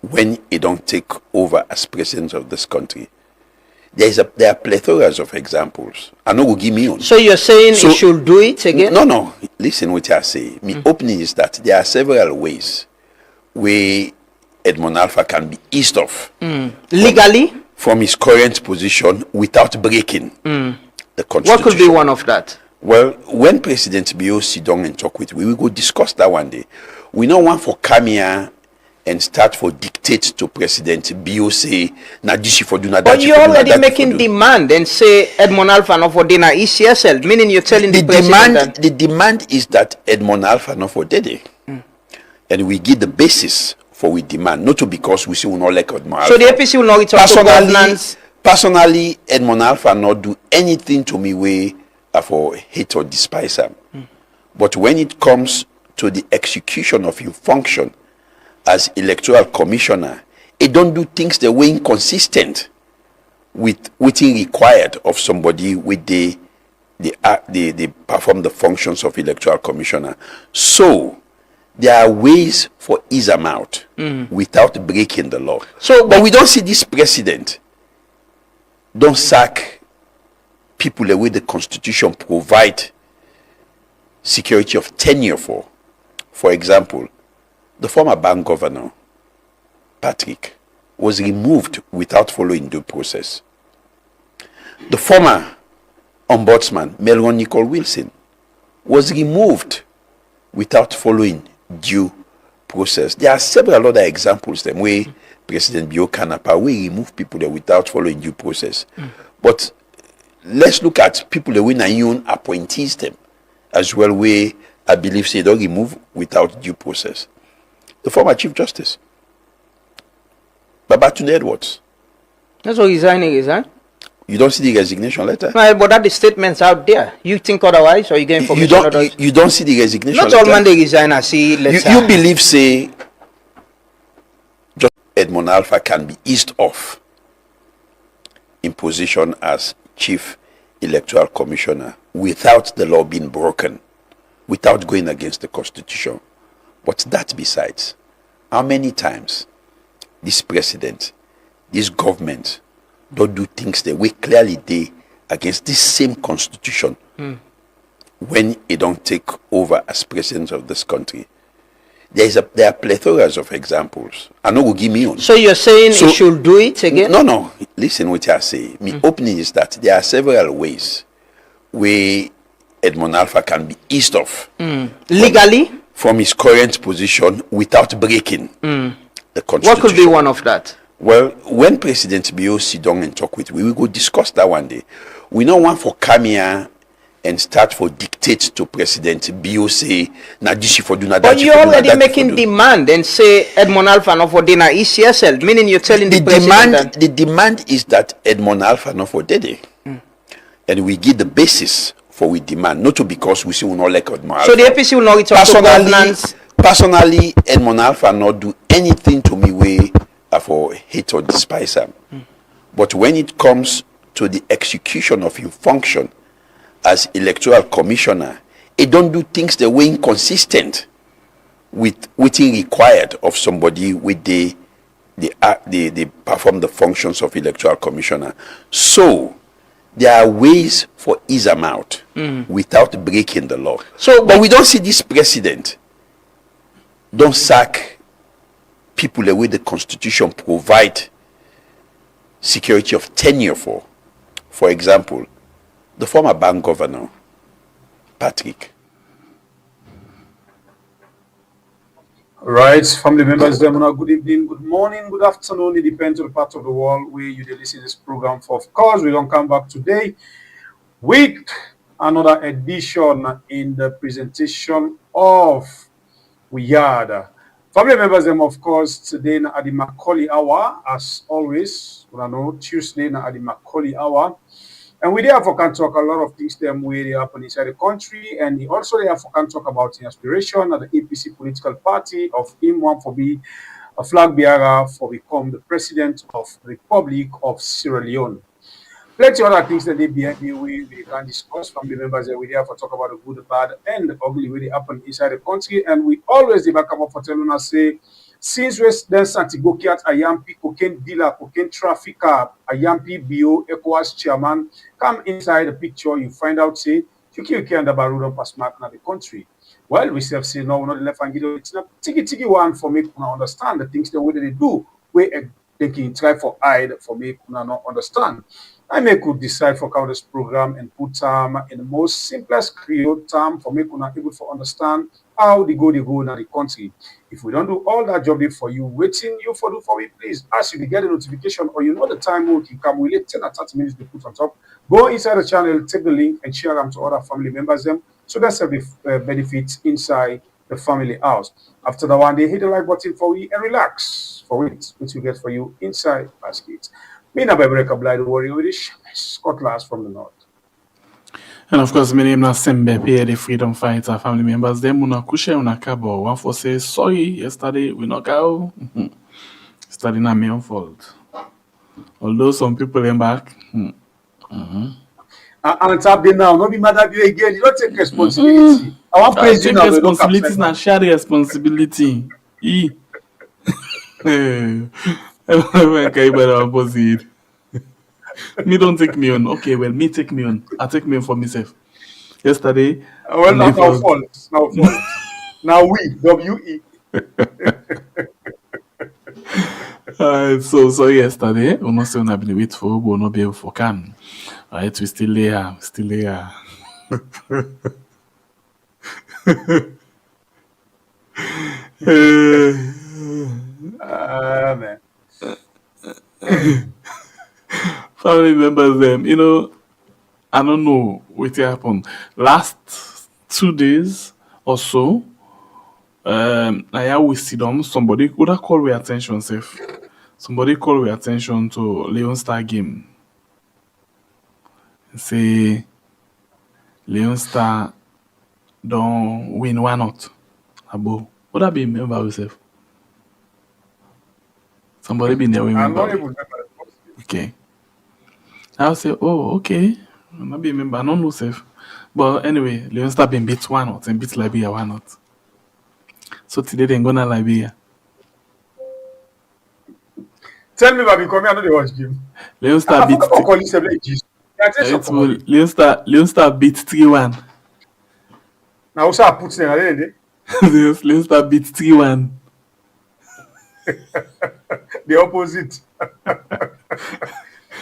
when he don't take over as president of this country. There are plethoras of examples. I know will give me on. So you're saying he should do it again? No. Listen what I say. My opening is that there are several ways where Edmond Alpha can be eased off. Legally? From his current position without breaking the constitution. What could be one of that? Well, when President Bio sit down and talk with, we will go discuss that one day. We don't want for come here and start for dictate to President Bio say na this for do na that. But you're already making demand and say Edmond Alpha no for dinner ECSL, meaning you're telling the president the demand is that Edmond Alpha no for dede. And we give the basis for we demand, not to because we say we not like Edmond Alpha. So the APC will not return to governance. Personally, Edmond Alpha not do anything to me way for hate or despise him. But when it comes to the execution of your function as electoral commissioner, it don't do things the way inconsistent with what's required of somebody with they perform the functions of electoral commissioner. So there are ways for ease them out without breaking the law. But we don't see this president don't sack people the way the constitution provide security of tenure for. For example, the former bank governor, Patrick, was removed without following due process. The former ombudsman, Melron Nicole Wilson, was removed without following due process. There are several other examples them where President Bio Canapa we remove people there without following due process. But let's look at people that when union appointees them as well, where I believe say don't remove without due process. The former Chief Justice, Babatunde Edwards. That's what resigning is, huh? You don't see the resignation letter? No, but that the statement's out there. You think otherwise, or you get information you don't see the resignation letter? Not all man they resign, I see letter. You believe, say, just Edmond Alpha can be eased off in position as Chief Electoral Commissioner without the law being broken, without going against the Constitution. But that besides, how many times this president, this government, don't do things the way clearly they against this same Constitution when he don't take over as president of this country? There are plethoras of examples. I know will give me on. So you're saying he should do it again? No. Listen what I say. My opening is that there are several ways where Edmond Alpha can be eased off. Legally? From his current position without breaking the Constitution. What could be one of that? Well, when President Bio sit down and talk with, we will go discuss that one day. We don't want for come here and start for dictate to President Bio say na this for do na that. But you're already making demand and say Edmond Alpha no for dinner ECSL, meaning you're telling the president the demand is that Edmond Alpha no for dede. And we give the basis for we demand, not to because we say we not like Edmond Alpha. So the APC will not return to governance. Personally, Edmond Alpha not do anything to me way for hate or despise him. But when it comes to the execution of your function as electoral commissioner, it don't do things the way inconsistent with what's required of somebody with they perform the functions of electoral commissioner. So there are ways for ease them out without breaking the law. But we don't see this president don't sack people the way the Constitution provide security of tenure for. For example, the former bank governor, Patrick. All right, family members, good evening, good morning, good afternoon. It depends on the part of the world where you listen to this program for. Of course, we don't come back today with another edition in the presentation of Wiyada. Family members, of course, today at the Macaulay Hour, as always, Tuesday at the Macaulay Hour. And we therefore can talk a lot of things them where they happen inside the country, and also therefore can talk about the aspiration of the APC political party of him one for be a flag bearer for become the president of the Republic of Sierra Leone. Plenty other things that they we can discuss. Family members that we therefore talk about the good, the bad, and the ugly where they happen inside the country, and we always back up for telling us say Since Resident Santiago Kiat Ayampi, cocaine dealer, cocaine trafficker, Ayampi Bio, ECOWAS chairman, come inside the picture, you find out, say, Chuki and the Barudo pass mark in the country. Well, we say, no, not the left and it's not tiki one for me to understand the things the way they do, where they can try for hide for me to not understand. I may could decide for cover this program and put in the most simplest Creole term for me to able to understand how they go in the country. If we don't do all that job for you, waiting you for do for me, please. As you get a notification or you know the time we can come, we let 10 or 30 minutes to put on top. Go inside the channel, take the link and share them to other family members. So that's the benefits inside the family house. After the one, they hit the like button for you and relax for it, which we get for you inside basket. Me na Bebreka Blind Warrior with the cutlass from the north. And of course, my name is Sembe, the freedom fighter family members. Them una kushe una kabo. One for say sorry yesterday we not go. Yesterday not my own fault. Although some people came back. And tap there now, not be mad at you again. You don't take responsibility. I want praise you now. Responsibility is not share responsibility. Me don't take me on. Okay, well, me take me on. I take me on for myself. Yesterday. Well, not our fault. Now fault. Now we, W-E. So yesterday, we not say we not been wait for, we not be able for can. Right, we still there. Man. Family members, them, I don't know what happened. Last 2 days or so, I always see them. Somebody could have called my attention, safe. Somebody called my attention to Leon Star game. Say Leon Star don't win, why not? Abo. Would that be remember yourself? Somebody be there remember. I'm not even Okay. I'll say, oh, okay. I'm not be remember. I don't know safe. But anyway, Leon Star been beat why not? And beat Liberia, why not? So today they're gonna Liberia. Tell me about becoming another watch game. Leon Star beat Leon Star beat 3-1. Now also I put in Leon Star beat 3-1. The opposite.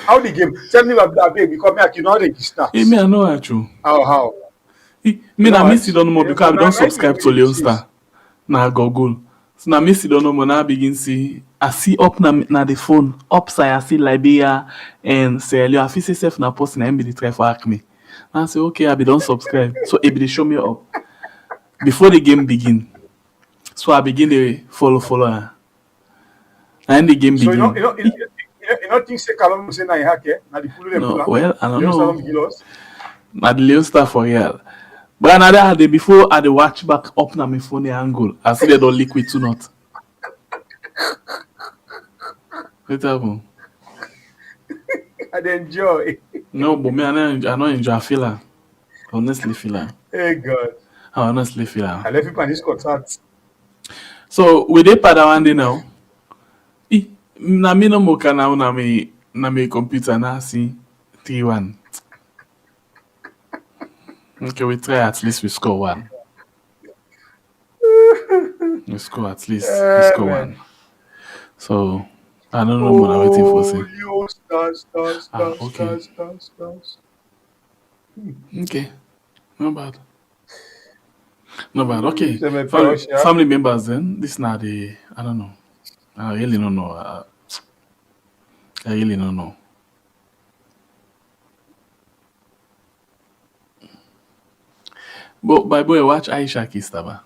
How the game? Tell me about that baby because you know the start. Hey, me I know actually. How? Me na miss it don't know because I don't subscribe to Leon Star. Na Google. So na miss it don't know now begin see. I see up na the phone. Upside I see Liberia and Sierra Leone. I feel safe na post na MBD try for hack me. And I say okay, I be don't subscribe. So it be show me up before the game begin. So I begin to follow. And the game begin. So you know things say Kalon say na hack na the pull no, well, I don't know. Na the Leon Star for real. But another day before I watch back up na my phone angle. I see they don't liquid too not. What happened? I enjoy. No, but me I don't enjoy. I feel her. Honestly feel her. Hey God. I honestly feel her. I left you on this contact. So we dey pada one day now. Na me no more can now na me computer na see 3-1. Okay, we try at least we score 1. We score at least we score 1. So I don't know what I'm waiting for. Say. Stars. Okay, not bad. Okay, family members then. This now the I don't know. I really don't know. I really don't know. But by boy, watch Aisha Kista ba.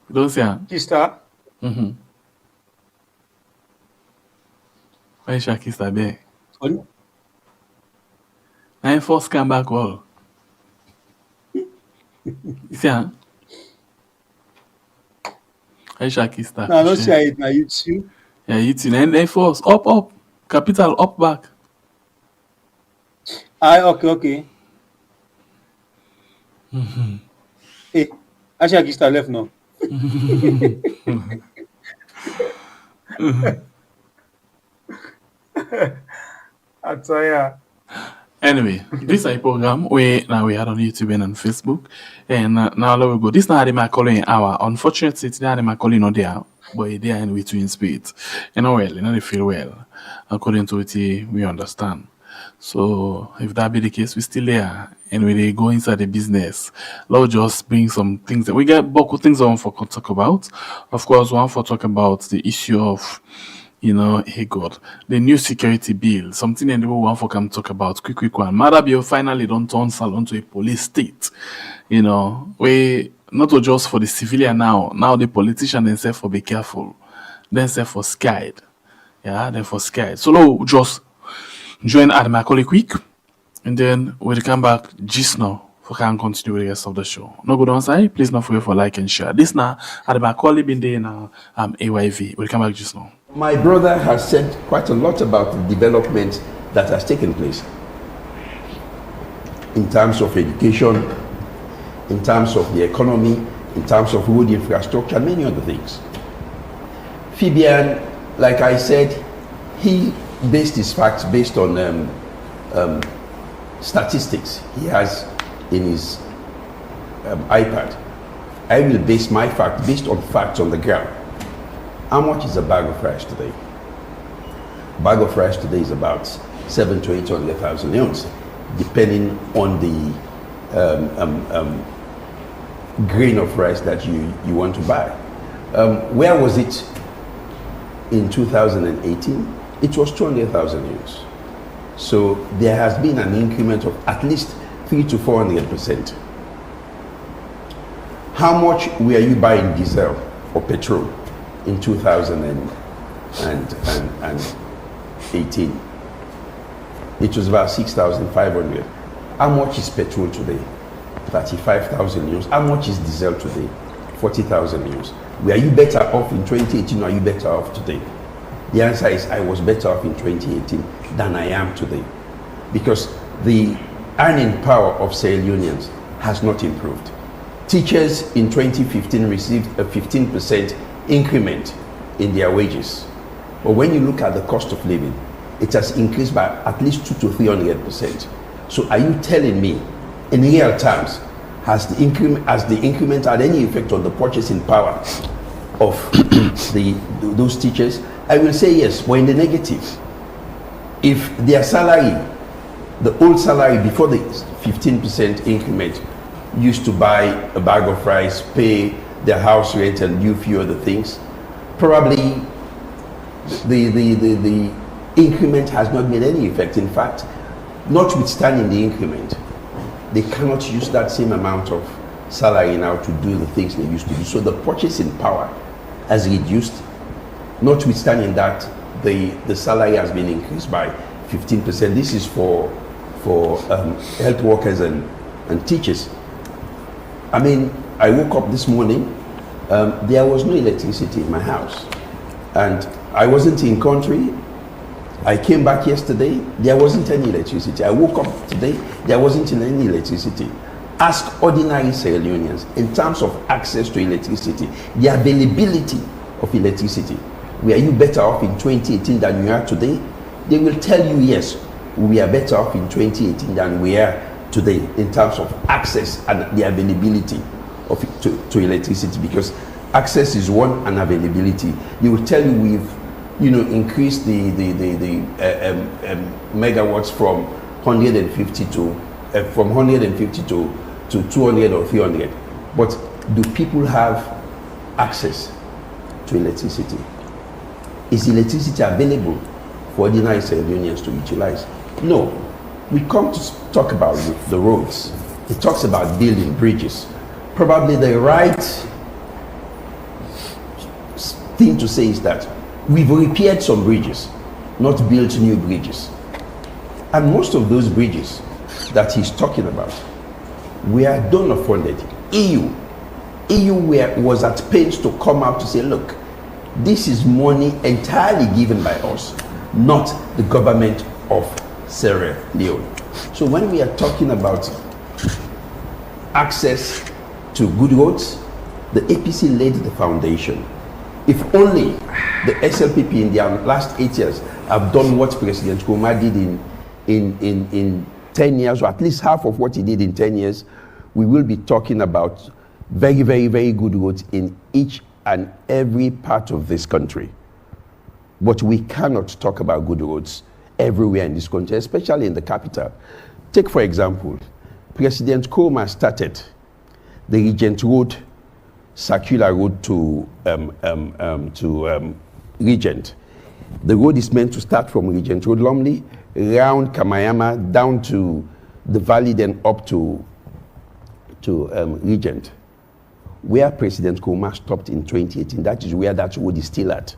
You don't see her? Kista? Aisha Kista there. I first come back all. You see her? Aisha Kista. No, I don't see it na YouTube. Yeah, YouTube. And then first up. Capital up back. Okay. Hey, Aisha Kista left now. I tell ya. Anyway, this is a program where now we are on YouTube and on Facebook. And now let we go. This now my calling hour. Unfortunately, today my calling not there, but they are in between speeds. You know well, you know they feel well. According to it, we understand. So if that be the case, we still there and we dey go inside the business. Let's just bring some things that we get bulk things on for talk about. Of course, one for talk about the issue of hey God, the new security bill, something and the one for come talk about quick one. Maada Bio finally don't turn Salon to a police state. We not just for the civilian now the politician themselves for be careful. Themselves for scared. Yeah, then for scared. So now just join Admakoli quick and then we'll come back just now for can continue with the rest of the show. No good on side, please don't forget for like and share. This now Admakoli been there now AYV. We'll come back just now. My brother has said quite a lot about the development that has taken place in terms of education, in terms of the economy, in terms of road infrastructure, and many other things. Fabian, like I said, he based his facts based on statistics he has in his iPad. I will base my fact based on facts on the ground. How much is a bag of rice today? A bag of rice today is about 700,000 to 800,000 leones, depending on the grain of rice that you want to buy. Where was it in 2018? It was 200,000 leones. So there has been an increment of at least 300 to 400%. How much were you buying diesel or petrol in 2018? It was about 6,500. How much is petrol today? 35,000 euros. How much is diesel today? 40,000 euros. Were you better off in 2018 or are you better off today? The answer is I was better off in 2018 than I am today, because the earning power of Sierra Leoneans has not improved. Teachers in 2015 received a 15% increment in their wages. But when you look at the cost of living, it has increased by at least 200 to 300%. So are you telling me, in real terms, has the increment had any effect on the purchasing power of those teachers? I will say yes, but in the negative. If their salary, the old salary before the 15% increment, used to buy a bag of rice, pay their house rent and do a few other things, probably the increment has not made any effect. In fact, notwithstanding the increment, they cannot use that same amount of salary now to do the things they used to do. So the purchasing power has reduced. Notwithstanding that, the salary has been increased by 15%. This is for health workers and teachers. I mean, I woke up this morning, there was no electricity in my house, and I wasn't in country. I came back yesterday, there wasn't any electricity. I woke up today, there wasn't any electricity. Ask ordinary Sierra Leoneans in terms of access to electricity, the availability of electricity. Were you better off in 2018 than you are today? They will tell you yes, we are better off in 2018 than we are today in terms of access and the availability of to electricity, because access is one and availability. They will tell you we've increased the megawatts from 150 to 200 or 300. But do people have access to electricity? Is electricity available for ordinary Sierra Leoneans to utilize? No. We come to talk about the roads. It talks about building bridges. Probably the right thing to say is that we've repaired some bridges, not built new bridges. And most of those bridges that he's talking about were donor funded. EU was at pains to come out to say, look, this is money entirely given by us, not the government of Sierra Leone. So when we are talking about access to good roads, The APC laid the foundation. If only the SLPP in their last 8 years have done what President Nkrumah did in 10 years, or at least half of what he did in 10 years, we will be talking about very, very, very good roads in each and every part of this country. But we cannot talk about good roads everywhere in this country, especially in the capital. Take, for example, President Nkrumah started the Regent Road, circular road to Regent. The road is meant to start from Regent Road, Lumley, round Kamayama, down to the valley, then up to Regent. Where President Nkrumah stopped in 2018, that is where that road is still at.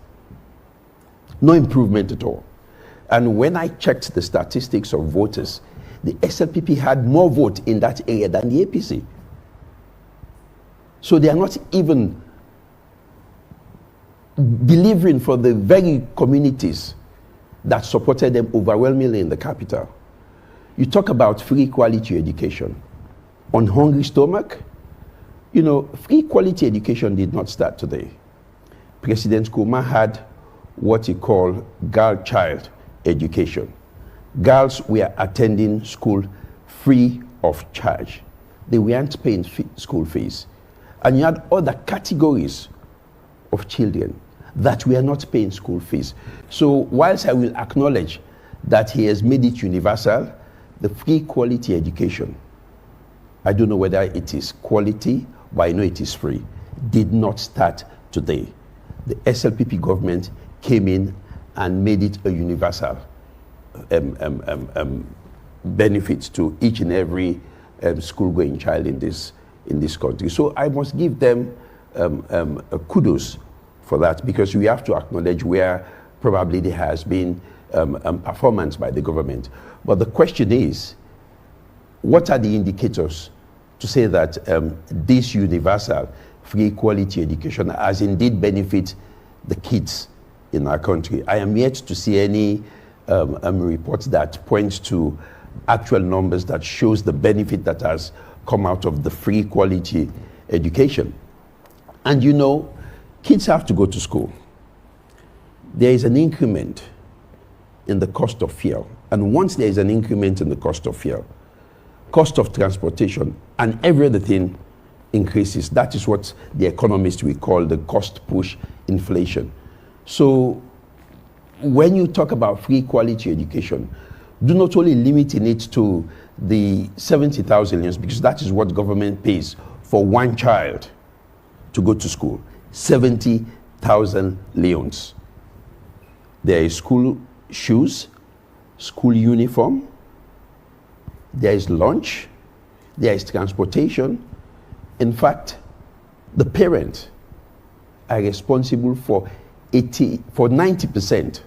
No improvement at all. And when I checked the statistics of voters, the SLPP had more vote in that area than the APC. So they are not even delivering for the very communities that supported them overwhelmingly in the capital. You talk about free quality education. On hungry stomach, you know, free quality education did not start today. President Nkrumah had what he called girl child education. Girls were attending school free of charge. They weren't paying school fees. And you had other categories of children that were not paying school fees. So whilst I will acknowledge that he has made it universal, the free quality education, I don't know whether it is quality, but I know it is free, did not start today. The SLPP government came in and made it a universal benefit to each and every school-going child in this country. So I must give them a kudos for that, because we have to acknowledge where probably there has been performance by the government. But the question is, what are the indicators to say that this universal free quality education has indeed benefit the kids in our country? I am yet to see any reports that point to actual numbers that shows the benefit that has come out of the free quality education. And you know, kids have to go to school. There is an increment in the cost of fuel. And once there is an increment in the cost of fuel, cost of transportation and every other thing increases. That is what the economists will call the cost push inflation. So when you talk about free quality education, do not only limit it to the 70,000 leons, because that is what government pays for one child to go to school. 70,000 leons. There is school shoes, school uniform, there is lunch, there is transportation. In fact, the parents are responsible for 90%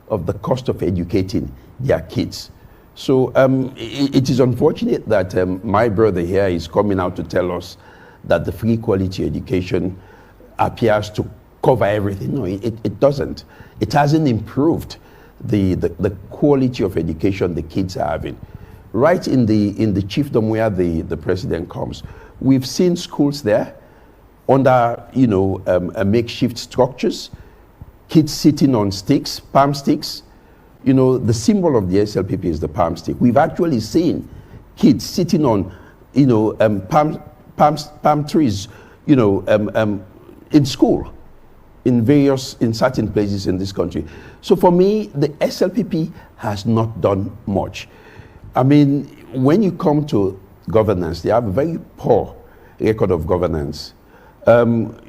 of the cost of educating their kids. So it is unfortunate that my brother here is coming out to tell us that the free quality education appears to cover everything. No, it doesn't. It hasn't improved the quality of education the kids are having. Right in the chiefdom where the president comes, we've seen schools there under makeshift structures, kids sitting on sticks, palm sticks. You know, the symbol of the SLPP is the palm stick. We've actually seen kids sitting on, palm trees, in school, in certain places in this country. So for me, the SLPP has not done much. I mean, when you come to governance, they have a very poor record of governance.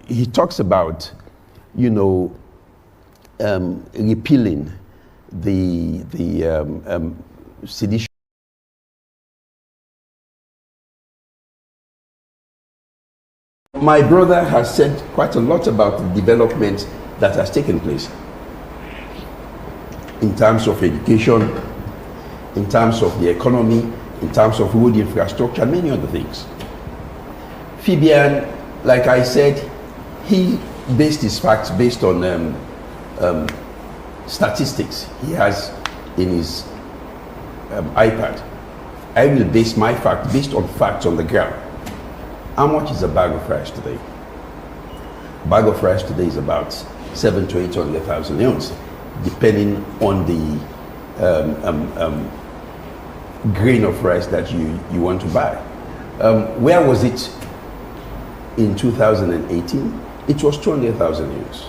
He talks about, repealing the sedition. My brother has said quite a lot about the development that has taken place in terms of education, in terms of the economy, in terms of road infrastructure, and many other things. Fabian, like I said, he based his facts based on statistics he has in his iPad. I will base my fact based on facts on the ground. How much is a bag of rice today? A bag of rice today is about 700,000 to 800,000 leones, depending on the grain of rice that you want to buy. Where was it in 2018? It was 200,000 leones.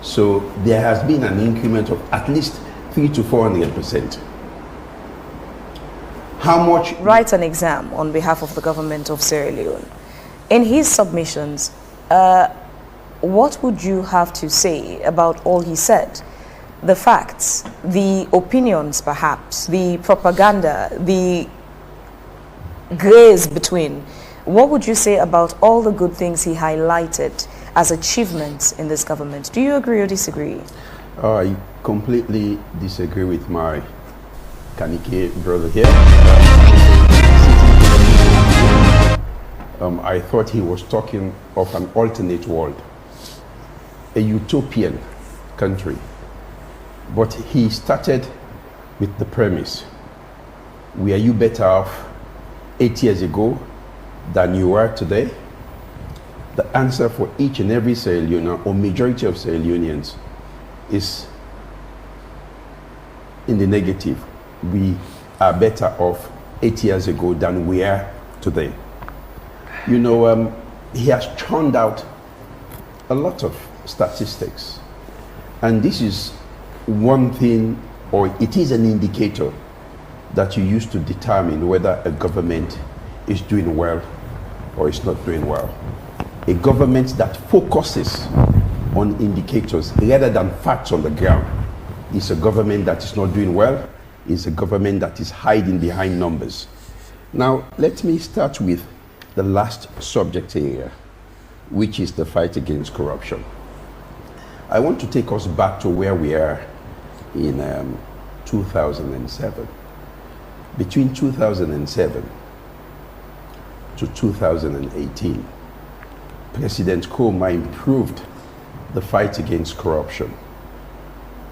So there has been an increment of at least 300 to 400%. How much? Writes an exam on behalf of the government of Sierra Leone. In his submissions, what would you have to say about all he said? The facts, the opinions perhaps, the propaganda, the grays between. What would you say about all the good things he highlighted as achievements in this government? Do you agree or disagree? I completely disagree with my Kanike brother here. I thought he was talking of an alternate world, a utopian country. But he started with the premise, were you better off 8 years ago than you are today? The answer for each and every Sierra Leonean, or majority of Sierra Leoneans, is in the negative. We are better off 8 years ago than we are today. You know, he has churned out a lot of statistics, and this is one thing, or it is an indicator that you use to determine whether a government is doing well or is not doing well. A government that focuses on indicators rather than facts on the ground is a government that is not doing well, is a government that is hiding behind numbers. Now, let me start with the last subject area, which is the fight against corruption. I want to take us back to where we are in 2007. Between 2007 to 2018, President Koma improved the fight against corruption.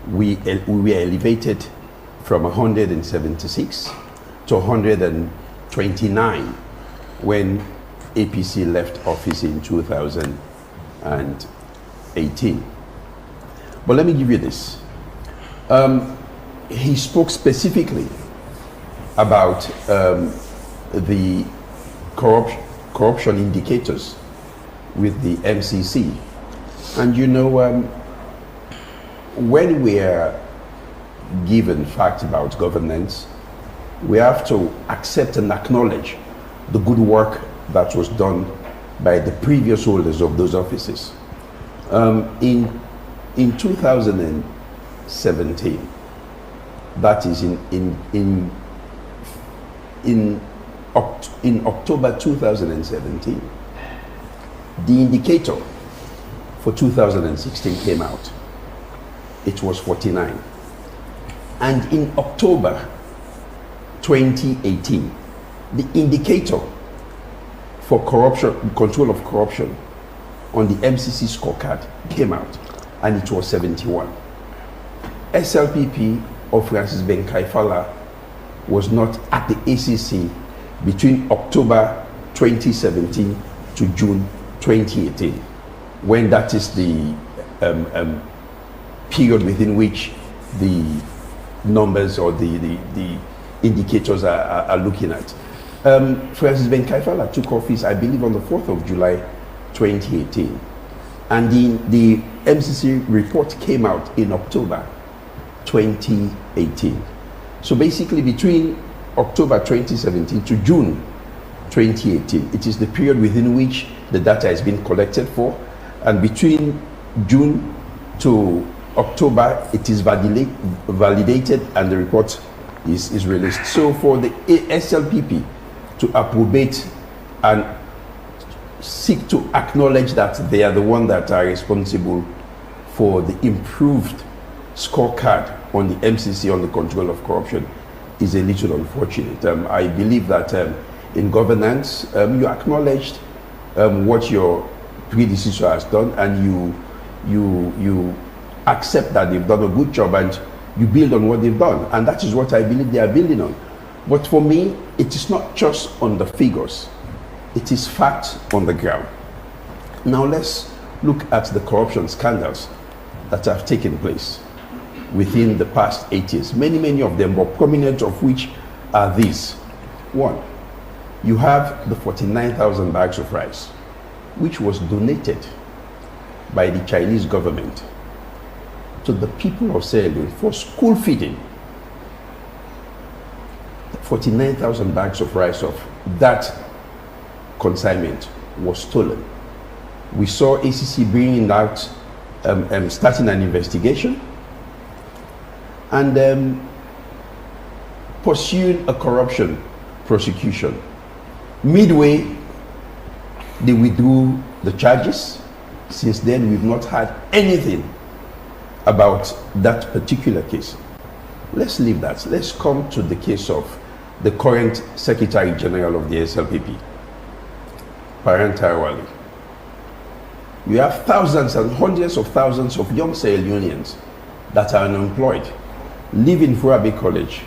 We were elevated from 176 to 129 when APC left office in 2018. But let me give you this. He spoke specifically about the corruption indicators with the MCC. And you know, when we are given facts about governance, we have to accept and acknowledge the good work that was done by the previous holders of those offices. In 2017, that is in October 2017, the indicator for 2016 came out. It was 49. And in October 2018, the indicator for corruption, control of corruption on the MCC scorecard came out, and it was 71. SLPP of Francis Ben Kaifala was not at the ACC between October 2017 to June 2018, when that is the period within which the numbers or the indicators are looking at. Francis Ben Kaifala took office, I believe, on the 4th of July 2018, and the MCC report came out in October 2018. So basically between October 2017 to June 2018, it is the period within which the data has been collected for, and between June to October it is validated and the report is released. So for the SLPP to approbate and seek to acknowledge that they are the ones that are responsible for the improved scorecard on the MCC on the control of corruption is a little unfortunate. I believe that in governance, you acknowledged what your predecessor has done, and you accept that they've done a good job, and you build on what they've done, and that is what I believe they are building on. But for me, it is not just on the figures. It is fact on the ground. Now let's look at the corruption scandals that have taken place within the past 8 years. Many of them, but prominent of which are these. One, you have the 49,000 bags of rice, which was donated by the Chinese government to the people of Sierra Leone for school feeding. 49,000 bags of rice of that consignment was stolen. We saw ACC bringing out, starting an investigation and pursuing a corruption prosecution. Midway, they withdrew the charges. Since then, we've not had anything about that particular case. Let's leave that. Let's come to the case of the current Secretary General of the SLPP, Paran. You have thousands and hundreds of thousands of young Sierra Leoneans that are unemployed, live in Furabe College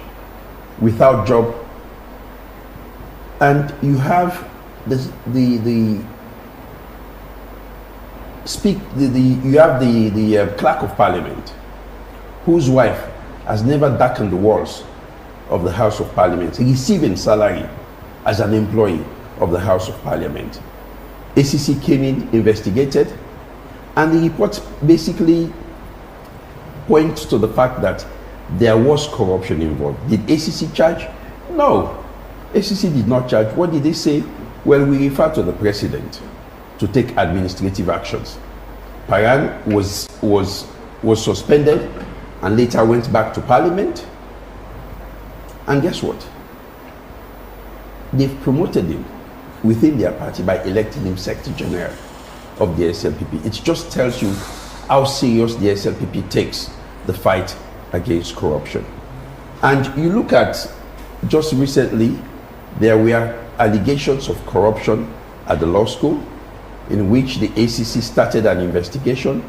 without job, and you have the clerk of parliament whose wife has never darkened the walls of the House of Parliament, receiving salary as an employee of the House of Parliament. ACC came in, investigated, and the report basically points to the fact that there was corruption involved. Did ACC charge? No, ACC did not charge. What did they say? Well, we refer to the president to take administrative actions. Paran was suspended and later went back to Parliament. And guess what? They've promoted him within their party by electing him Secretary General of the SLPP. It just tells you how serious the SLPP takes the fight against corruption. And you look at, just recently, there were allegations of corruption at the law school in which the ACC started an investigation,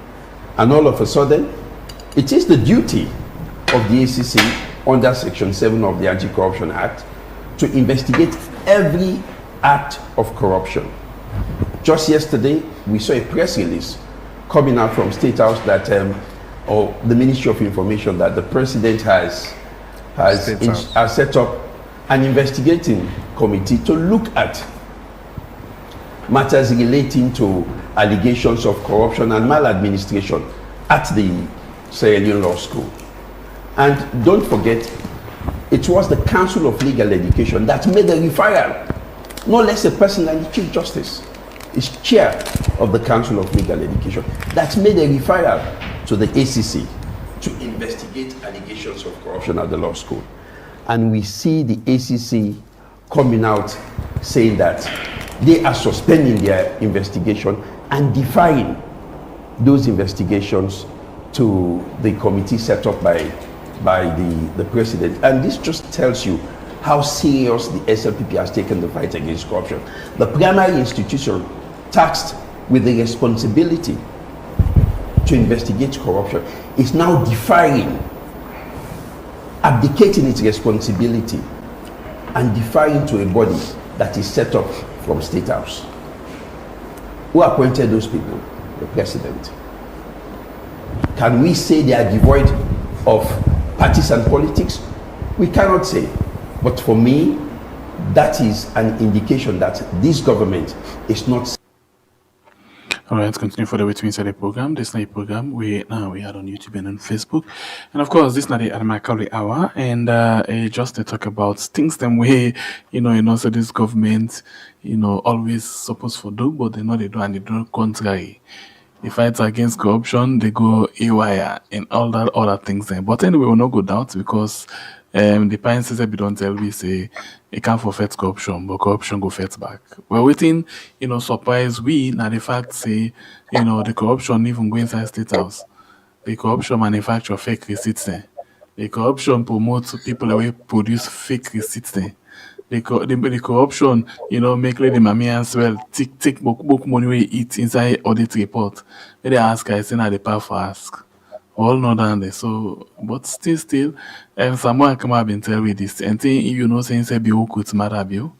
and all of a sudden, it is the duty of the ACC under Section 7 of the Anti-Corruption Act to investigate every act of corruption. Just yesterday, we saw a press release coming out from State House that, or the Ministry of Information, that the President has set up an investigating committee to look at matters relating to allegations of corruption and maladministration at the Sierra Leone Law School. And don't forget, it was the Council of Legal Education that made the referral. No less a person than the Chief Justice is chair of the Council of Legal Education. That made a referral to the ACC to investigate allegations of corruption at the law school. And we see the ACC coming out saying that they are suspending their investigation and defying those investigations to the committee set up by the president. And this just tells you how serious the SLPP has taken the fight against corruption. The primary institution tasked with the responsibility to investigate corruption is now defying, abdicating its responsibility and defying to a body that is set up from State House. Who appointed those people? The president. Can we say they are devoid of partisan politics? We cannot say. But for me, that is an indication that this government is not. All right, let's continue further with inside the program. This is a program we had on YouTube and on Facebook. And of course, this is not the Adamakauri Hour. And just to talk about things them way, so this government, always supposed to do, but they know they do, and they do contrary. The fights against corruption, they go AYA and all that other things there. But anyway, we'll not go down because the parents say we don't tell we say it can't forfeit corruption, but corruption go fight back. We're waiting, surprise we now the fact say, the corruption even go inside State House. The corruption manufacture fake receipts there. The corruption promotes people away produce fake receipts there. The corruption, make Lady Mammy as well take book money we eat inside audit report. When they ask, I say now the power for ask. All not done there. So, but still, someone come up and tell me this. And saying, saying say Bio could Maada Bio.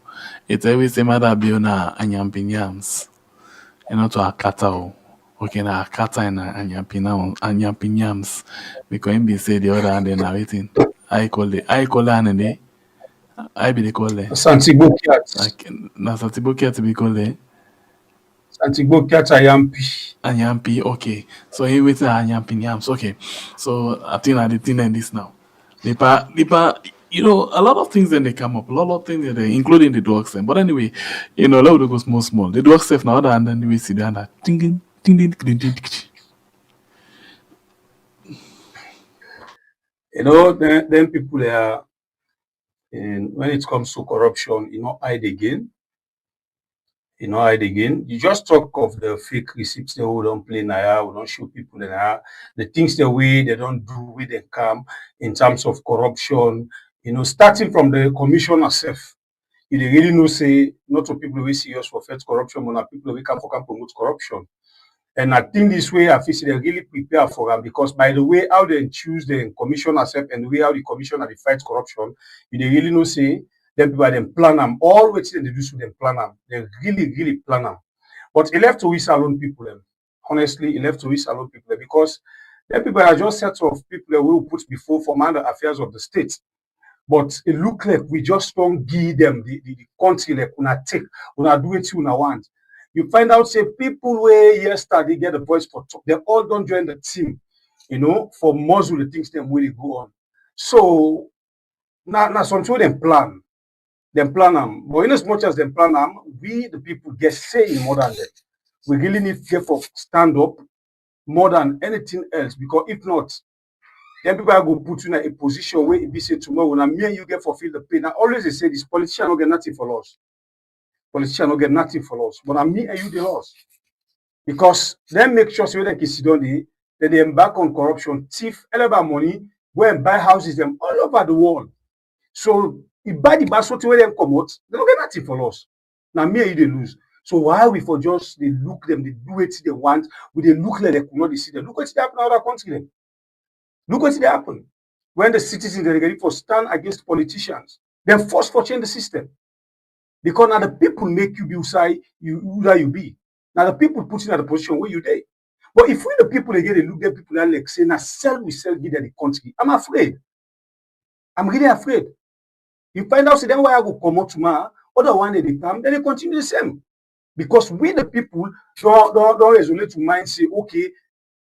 It's always say Maada Bio na anyampinyams. You know to akata. Okay, na akata and anyampinyams. Because him be say the other and then waiting. I call it and then I be the call it. Santigbo Kiat. Like na Santigbo Kiat be call it. Santigbo Kiat Anyampi, okay. So he waiting anyampinyams. Okay. So I think I the thing and this now. Lipa, you know, a lot of things then they come up, a lot of things that they, including the dog stuff. But anyway, you know, a lot of go small. The dog stuff now, and then we see the other ding ding ding ding ding ding. You know, then people are, and when it comes to corruption, hide again. Hide again. You just talk of the fake receipts they who don't play Naya, we don't show people Naya, the things the way they don't do with they come in terms of corruption. Starting from the commission herself, you really know say not of people who serious for fight corruption, but not people who can promote corruption. And I think this way, I feel they really prepare for them because by the way how they choose the commission herself and the way how the commission they fight corruption, you really know say them people them plan them all what they do so them plan them. They really plan them. But it left to we alone people them. Honestly, it left to we alone people them because them people are just set of people who put before for man the affairs of the state. But it look like we just don't give them the country like una take, una do it you una want. You find out say people where yesterday get a voice for talk, they all don't join the team, for muzzle the things them really go on. So now something them plan. Them plan them. But in as much as them plan them, we the people get say in more than that. We really need to for stand up more than anything else because if not, then people are going to put you in a position where if you say tomorrow, now me and you get fulfill the pain. Now always they say this politician don't get nothing for us. Politician don't get nothing for us. But now me and you the loss. Because then make sure so they can sit down that they embark on corruption, thief, about money, go and buy houses them all over the world. So if buy the basket where them come out, they don't get nothing for us. Now me and you they lose. So why we for just they look them, they do it they want, we they look like they could not see them. Look what they happen in other countries then. Look what happened when the citizens are ready for stand against politicians. They're forced for change the system. Because now the people make you be who you be. Now the people put you in the position where you there. But if we the people they get a look at people that like say, now we sell give them the country. I'm afraid. I'm really afraid. You find out, say then why I go come out tomorrow, other one they come, then they continue the same. Because we the people don't resonate to mind say, okay,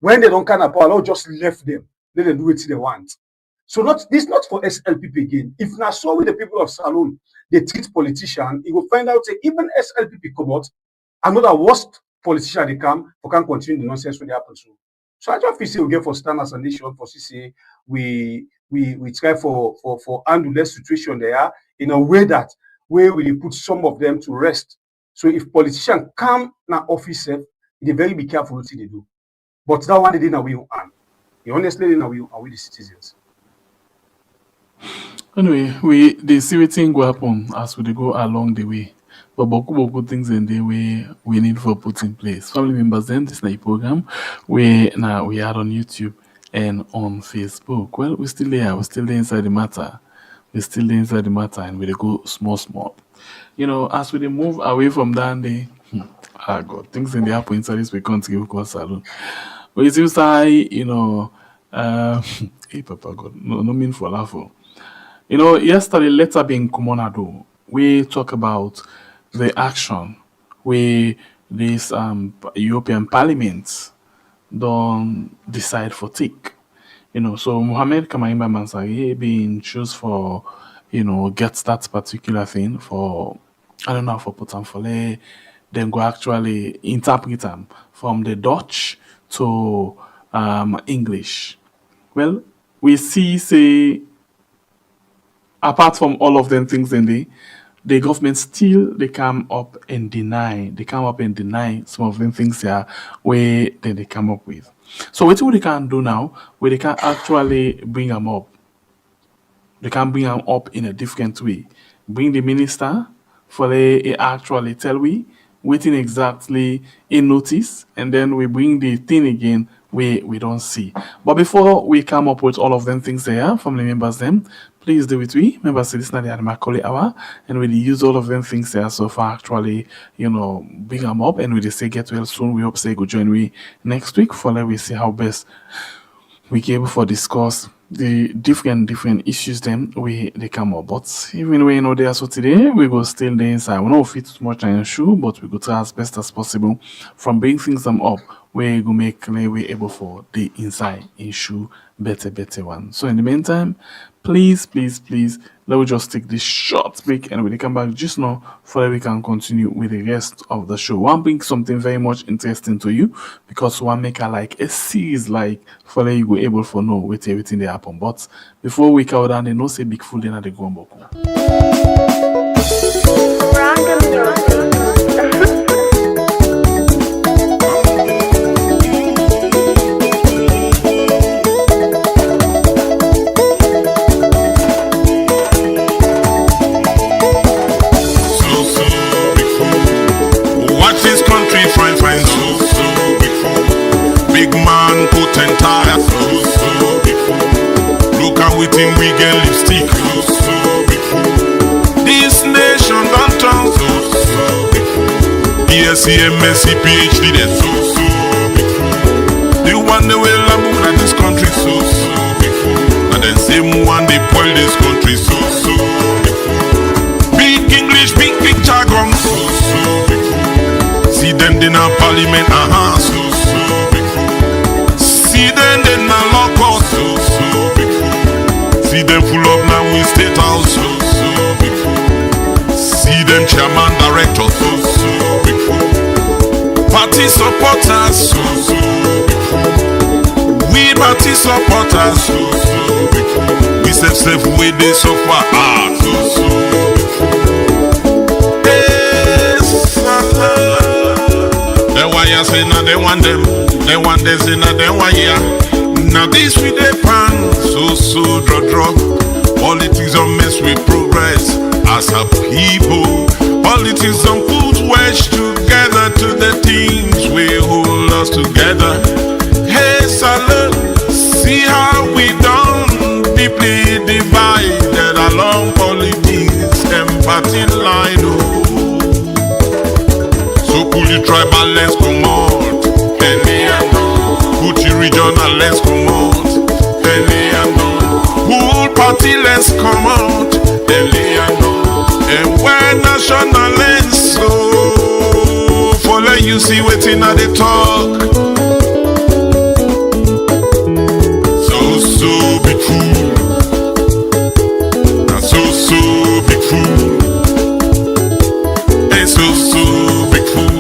when they don't kind of power, I'll just left them. Let them do it they want. So this not for SLPP again. If now so with the people of Salon, they treat politicians, you will find out say even SLPP come out, another worst politician they come, for can continue the nonsense when they happen to. So I just feel say we get for standards and nation for say we try for handle that situation there in a way that where we put some of them to rest. So if politicians come now office, they very be careful what they do. But that one they didn't know we on. Honestly, are we the citizens? Anyway, they see what thing will happen as we go along the way. But boku things in the way we need for put in place. Family members, then this is a program where now we are on YouTube and on Facebook. Well, we're still there. We're still there inside the matter. We're still there inside the matter, and we go small. As we move away from that day, God, things in the happen inside this we can't give us salon. But it seems like, hey, Papa God, no mean for laughter. Yesterday, letter being Kumonado, we talk about the action where this European Parliament don't decide for take. So Mohamed Kamaimba Mansari being choose for, get that particular thing for, I don't know, for put on for then go actually interpret them from the Dutch to English. Well, we see, say, apart from all of them things in the government still they come up and deny some of them things here where they come up with. So what they can do now, where they can actually bring them up. They can bring them up in a different way. Bring the minister for they actually tell we waiting exactly in notice, and then we bring the thing again where we don't see. But before we come up with all of them things there, family members them, please do it. We remember, say this is not the Macaulay hour, and we use all of them things there so far. Actually, bring them up, and we say get well soon. We hope say go join we next week for let we see how best we can able for discuss the different issues then they come up. But even when there, so today we go still there inside. We don't fit too much on your shoe, but we go try as best as possible from bring things them up where you go make we able for the inside issue better one. So in the meantime, please, let me just take this short break, and when we come back just now, for that we can continue with the rest of the show. One bring something very much interesting to you, because one make a series for that you go able for know with everything they happen. But before we cover down, they know say big fool then at the Guamboku. Big man put entire look at with him we get lipstick. This nation don't turn BSc, MSc, PhD then the one they will lamb at this country and then same one they spoil this country big English, big jargon see them in our parliament see them in a lock see them full up now in state house see them chairman directors party supporters we party supporters we self way they suffer I say now they want them, they want this and now they want yeah. Now this with the pan, so draw. Politics don't mess with progress as a people. Politics don't put wedge together to the things we hold us together. Hey salute, see how we done deeply divided along politics and party line. So pull the tribal, let's come out. Put the regional, let's come out. Pull party, let's come out. And when national lens, so follow you see waiting at the talk. So big fool. So big fool. And so big fool.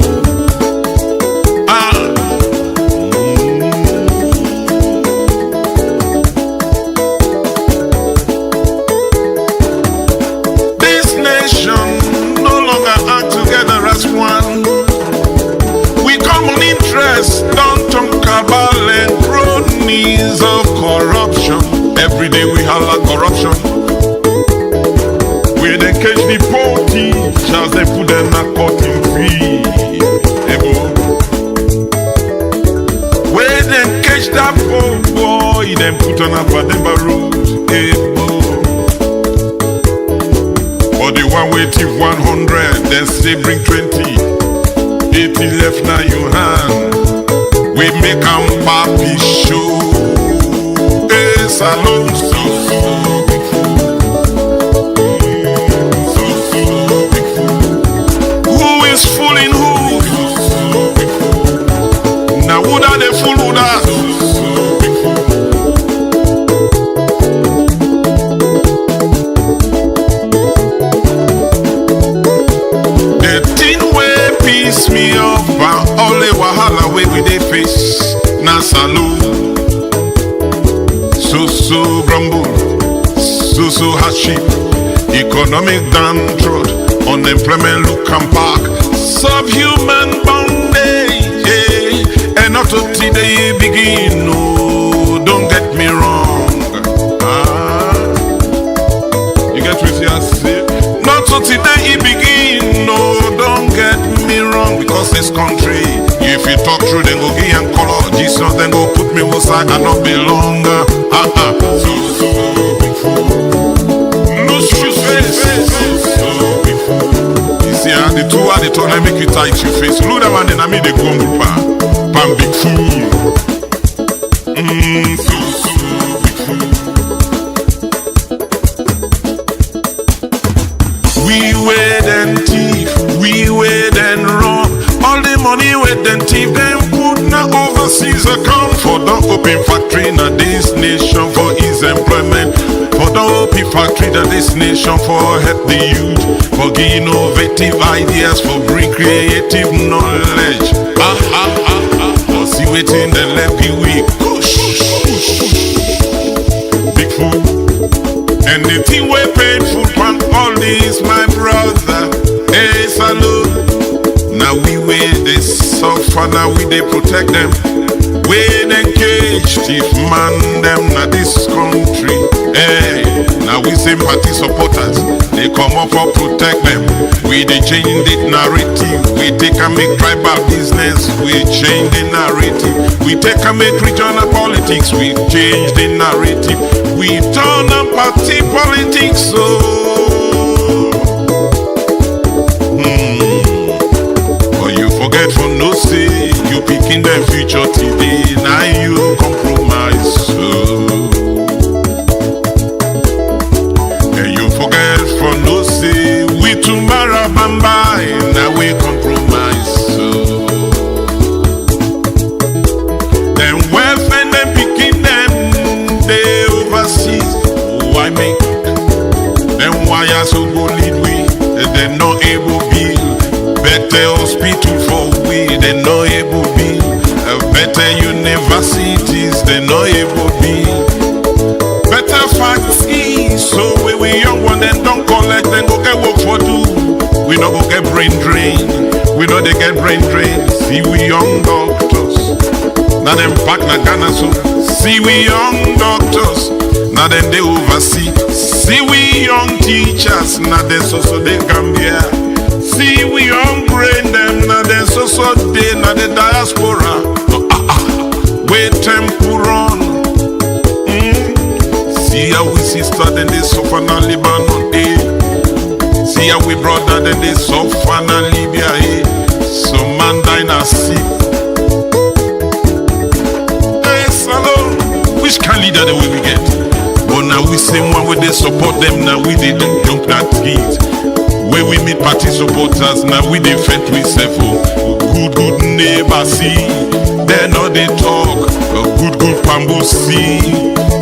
Don't talk about and cronies of corruption. Every day we holla corruption. We then catch the poor teachers, they put them a cutting fee. We then catch that poor boy, then put on a Bademba road. But the one way till 100, then say bring 20. 80 left now your hand. We make them papi show. Hey, salon who is fooling who? Now who da they fool who da? The thing way piss me off, but all the wahala way we they face. Na salute, so grumble, so hardship, economic downtrodden, unemployment look and park, subhuman bondage, and not up till they begin. No, don't get me wrong. You get what I say? Not up till they begin. No, don't get me wrong, because this country, if you talk through, then go give and color. Jesus, then go put me outside and not be longer. So big fool. they talk, I make you tight your face. Look that one, then I made the gumbo pan big fool. So big fool. We wait and thief, we wait and run. All the money wait and thief, them put na overseas account. For the open factory na this nation for his employment. For the open factory na this nation for help the youth. For give innovative ideas, for bring creative knowledge. For see waiting the left be weak. Big fool. And the thing we painful from all this, my brother. Hey, salute. Now we they suffer, now we they protect them. We engage thief man them na this country. Hey, now we sympathy supporters. They come up for protect them. We they change the narrative. We take and make tribal business. We change the narrative. We take and make regional politics. We change the narrative. We turn on party politics. So forget for no say, you picking the future today, now you compromise. So. And you forget for no say, we tomorrow bamba, now we compromise. So. Then wealth and them picking them, they overseas. Why make? Then why are so go lead we? They're not able to build better hospital for we, they're not able to build better universities, they're not able to build better factories. So we young one then don't collect, then go get work for do. We not go get brain drain, we know they get brain drain. See we young doctors, now them back na Ghana. So see we young doctors, now then they oversee. See we young teachers, now they so they Gambia. See we young brain them, now they so they now the diaspora. Wait tempuron. See how we sister then they suffer na Lebanon. See how we brother then they suffer na Libya. Some man die na sick. Hey, salon. Which kind leader the way we get? But now we say one way they support them, now we didn't jump that street. Where we meet party supporters, now we defend we self. Good neighbor see, they know they talk. Good pambo see,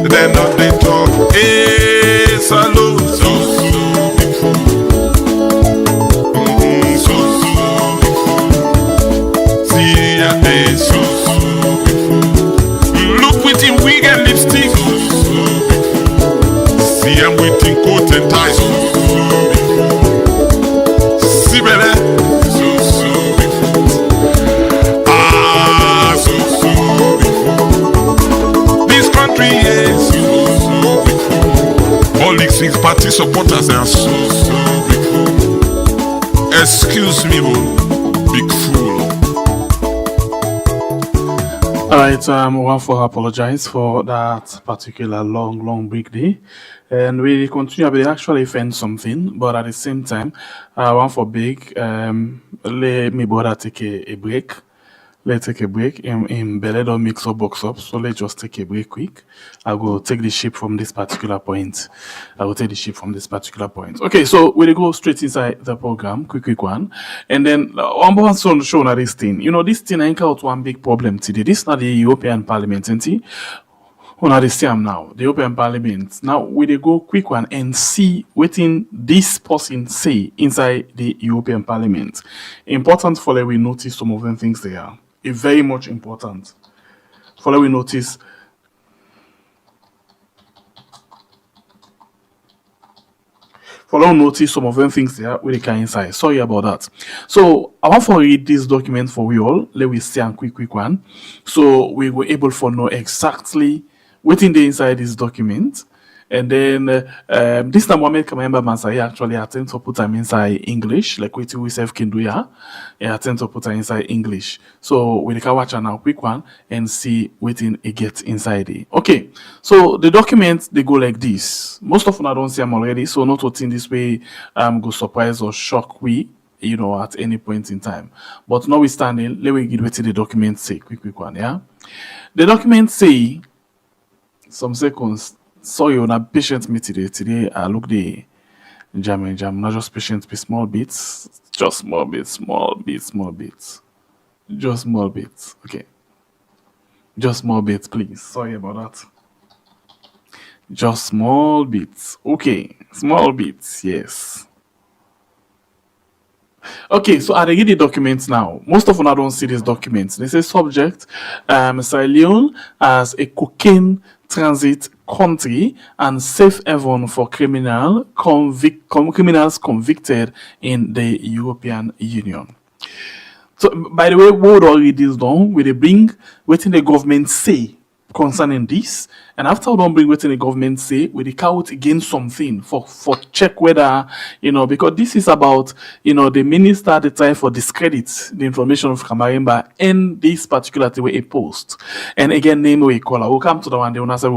they know they talk. Hey, salute, so beautiful. So beautiful. See, hey, so beautiful. Look with him wig and lipstick. See, I'm with him coat and ties. Politics, party supporters are so big fool. Excuse me, big fool. Alright, I want to apologize for that particular long break day. And we continue, we actually find something, but at the same time, I want for big, let me bother take a break. Let's take a break. In Belé don't mix up box up, so let's just take a break quick. I will take the ship from this particular point. Okay, so we'll go straight inside the program, quick one. And then one more on show now this thing. You know, this thing I encountered one big problem today. This is not the European Parliament, isn't it? On the same now, the European Parliament. Now we dey go quick one and see what in this person say inside the European Parliament. Important for that we notice some of them things there. It's very much important. For that we notice. Notice some of them things there with the can inside. Sorry about that. So I want to read this document for we all. Let we see a quick one. So we were able to know exactly what's in the inside this document. And then this time one make member Masai actually attempt to put them inside English, like what we self can do here. Attempt to put them inside English. So we can watch now quick one and see what in it gets inside it. Okay, so the documents they go like this. Most of them I don't see them already, so not what's in this way go surprise or shock we. at any point in time. But notwithstanding, let me get to the document say, quick one, yeah? The document say, some seconds, sorry, on a patient me today. Today, I look the jam, not just patient, be small bits, just small bits, just small bits, okay. Just small bits, please. Sorry about that. Just small bits. Okay, small bits, yes. Okay, so I get the documents now. Most of them don't see these documents. They say subject, Sierra Leone as a cocaine transit country and safe haven for criminals convicted in the European Union. So, by the way, we would already this down. We bring what the government say concerning this, and after we don't bring what the government say, we count again something for check whether because this is about the minister they try for discredit the information of Kamarimba in this particular way a post, and again name we call. We'll come to the one the owner say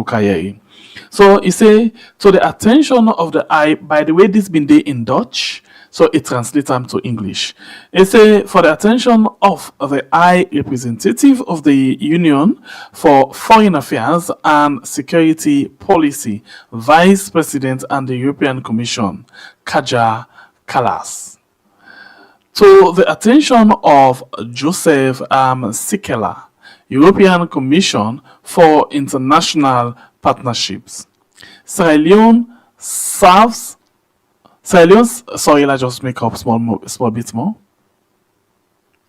So he say to the attention of the eye. By the way, this been there in Dutch. So it translates them to English. It says, for the attention of the High Representative of the Union for Foreign Affairs and Security Policy, Vice President and the European Commission, Kaja Kallas. To the attention of Joseph Sikela, European Commission for International Partnerships. Sierra Leone serves sorry, let's just make up small bit more.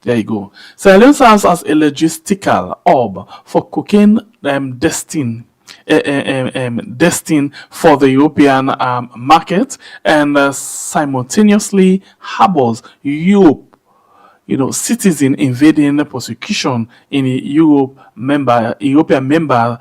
There you go. Sierra Leone serves as a logistical hub for cocaine destined for the European market, and simultaneously harbors Europe. Citizen invading prosecution in a European member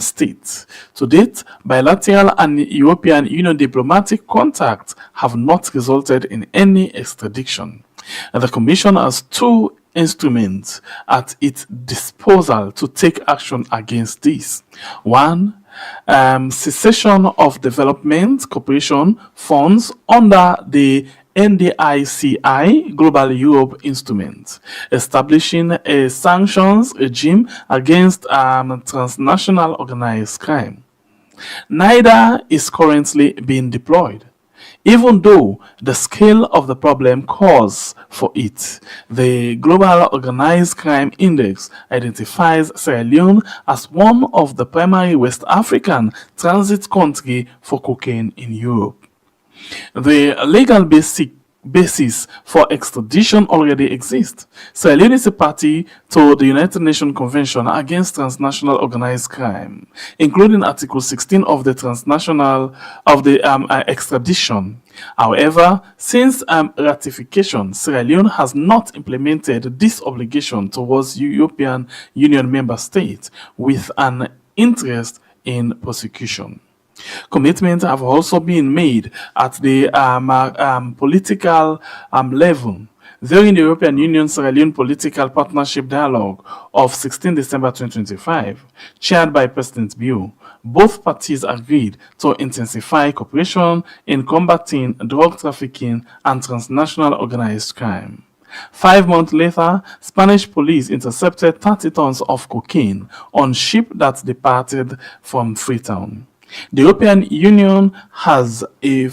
states. To date, bilateral and European Union diplomatic contacts have not resulted in any extradition. And the Commission has two instruments at its disposal to take action against this. One, cessation of development cooperation funds under the NDICI Global Europe Instrument, establishing a sanctions regime against transnational organized crime. Neither is currently being deployed. Even though the scale of the problem calls for it, the Global Organized Crime Index identifies Sierra Leone as one of the primary West African transit countries for cocaine in Europe. The legal basis for extradition already exists. Sierra Leone is a party to the United Nations Convention against Transnational Organized Crime, including Article 16 of the extradition. However, since ratification, Sierra Leone has not implemented this obligation towards European Union member states with an interest in prosecution. Commitments have also been made at the political level. During the European Union Sierra Leone Political Partnership Dialogue of 16 December 2025, chaired by President Bio, both parties agreed to intensify cooperation in combating drug trafficking and transnational organized crime. 5 months later, Spanish police intercepted 30 tons of cocaine on ship that departed from Freetown. The European Union has a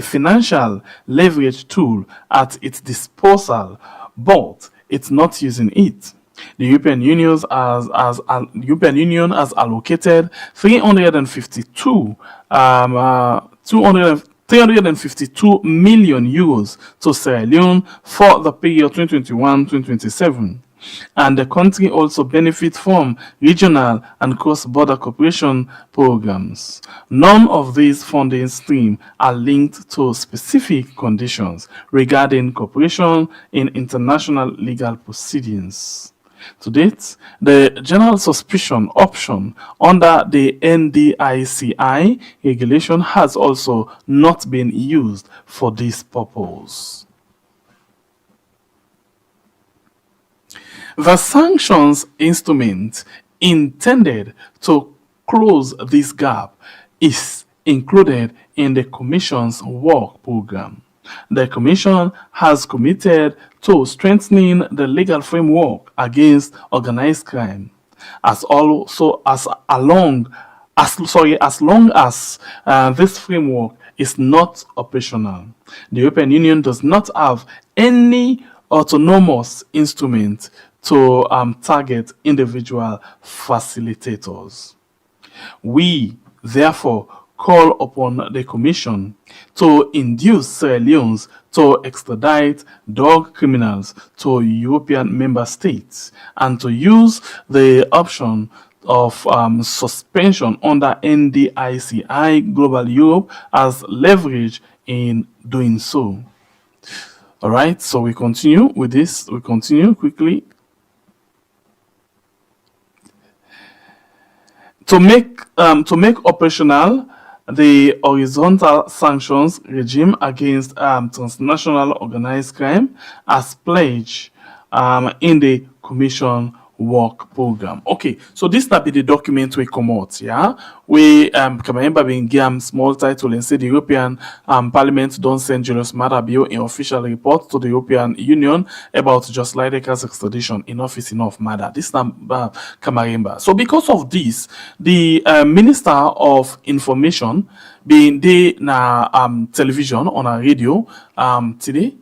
financial leverage tool at its disposal, but it's not using it. The European Union has allocated 352 million euros to Sierra Leone for the period 2021-2027. And the country also benefits from regional and cross-border cooperation programs. None of these funding streams are linked to specific conditions regarding cooperation in international legal proceedings. To date, the general suspicion option under the NDICI regulation has also not been used for this purpose. The sanctions instrument intended to close this gap is included in the Commission's work program. The Commission has committed to strengthening the legal framework against organized crime, as long as this framework is not operational. The European Union does not have any autonomous instrument to target individual facilitators. We, therefore, call upon the Commission to induce Sierra Leone's to extradite drug criminals to European member states and to use the option of suspension under NDICI Global Europe as leverage in doing so. All right, so we continue with this. We continue quickly. To make operational the horizontal sanctions regime against transnational organized crime as pledged in the Commission work program. Okay, so this will be the document we come out, yeah? We can remember being given small title and say the European Parliament don't send Julius Maada Bio in official report to the European Union about just like extradition. Enough is enough, Maada. This is Kamaremba. So because of this, the Minister of Information being the television on a radio today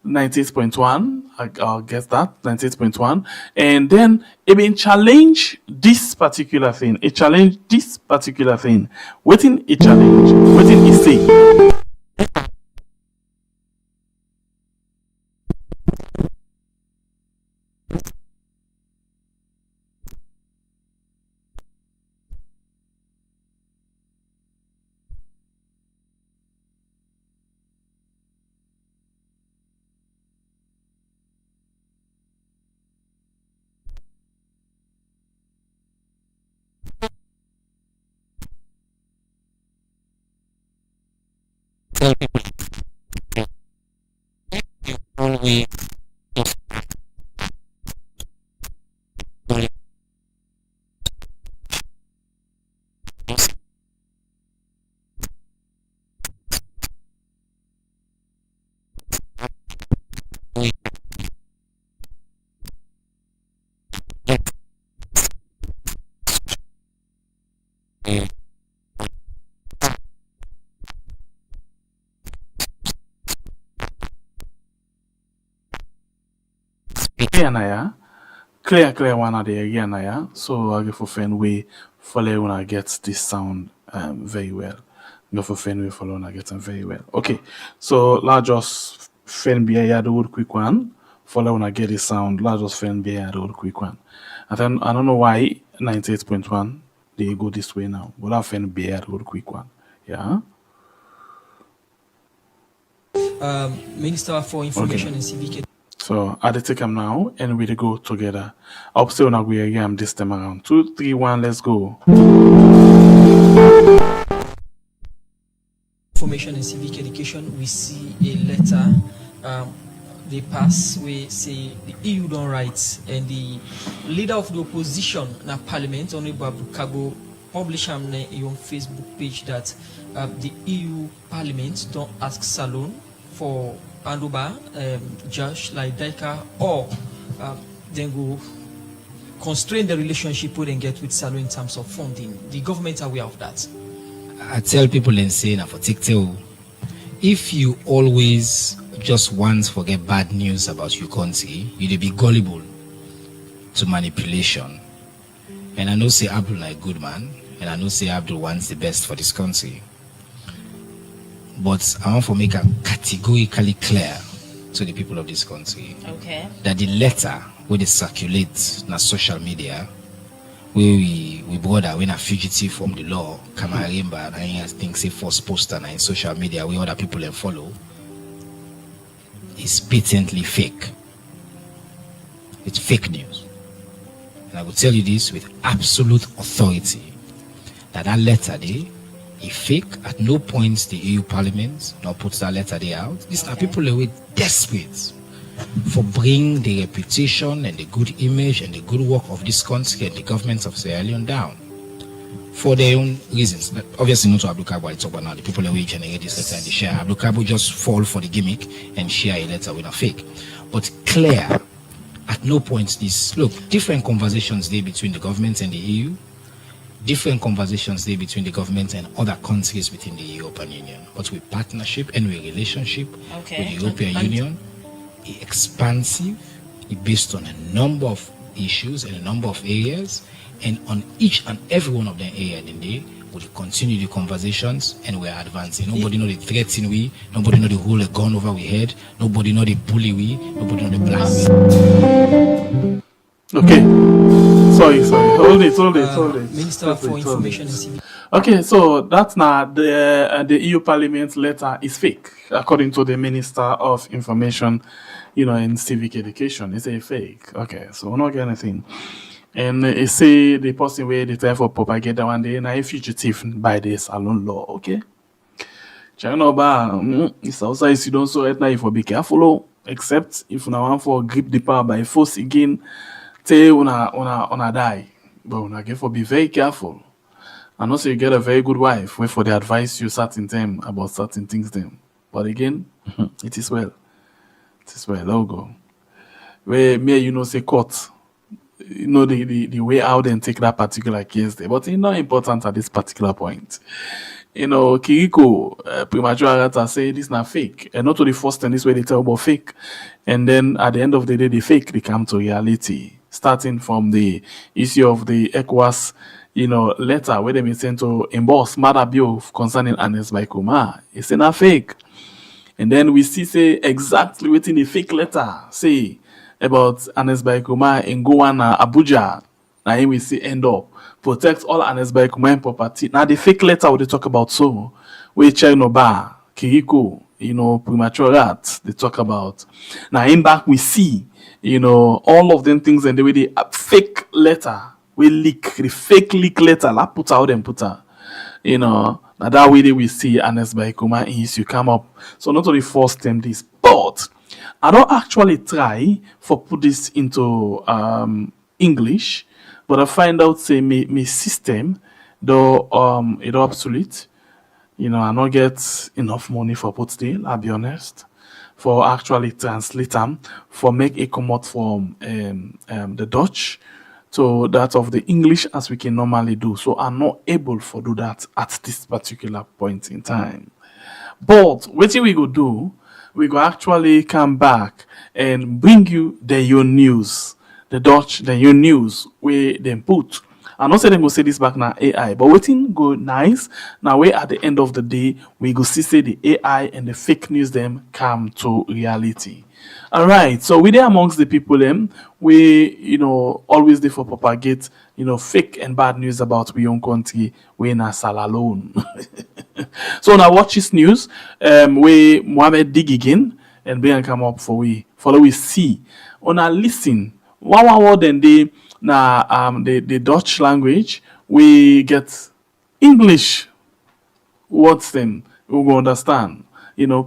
98.1, I'll guess that 98.1, and then it been challenge this particular thing. It challenge this particular thing. Waiting a challenge. Waiting is say. Clear one of the again, so I go for fan way follow when I get this sound very well. Go for fan way follow when I get them very well. Okay, so let's just fan be a old quick one. Follow when I get this sound. Let's just fan be a old quick one. And then I don't know why 98.1 they go this way now. But I'll fan be a old quick one. Yeah. Minister for Information and Civic. So I take them now and we go together. I'll say when we again this time around. 2, 3, 1, let's go. Information and Civic Education, we see a letter they pass, we say the EU don't write, and the leader of the opposition in Parliament, Honorable Bukago, published on your Facebook page that the EU Parliament don't ask Salon for Andoba, Josh, like Daika, or then go constrain the relationship we then get with Salo in terms of funding. The government are aware of that. I tell people and say, for TikTok, if you always just once forget bad news about your country, you'd be gullible to manipulation. And I know say Abdul like good man, and I know say Abdul wants the best for this country. But I want to make it categorically clear to the people of this country that the letter where they circulate on social media, where we brother when a fugitive from the law, Kamarimba, and I think say first poster in social media where other people can follow, is patently fake. It's fake news. And I will tell you this with absolute authority, that letter there is fake. At no point the EU Parliament nor puts that letter there out. These are people who are desperate for bringing the reputation and the good image and the good work of this country and the government of Sierra Leone down. for their own reasons. Obviously, not to Abdul Kabo, it's about now the people who generate this letter and they share. Abdul Kabo just fall for the gimmick and share a letter with a fake. But clear, at no point this, look, different conversations there between the government and the EU, different conversations there between the government and other countries within the European Union. But with partnership and with relationship with the European Union, expansive, based on a number of issues and a number of areas, and on each and every one of them area in the day, we'll continue the conversations and we're advancing. Nobody know the threaten we, nobody know the hold a gun over we head, nobody know the bully we, nobody know the black we. Okay. Sorry. Hold it. Minister for Information and Civic. Okay, so that's not the EU Parliament letter is fake, according to the Minister of Information, and Civic Education. It's a fake. Okay, so we're not getting anything. And it say the person where they try for propaganda one day, and a fugitive by the Salon law. Okay. China, it's outside you don't so right now if you be careful, except if you want for grip the power by force again, say una die. But una get for be very careful. And also you get a very good wife where for they advise you certain time about certain things them. But again, it is well. It is well. I'll go. Where say court. The way out and take that particular case there. But it's not important at this particular point. Kiriko, premature arata say this not fake. And not to the first time this way they tell about fake. And then at the end of the day, the fake they come to reality. Starting from the issue of the ECOWAS, letter where they been sent to emboss Maada Bio concerning Anes Baikuma. It's not fake. And then we see say exactly within the fake letter say about Anes Baikuma in Gowana, Abuja. Now here we see end up protect all Anes Baikuma property. Now the fake letter what they talk about so where Chernobyl, Kiriko, premature rats they talk about. Now in back we see all of them things and the way the fake letter we leak, the fake leak letter, la put out and put out. Now that way we see Anes Baikuma is you come up. So not only first time this, but I don't actually try for put this into English, but I find out say my system though it obsolete. I not get enough money for put still, I'll be honest. For actually translate them, for make it come out from the Dutch to that of the English as we can normally do. So I'm not able to do that at this particular point in time. But what we go do, we go actually come back and bring you the your news, the Dutch, the your news where they put. I'm not saying them go say this back now AI, but waiting go nice. Now we at the end of the day, we go see say the AI and the fake news them come to reality. Alright, so we there amongst the people them, we always there for propagate, fake and bad news about we own country, we in a Sierra Leone. So now watch this news, we Mohammed dig again and bring come up for we follow we see. On a listen, one word and they now the Dutch language we get English words them we go understand.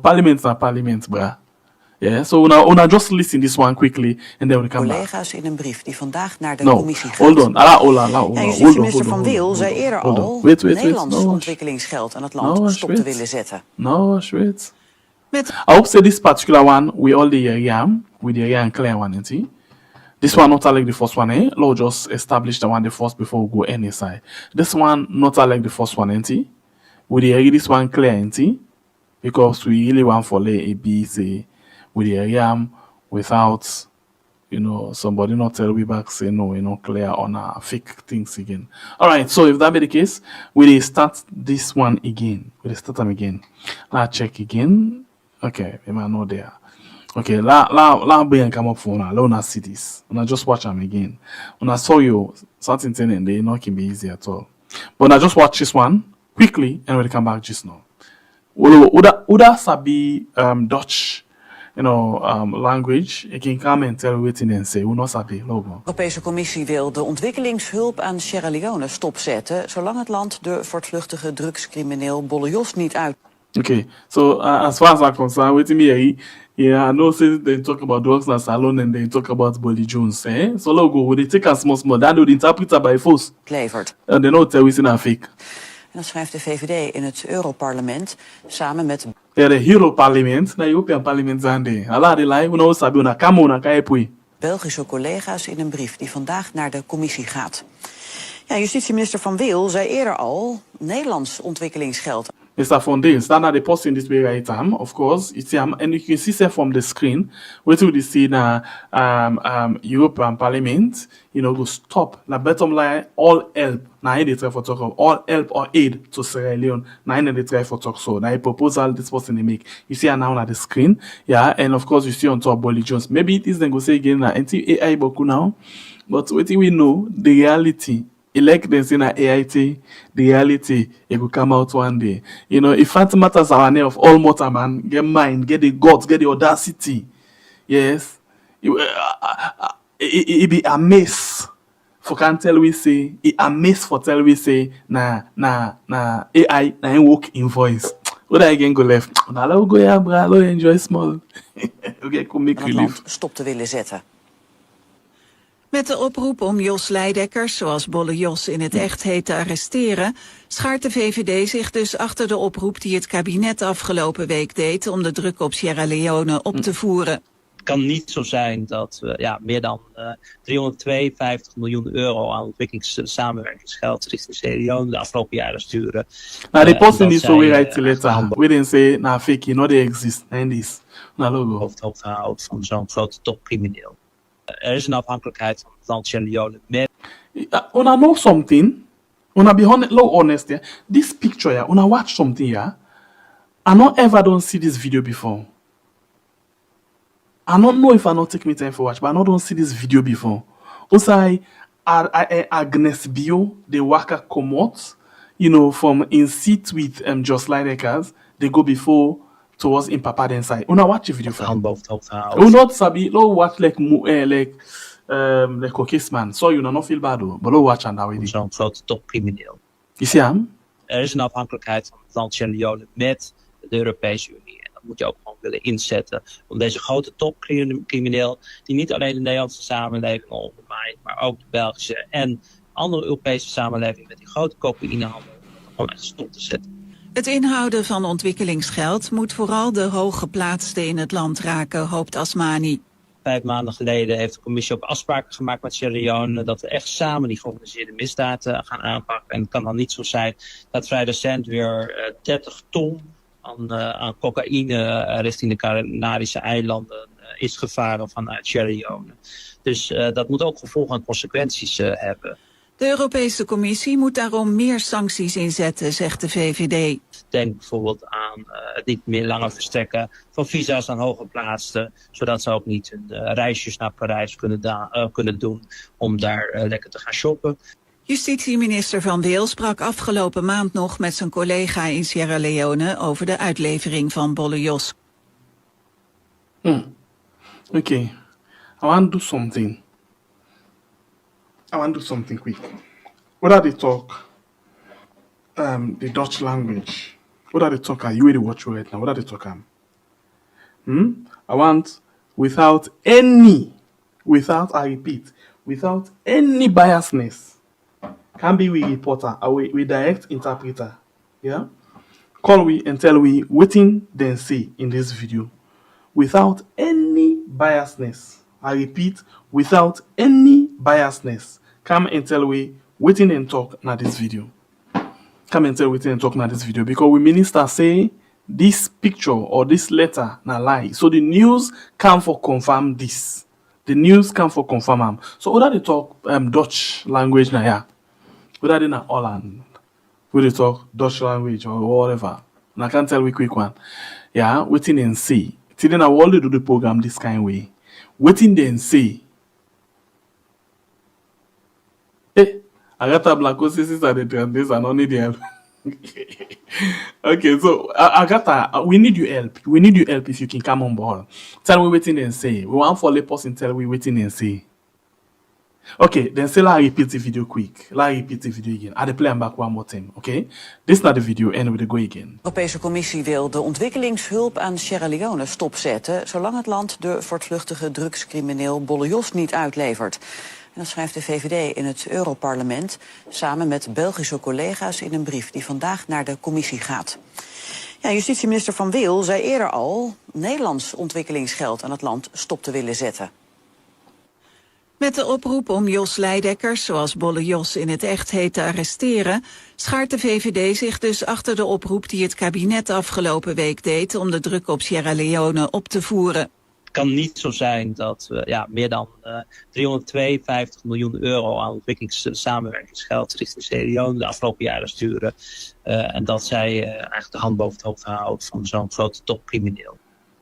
Parliament's not parliament, bruh. Yeah, so una just listen this one quickly and then we come back. Collega's in een brief die vandaag naar de commissie gaat. Hold on. Justitieminister Van Wil zei eerder al Nederlands ontwikkelingsgeld aan het land stop te willen zetten. I hope say this particular one we all the yam with the and clear one, ain't it? This one not like the first one, eh? Lord just establish the one the first before we go any side. This one not like the first one, ain't it? With the this one clear, ain't it? Because we really want for lay a B say with the yam without somebody not tell we back say no, we're not clear on our fake things again. Alright, so if that be the case, we start this one again. We start them again. Let's check again. Okay, we might not there. Okay, la bring come up for now. Let us see this. And I just watch them again. When I saw you certain thing and they not can be easy at all. But I just watch this one quickly and we'll come back just now. Uda sabi Dutch language, ik can come and tell waiting and say, no sabi, logo. De Europese Commissie wil de ontwikkelingshulp aan Sierra Leone stopzetten, zolang het land de voortvluchtige drugscrimineel Bolle Jos niet uit. Okay, so as far as I'm concerned, waiting me, yeah, I know since they talk about drugs and salon and they talk about Bolly Jones, eh? So logo, they take a small, that would interpreter by force. Levert. And they know tell we a fake. En dat schrijft de VVD in het Europarlement samen met... Ja, de Europarlement, na European Parlement zande. Allah de lai, una sabi una kamo una kaipui. Belgische collega's in een brief die vandaag naar de commissie gaat. Ja, justitieminister Van Wil zei eerder al Nederlands ontwikkelingsgeld. Mr. Van Dale, stand the post in this way right of course, it's and you can see from the screen, what we see now European Parliament, go stop. The bottom line, all help. Now they try for talk of all help or aid to Sierra Leone. Now they try for talk so. Now a proposal this person they make. You see now on the screen, yeah, and of course you see on top Bolly Jones. Maybe it is then go say again now anti-AI boku now, but what we know the reality. Elect them in AIT, the reality, it will come out one day. If Phantom matters our name of all mortal man, get mind, get the guts, get the audacity. Yes. It be a mess. For can tell we say, it a mess for tell we say, na AI, na work in voice. What I again go left? Now let go here, bro. Let enjoy small. Okay, come make relief. Stop te willen zetten. Met de oproep om Jos Leidekkers, zoals Bolle Jos in het echt heet, te arresteren, schaart de VVD zich dus achter de oproep die het kabinet afgelopen week deed om de druk op Sierra Leone op te voeren. Het kan niet zo zijn dat we meer dan 352 miljoen euro aan ontwikkelingssamenwerkingsgeld richting Sierra Leone de afgelopen jaren sturen. Nou, de post in die zo weer uit te letten. We didn't say, fake, no, they exist. En this. Nou, logo. Hoofd houdt van zo'n grote topcrimineel. Er is een afhankelijkheid van het land Sierra Leone met... Una know something? Una be honest, yeah? This picture, yeah? Una watch something, yeah? I not ever don't see this video before. I don't know if I not take me time for watch, but I don't see this video before. Also, Agnes Bio, the worker come out, from in seat with just Leidekkers, they go before towards in Papa inside. Una watch the video for hand boven het hoofd houden. We not sabi, lo watch like Kokisman. So you not feel bad though, but lo watch and that way. Zo'n grote topcrimineel. You see hem? Er is een afhankelijkheid van het land Sierra Leone met de Europese Unie. En dat moet je ook gewoon willen inzetten om deze grote topcrimineel, die niet alleen de Nederlandse samenleving ondermijnt, maar ook de Belgische en andere Europese samenleving met die grote cocaïnehandel, gewoon echt stop te zetten. Het inhouden van ontwikkelingsgeld moet vooral de hooggeplaatsten in het land raken, hoopt Asmani. 5 maanden geleden heeft de commissie ook afspraken gemaakt met Sierra Leone dat we echt samen die georganiseerde misdaad gaan aanpakken. En het kan dan niet zo zijn dat vrij recent weer 30 ton aan cocaïne richting de Canarische eilanden is gevaren vanuit Sierra Leone. Dus dat moet ook gevolgen en consequenties hebben. De Europese Commissie moet daarom meer sancties inzetten, zegt de VVD. Denk bijvoorbeeld aan het niet meer langer verstrekken van visa's aan hooggeplaatsten, zodat ze ook niet hun reisjes naar Parijs kunnen doen om daar lekker te gaan shoppen. Justitieminister Van Wil sprak afgelopen maand nog met zijn collega in Sierra Leone over de uitlevering van Bolle Jos. Okay, I want to do something. I want to do something quick. What are they talk? The Dutch language. What are they talk? You really watch right now. What are they talk? I want without any biasness. Can be we reporter or we direct interpreter. Yeah? Call we and tell we waiting then say in this video. Without any biasness. I repeat, without any biasness. Come and tell we waiting and talk na this video. Come and tell waiting and talk na this video. Because we minister say this picture or this letter na lie. So the news come for confirm this. The news come for confirm them. So whether they talk Dutch language na yeah. Whether they na Holland. Whether they talk Dutch language or whatever. And I can tell we quick one. Yeah, waiting and see. Till then I will only do the program this kind of way. Waiting then see. Agatha Blackosisis are the trends and only the help. Okay, so Agatha, we need your help. We need your help if you can come on board. Tell we waiting and say. We want for the person tell we waiting and say. Okay, then say let's repeat the video quick. Let's repeat the video again. I'll play them back one more time, okay? This is not the video, and we'll go again. De Europese Commissie wil de ontwikkelingshulp aan Sierra Leone stopzetten, zolang het land de voortvluchtige drugscrimineel Bolle Jos niet uitlevert. En dat schrijft de VVD in het Europarlement, samen met Belgische collega's in een brief die vandaag naar de Commissie gaat. Ja, justitieminister Van Wil zei eerder al Nederlands ontwikkelingsgeld aan het land stop te willen zetten. Met de oproep om Jos Leidekkers, zoals Bolle Jos in het echt heet, te arresteren, schaart de VVD zich dus achter de oproep die het kabinet afgelopen week deed om de druk op Sierra Leone op te voeren. Het kan niet zo zijn dat we meer dan 352 miljoen euro aan ontwikkelingssamenwerkingsgeld richting Sierra Leone de afgelopen jaren sturen. En dat zij eigenlijk de hand boven het hoofd houdt van zo'n grote topcrimineel.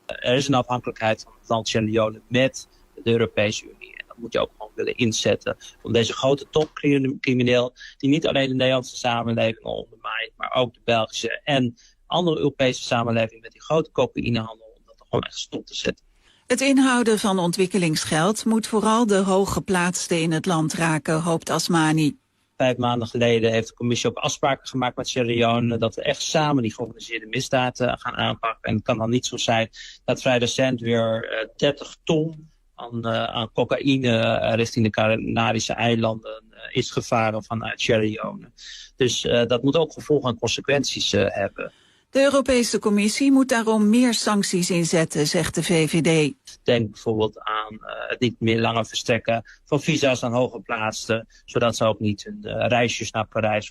Er is een afhankelijkheid van het land Sierra Leone met de Europese Unie. Moet je ook gewoon willen inzetten om deze grote topcrimineel, die niet alleen de Nederlandse samenleving ondermijnt, maar ook de Belgische en andere Europese samenleving met die grote cocaïnehandel, om dat gewoon echt stop te zetten. Het inhouden van ontwikkelingsgeld moet vooral de hooggeplaatsten in het land raken, hoopt Asmani. 5 maanden geleden heeft de commissie ook afspraken gemaakt met Sierra Leone dat we echt samen die georganiseerde misdaad gaan aanpakken. En het kan dan niet zo zijn dat vrij recent weer 30 ton aan cocaïne richting de Canarische eilanden is gevaren vanuit Sierra Leone. Dus dat moet ook gevolgen en consequenties hebben. De Europese Commissie moet daarom meer sancties inzetten, zegt de VVD. Denk bijvoorbeeld aan het niet meer langer verstrekken van visa's aan hooggeplaatsten, zodat ze ook niet hun reisjes naar Parijs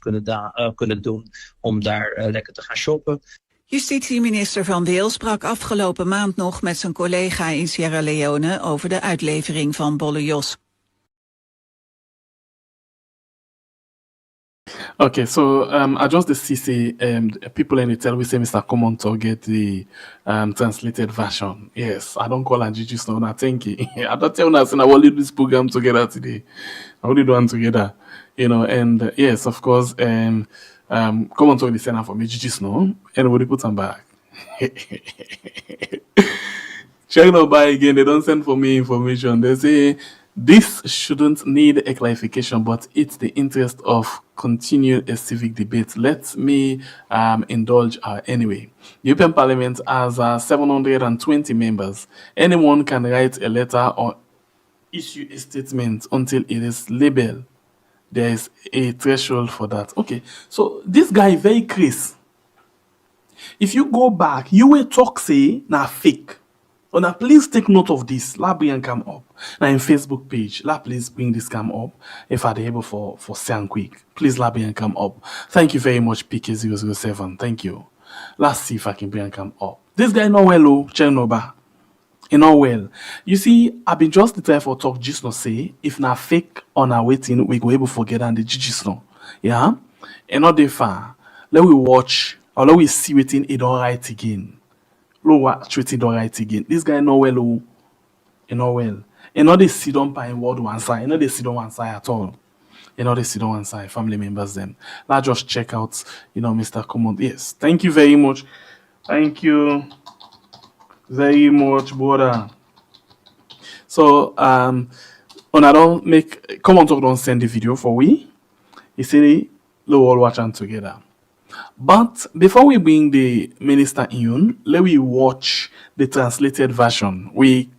kunnen doen om daar lekker te gaan shoppen. Justitieminister Van Wil sprak afgelopen maand nog met zijn collega in Sierra Leone over de uitlevering van Bolle Jos. Okay, so I just see people in the television say Mr. Common to get the translated version. Yes, I don't call her Gigi Snow. I think I don't tell her I will lead this program together today. I will do one together, and yes, of course, come on to the center for me, Gigi Snow, and we'll put them back. Check no by again. They don't send for me information. They say this shouldn't need a clarification, but it's the interest of continued a civic debate. Let me indulge anyway. The European Parliament has 720 members. Anyone can write a letter or issue a statement until it is labeled. There is a threshold for that. Okay, so this guy very crazy. If you go back, you will talk say na fake. Oh, now please take note of this. La bring come up. Now in Facebook page, la please bring this come up. If I'm able for sound quick, please la bring come up. Thank you very much, PK007. Thank you. Let's see if I can bring come up. This guy no well, oh, Chernoba. You know well. You see, I've been just the type for talk just no say if na fake or na waiting, we go able forget and the just no. Yeah? And not the far. Let we watch or let we see waiting it all right again. Watch waiting all right again. This guy no well, oh, you know well. And not they sit on by word one side, and not they sit on one side at all. You know they sit on one side, family members them. Now just check out, Mr. Command. Yes, thank you very much. Thank you very much, brother. So when I don't make come on talk don't send the video for we. You see the all watching together. But before we bring the minister in, let we watch the translated version. We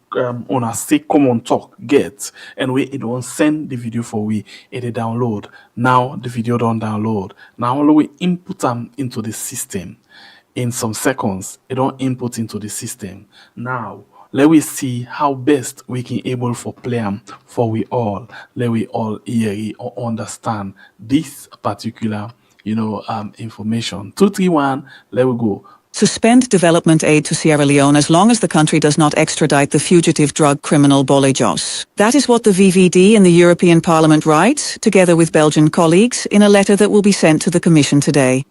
on a say come on talk get and we it won't send the video for we it download. Now the video don't download. Now we input them into the system. In some seconds, it don't input into the system. Now, let we see how best we can able for play them for we all. Let we all hear or understand this particular, information. 231, let we go. Suspend development aid to Sierra Leone as long as the country does not extradite the fugitive drug criminal Bolle Jos. That is what the VVD in the European Parliament writes, together with Belgian colleagues, in a letter that will be sent to the Commission today.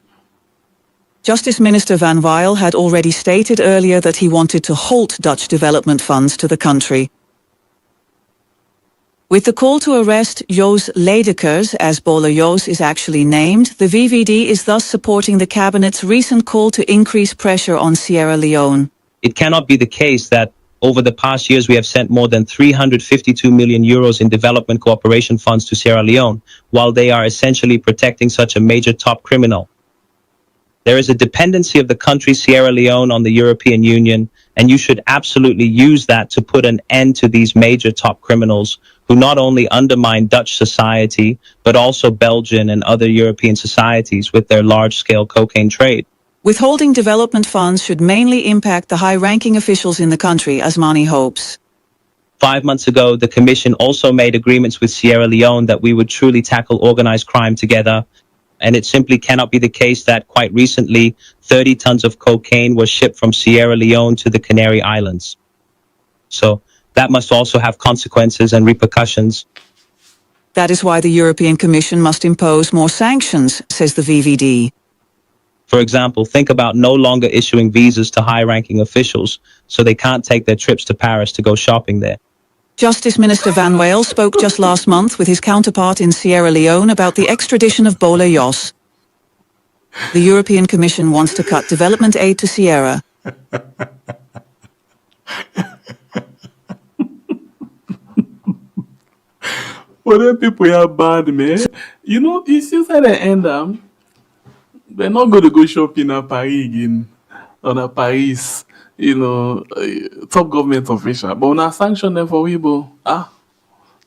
Justice Minister Van Wijl had already stated earlier that he wanted to halt Dutch development funds to the country. With the call to arrest Jos Leidekkers, as Bolle Jos is actually named, the VVD is thus supporting the cabinet's recent call to increase pressure on Sierra Leone. It cannot be the case that Over the past years, we have sent more than 352 million euros in development cooperation funds to Sierra Leone, while they are essentially protecting such a major top criminal. There is a dependency of the country Sierra Leone on the European Union, and you should absolutely use that to put an end to these major top criminals who not only undermine Dutch society, but also Belgian and other European societies with their large-scale cocaine trade. Withholding development funds should mainly impact the high-ranking officials in the country, Asmani hopes. 5 months ago, the Commission also made agreements with Sierra Leone that we would truly tackle organized crime together, and it simply cannot be the case that quite recently 30 tons of cocaine was shipped from Sierra Leone to the Canary Islands. So that must also have consequences and repercussions. That is why the European Commission must impose more sanctions, says the VVD. For example, think about no longer issuing visas to high-ranking officials so they can't take their trips to Paris to go shopping there. Justice Minister Van Weel spoke just last month with his counterpart in Sierra Leone about the extradition of Bola Jos. The European Commission wants to cut development aid to Sierra. Well, then people are bad, man. You know, you see at the end, they're not going to go shopping at Paris again, or at Paris, you know, top government official. But when I sanction them for Weibo,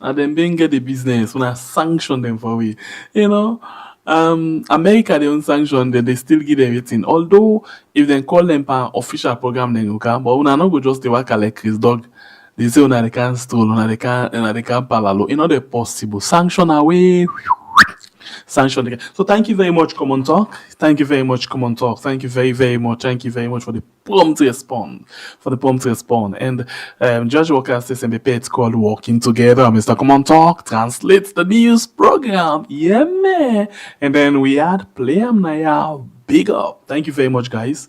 and then being get the business, when I sanction them for we, you know, America, they don't sanction them, they still give everything. Although, if they call them an official program, then you can, but when I not go just work like Chris Dog, they say, they can't steal, they can't palalo. You know, they're possible. Sanction away. Sanction again. So thank you very much, Come on Talk. Thank you very much, Come on Talk. Thank you very, very much. Thank you very much for the prompt response. And Judge Walker says MBP, it's called Walking Together. Mr. Come on Talk translates the news program. Yeah, man. And then we had Play Am Naya. Big up. Thank you very much, guys.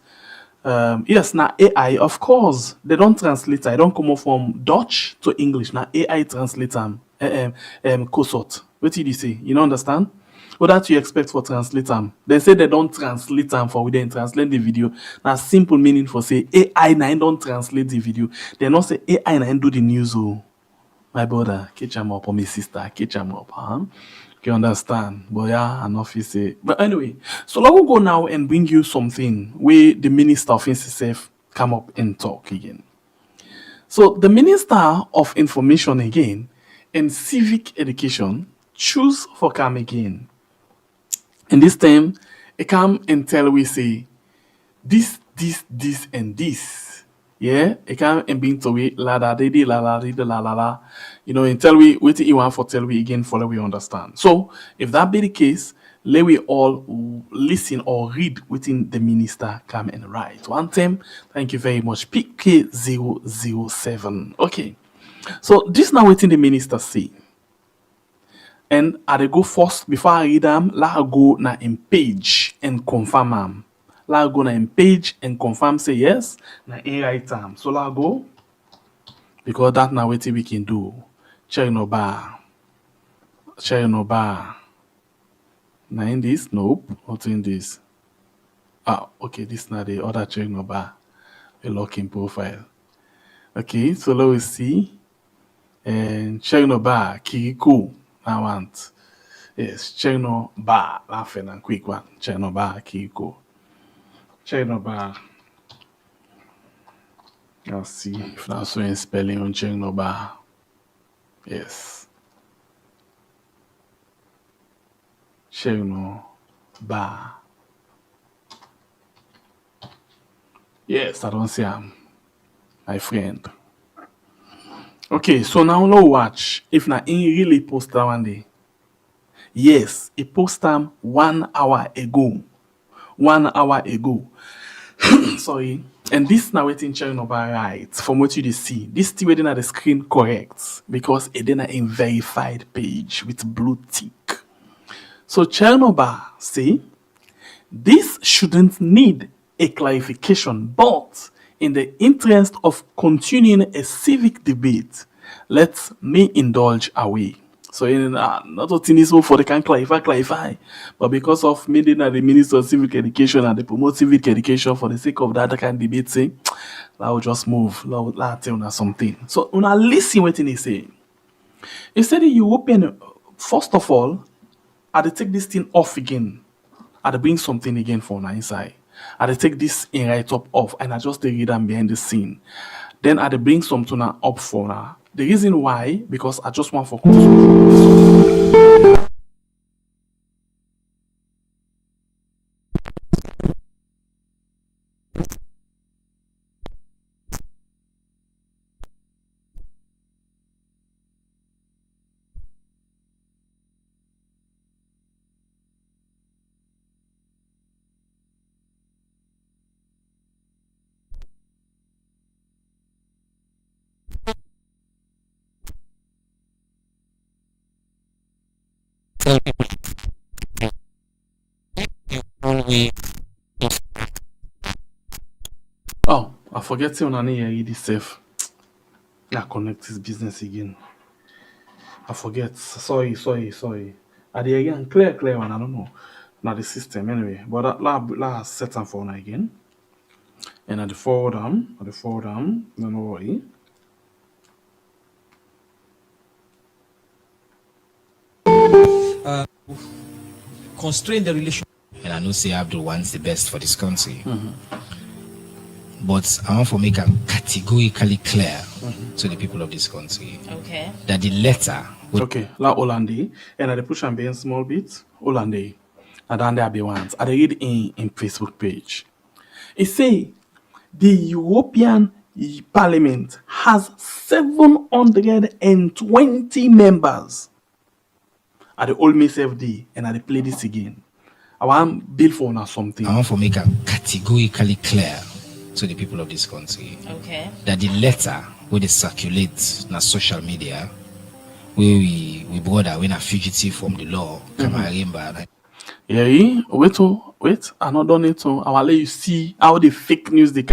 Yes, now AI, of course, they don't translate. I don't come up from Dutch to English. Now AI translate them. Kosot. What did you say? You don't understand? What that you expect for translate them? They say they don't translate them for we then translate the video. Now simple meaning for say AI now don't translate the video. They not say AI now do the news. Oh, my brother, catch them up, or my sister, catch them up, huh? You understand? But yeah, enough is say. But anyway, so let me go now and bring you something where the Minister of NCSF come up and talk again. So the Minister of Information again and Civic Education choose for come again. And this time, it come and tell we say this, and this. Yeah, it come and bring to we la da de la la de la la la. You know, and tell we what you want for tell we again for we understand. So if that be the case, let we all listen or read within the minister come and write. One time, thank you very much. PK007. Okay. So this now within the minister say. And I go first before I read them, la go na in page and confirm them. La go na in page and confirm say yes, na in right time. So la go because that now what we can do. Check no bar. Now in this, nope, not in this. Okay, this now the other check no bar. A locking profile. Okay, so let us see. And check no bar, Kiriko. I want. Yes, check no bar. Laughing and quick one. Check no bar, Kiriko. Check no bar. Let's see if that's in spelling on check no bar. Yes. Check no bar. Yes, I don't see him. My friend. Okay, so now let's watch if na in really post that one day. Yes, he posted them 1 hour ago. 1 hour ago. Sorry. And this now waiting channel number right from what you see. This still waiting at the screen correct because it then a verified page with blue tick. So channel number say this shouldn't need a clarification, but in the interest of continuing a civic debate, let me indulge away. So not what in this for they can clarify. But because of maybe the Minister of Civic Education and they promote civic education for the sake of that kind of debate saying, I will just move, I'll tell you something. So una listen what he say. He said the European, first of all, I take this thing off again. I bring something again for now inside. I take this in right up off and I just read them behind the scene. Then I bring something up for now. The reason why, because I just want for oh, I forget to read this safe. I connect this business again. I forget. Sorry. At the again, clear one. I don't know. Not the system anyway. But let's set them for now again. And at the forward arm, don't worry. Constrain the relation. And I know say Abdul wants the best for this country. But I want to make it categorically clear to the people of this country that the letter. Okay, la Hollande, and I push and be in small bit. Hollande, and then there be ones. I read in Facebook page. It say the European Parliament has 720 members. I the old myself day, and I play this again. I want bill for now something. I want to make it categorically clear to the people of this country that the letter where they circulate na social media where we brother when a fugitive from the law yeah, wait, I'm not done it. So I will let you see how the fake news they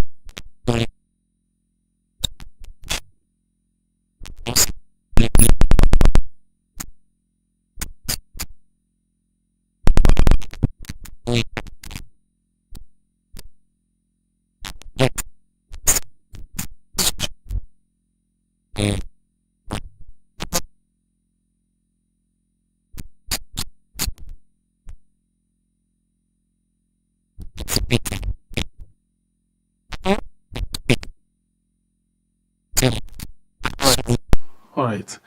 all right.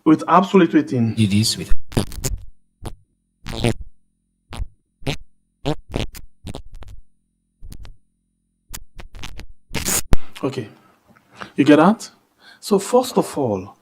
With absolute waiting. It is with okay. You get that? So first of all,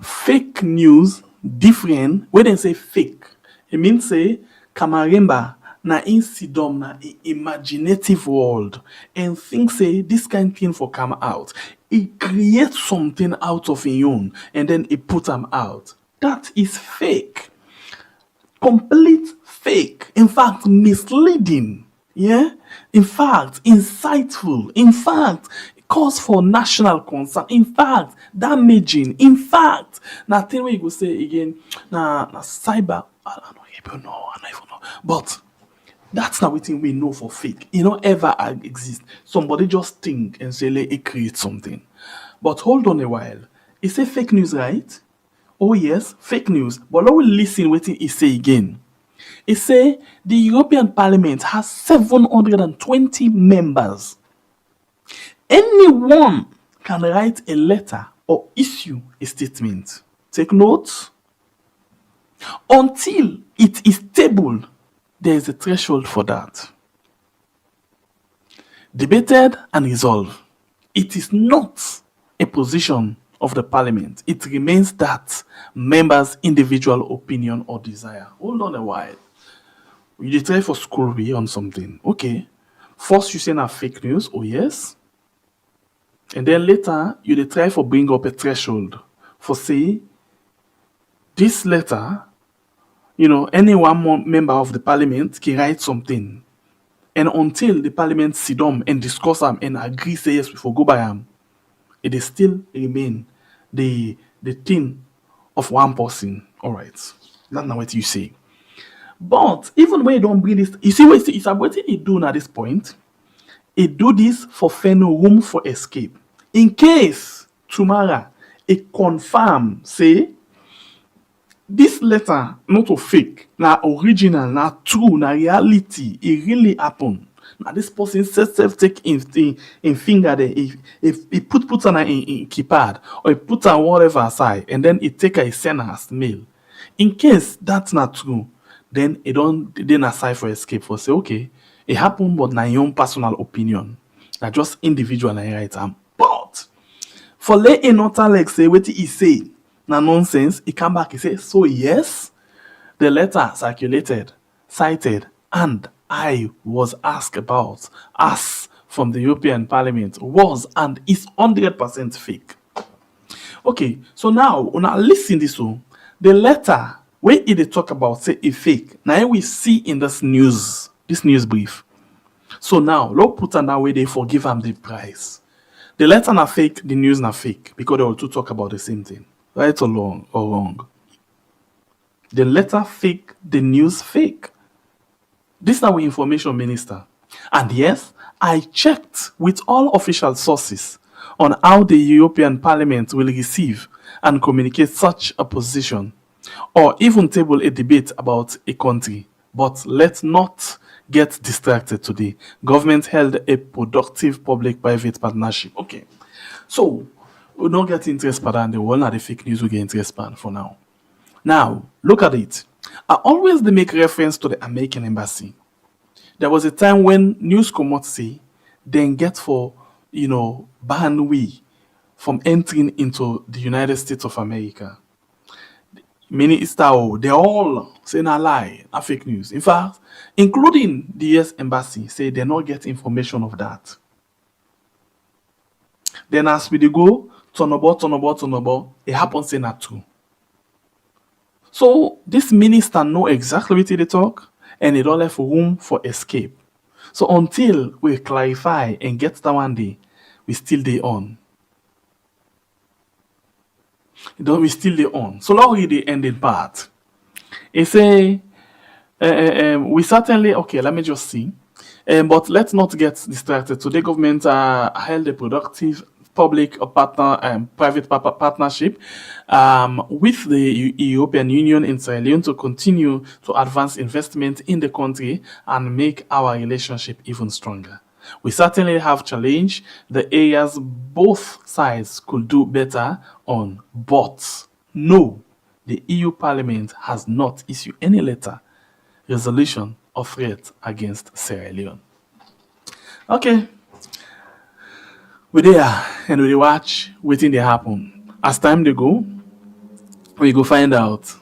fake news different. When they say fake, it means say Kamaremba na insidom na imaginative world and think say this kind of thing for come out. It creates something out of his own and then it put them out. That is fake. Complete fake. In fact, misleading. Yeah? In fact, insightful. In fact, cause for national concern. In fact, damaging. In fact, nothing we go say again, na cyber. I don't even know. But that's not what we know for fake. It don't ever exist. Somebody just think and say, let it create something. But hold on a while. Is it fake news, right? Oh yes, fake news. But let we listen what he say again. He say the European Parliament has 720 members. Anyone can write a letter or issue a statement. Take note. Until it is tabled, there is a threshold for that. Debated and resolved. It is not a position of the Parliament. It remains that members' individual opinion or desire. Hold on a while. You try for school on something. Okay. First you say na fake news. Oh yes. And then later you try for bring up a threshold for say this letter. Any one member of the Parliament can write something. And until the Parliament sit down and discuss them and agree, say yes, we go by them, it is still remain the thing of one person. All right, that's not what you say. But even when you don't bring this, you see what he do at this point? He do this for fair no room for escape. In case tomorrow it confirm say this letter not a fake, na original, na true, na reality, it really happened. Now this person self take in finger there, if he put on in keypad or he put on whatever aside, and then he take a send as mail. In case that's not true, then it don't then aside for escape for say okay, it happened, but na your own personal opinion, na just individual and right. But for lay another like say what he say na nonsense, he come back he say so yes, the letter circulated, cited, and I was asked about us from the European Parliament was and is 100% fake. Okay, so now listen this one. The letter where it talk about say it fake. Now we see in this news brief. So now look put on that way they forgive him the price. The letter na fake, the news na fake because they all two talk about the same thing. Right or wrong? The letter fake, the news fake. This is our information minister. And yes, I checked with all official sources on how the European Parliament will receive and communicate such a position or even table a debate about a country. But let's not get distracted today. Government held a productive public-private partnership. Okay, so we don't get interested in the world, not the fake news we get interested in for now. Now, look at it. I always make reference to the American embassy. There was a time when news commodity then get for, ban we from entering into the United States of America. Many they all say a lie, a fake news. In fact, including the US embassy, say they not get information of that. Then as we go, turn about, it happens in that too. So this minister know exactly what they talk, and it don't left room for escape. So until we clarify and get that one day, we still dey on. We still dey on. So now we the ending part. It say we certainly okay. Let me just see. But let's not get distracted. Today, government held a productive public private partnership with the European Union in Sierra Leone to continue to advance investment in the country and make our relationship even stronger. We certainly have challenged the areas both sides could do better on, but no, the EU Parliament has not issued any letter, resolution, or threat against Sierra Leone. Okay. We there and we watch waiting they happen. As time they go, we go find out.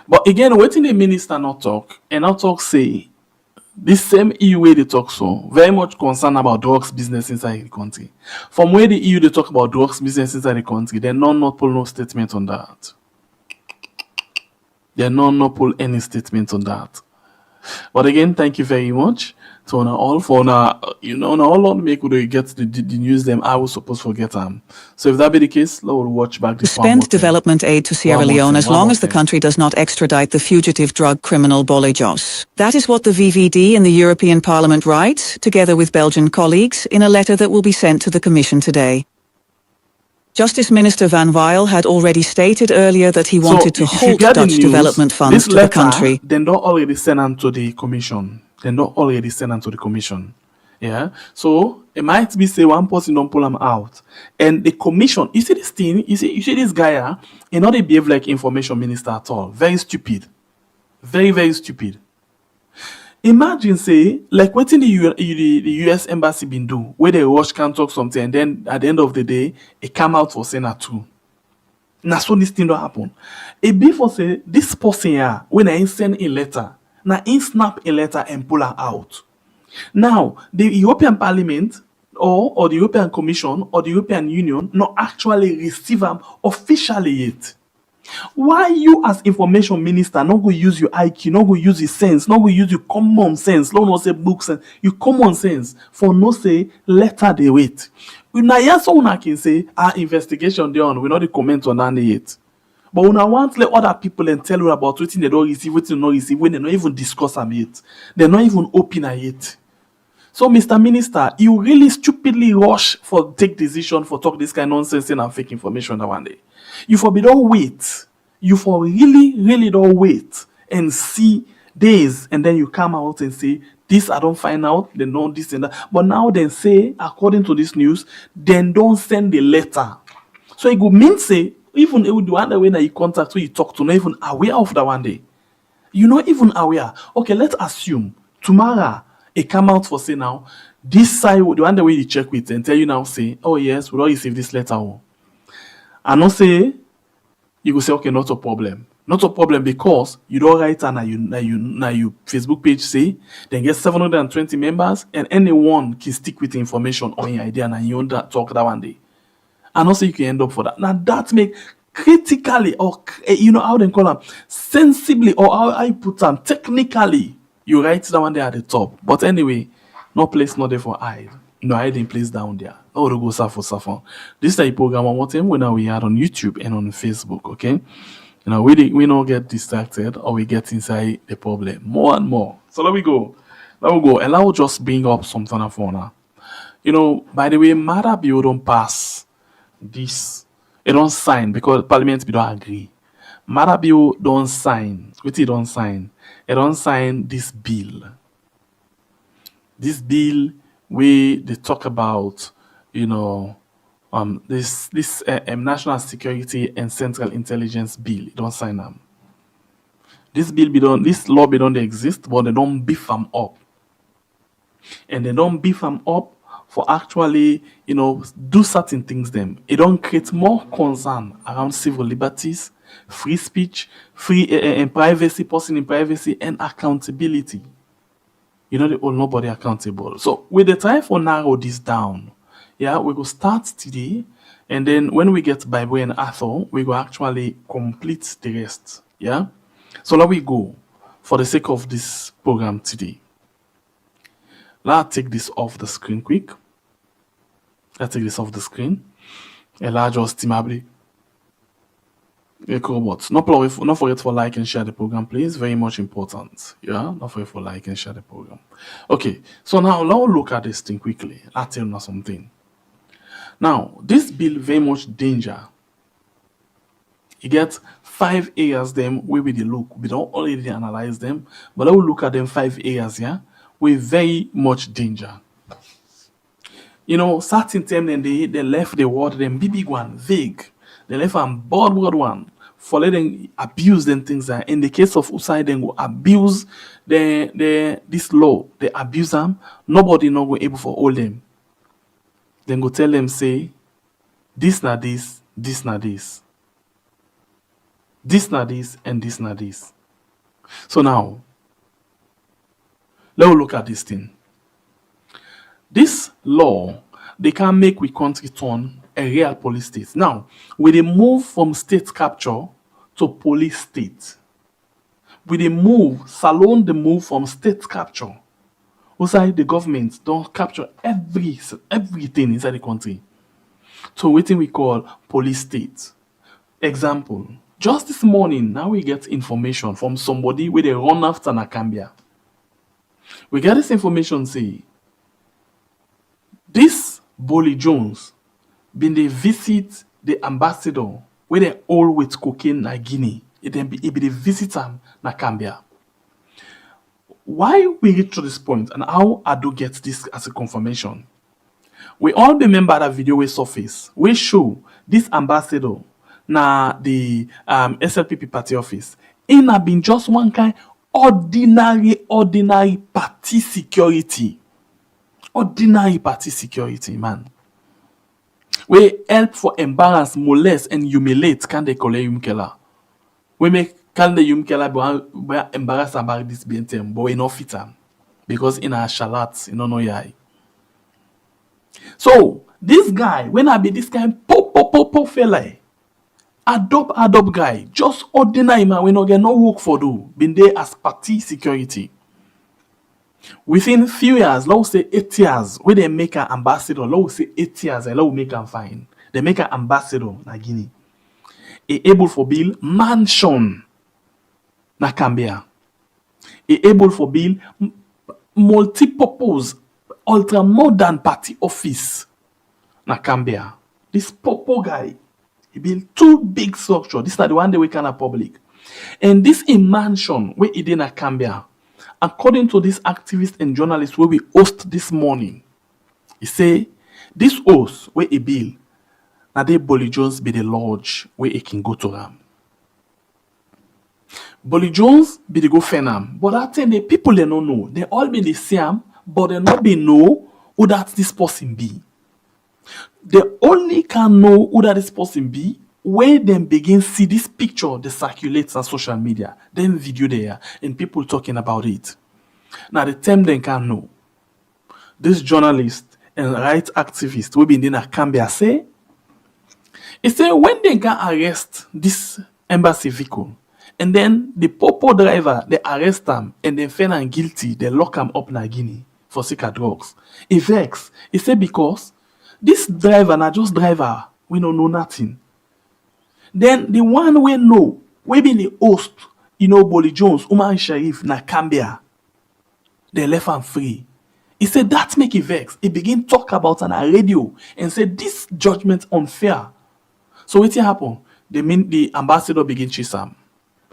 But again, waiting the minister not talk and not talk say this same EU way they talk so very much concerned about drugs business inside the country. From where the EU they talk about drugs business inside the country, they not pull no statement on that. They not pull any statement on that. But again, thank you very much to all for all on make we get the news them I was supposed to forget them. So if that be the case, we'll watch back this suspend development aid to Sierra Leone as long as the country does not extradite the fugitive drug criminal Bolejos. That is what the VVD in the European Parliament writes, together with Belgian colleagues, in a letter that will be sent to the Commission today. Justice Minister Van Wijl had already stated earlier that he wanted to halt Dutch development funds to the country. They don't already send them to the Commission. Yeah. So it might be say one person don't pull them out. And the Commission, you see this thing, you see this guy, he not behave like information minister at all. Very stupid. Very, very stupid. Imagine say, like what in the US embassy been do, where they rush can talk something, and then at the end of the day, it come out for saying that too. Now so this thing don't happen. It before say this person here, when I send a letter, now he snap a letter and pull her out. Now the European Parliament or the European Commission or the European Union not actually receive them officially yet. Why you as information minister not go use your IQ, not go use your sense, not go use your common sense, not say books and your common sense for no say letter they wait. Una yes una can say our investigation there on we not comment on that yet. But una want let other people and tell you about what they don't receive, what they don't receive, when they not even discuss them yet. They're not even open yet. So, Mr. Minister, you really stupidly rush for take decision for talk this kind of nonsense and fake information that one day. You for be don't wait. You for really don't wait and see days, and then you come out and say, this I don't find out, they know this and that. But now they say, according to this news, then don't send the letter. So it could mean say, even the one way that you contact who you talk to, not even aware of that one day. You're not even aware. Okay, let's assume tomorrow it come out for say now, this side, the one way you check with and tell you now say, oh yes, we don't receive this letter. And not say, you will say, okay, not a problem. Not a problem because you don't write and you Facebook page say, then get 720 members and anyone can stick with the information on your idea and you want that talk that one day. And also you can end up for that. Now that make critically or how they call them sensibly or how I put them technically you write that one there at the top. But anyway, no place not there for hide. No hiding place down there. Oh, to go suffer. This type of program one more time when we are on YouTube and on Facebook, okay? We don't get distracted or we get inside the problem more and more. So let we go. And I'll just bring up something for now. By the way, Maada Bio don't pass this. It don't sign because Parliament don't agree. Maada Bio don't sign. It don't sign. It don't sign this bill. This bill where they talk about, this National Security and Central Intelligence Bill. It don't sign them. This law don't exist, but they don't beef them up. And they don't beef them up for actually, do certain things them. It don't create more concern around civil liberties, free speech, free and privacy, person in privacy, and accountability. They hold nobody accountable. So with the time for narrow this down, we go start today, and then when we get Bible and Arthur, we go actually complete the rest. Yeah. So let we go for the sake of this program today. Let's take this off the screen quick. Let's take this off the screen. Enlarge us estimably. Robots. Not forget for like and share the program, please. Very much important. Yeah, not forget for like and share the program. Okay, so now let's look at this thing quickly. I'll tell you something. Now, this bill very much danger. You get 5 areas them where we look. We don't already analyze them, but I will look at them 5 areas, yeah, with very much danger. Certain time then they left the word them big one, vague. They left a broad one for letting abuse them things that in the case of Usai then go abuse this law. They abuse them, nobody not go able for all them. Then go tell them say this na this, this na this. This na this and this na this. So now let's look at this thing. This law, they can make we country turn a real police state. Now, we they move from state capture to police state. We they move, Salon the move from state capture. Outside the government don't capture everything inside the country. So waiting we call police state. Example, just this morning, now we get information from somebody where they run after Nakambia. We get this information say, this Bolly Jones been they visit the ambassador where they all with cocaine na Guinea. It be they visit him na Gambia. Why we reach to this point and how I do get this as a confirmation? We all remember that video we surface. We show this ambassador na the SLPP party office. It have been just one kind ordinary party security. Ordinary party security, man. We help for embarrass, molest, and humiliate can they call Yumkela. We make can the Yumkela be embarrassed about this BNTM, but we not fit them. Because in our shalat, you know yai. So this guy, when I be this kind pop fella, adopt guy, just ordinary man, we not get no work for do, been there as party security. Within few years, let's say 8 years, where they make an ambassador, let's say 8 years, and let's make am fine. They make an ambassador na Guinea. Able for build mansion na Cambia. Able for build multi-purpose, ultra-modern party office na Cambia. This Popo guy, he built 2 big structures. This is the one that we can public. And this a mansion where he did na Cambia. According to this activist and journalist where we host this morning, he say this host where he build, now they Bolly Jones be the lodge where he can go to them. Bolly Jones be the go fenam, but that time the people they don't know. They all be the same, but they not be know who that this person be. They only can know who that this person be when them begin see this picture that circulates on social media, then video there, and people talking about it. Now the time they can know. This journalist and rights activist we been in a Cambia say, he say when they can arrest this embassy vehicle, and then the Popo driver they arrest them and then find them guilty, they lock them up in Guinea for sicker drugs. He vex. He say because this driver not just driver, we don't know nothing. Then the one we know, we be the host, Bolly Jones, Umar Sharif, na Cambia. They left him free. He said that make it vex. He begin talk about on a radio and said this judgment unfair. So what happen? The ambassador begin chase him.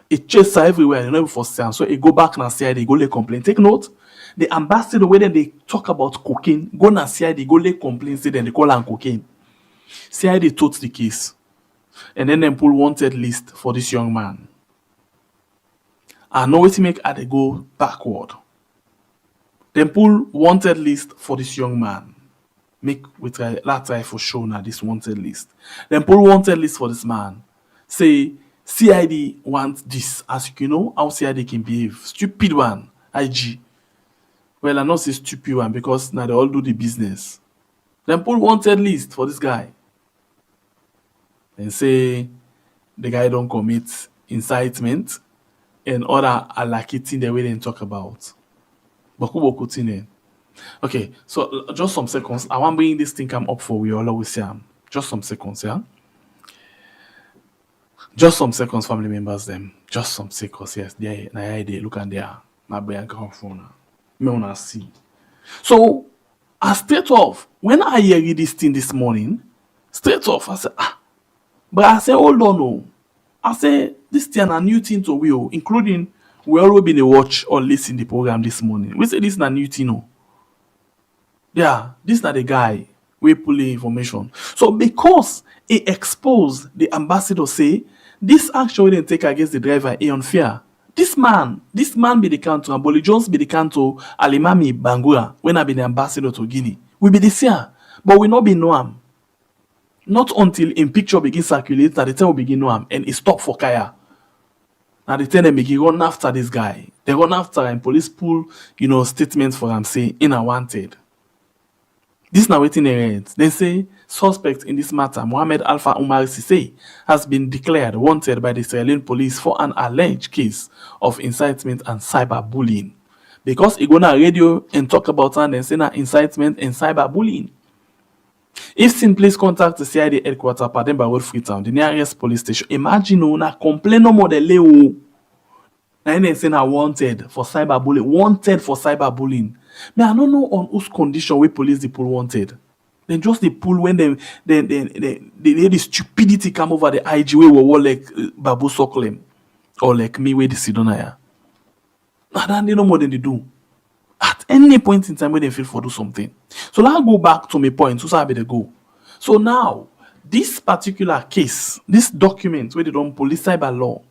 He chase her everywhere, you know, for Sam. So he go back and say they go lay complaint. Take note, the ambassador when they talk about cocaine, go and say they go lay complaint, say then they call him cocaine. CID took the case. And then pull wanted list for this young man. I know what to make they go backward. Then pull wanted list for this young man. Make we try for show now this wanted list. Then pull wanted list for this man. Say CID wants this. As you know, how CID can behave. Stupid one. IG. Well, I not say stupid one because now they all do the business. Then pull wanted list for this guy. And say the guy don't commit incitement and other alakitin the way they talk about. Okay, so just some seconds. I want to bring this thing come up for we all always say just some seconds, yeah. Just some seconds, family members, them. Just some seconds, yes. They look and there. My brain come phone. Me wanna see. So, straight off, when I hear this thing this morning, straight off, I said, but I say, hold on, no. I say, this thing a new thing to we, including we already been a watch or listen the program this morning. We say this is a new thing, no. Yeah, this is not the guy we pull the information. So because he exposed the ambassador say, this action we didn't take against the driver is unfair. This man be the canto, and Bolly Jones be the canto, Alimami Bangura, when I be the ambassador to Guinea. We be this year, but we not be know him. Not until in picture begin circulate that the time we begin know him and he stop for Kaya. Now the time they begin run after this guy. They run after and police pull, statements for him say in a wanted. This now waiting ahead. They say suspect in this matter, Mohammed Alpha Umar Sise, has been declared wanted by the Sierra Leone police for an alleged case of incitement and cyberbullying. Because he go on radio and talk about and then say na incitement and cyberbullying. If seen, please contact the CID headquarters, Pademba Road, Freetown, the nearest police station. Imagine na complain no more de leo. Na they say na wanted for cyberbullying. Wanted for cyberbullying. Me, I don't know on whose condition we police the pool wanted. Then just the pool when they the stupidity come over the IG way we were like Babu Soklem or like me where the Sidonaya. I don't know more than they do. At any point in time when they feel for do something. So now go back to my point. So they go. So now this particular case, this document where they don't police cyber law,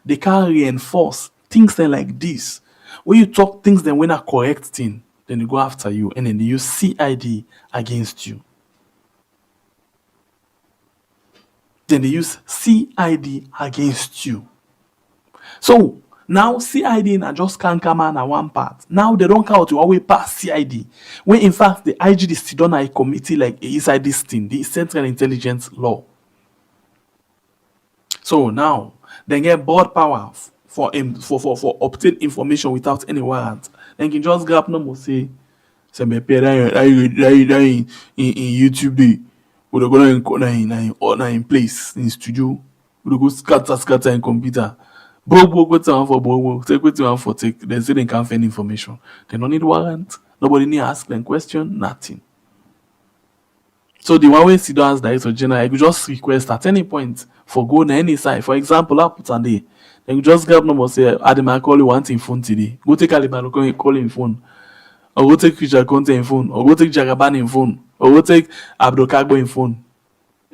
they can reinforce things like this. When you talk things then when a correct thing, then they go after you and then they use CID against you. Then they use CID against you. So now CID na just can't come on one part. Now they don't count to always pass CID. When in fact the IG is still on a committee like inside this thing, the Central Intelligence Law. So now they get broad power for obtain information without any warrant. Then can just grab no more say me pay that in YouTube day. We go in place in studio. We go scatter in computer. Go take what you want for take. They say they can't find information. They don't need warrant. Nobody need ask them question. Nothing. So the one way sit down as director general, I could just request at any point for go on any side. For example, I put on day. Then you just grab number say Adema call you want in phone today. Go take Alibano call in phone. Or go take Richard Conte in phone. Or go take Jagaban in phone. Or go take Abdul Kagbo in phone.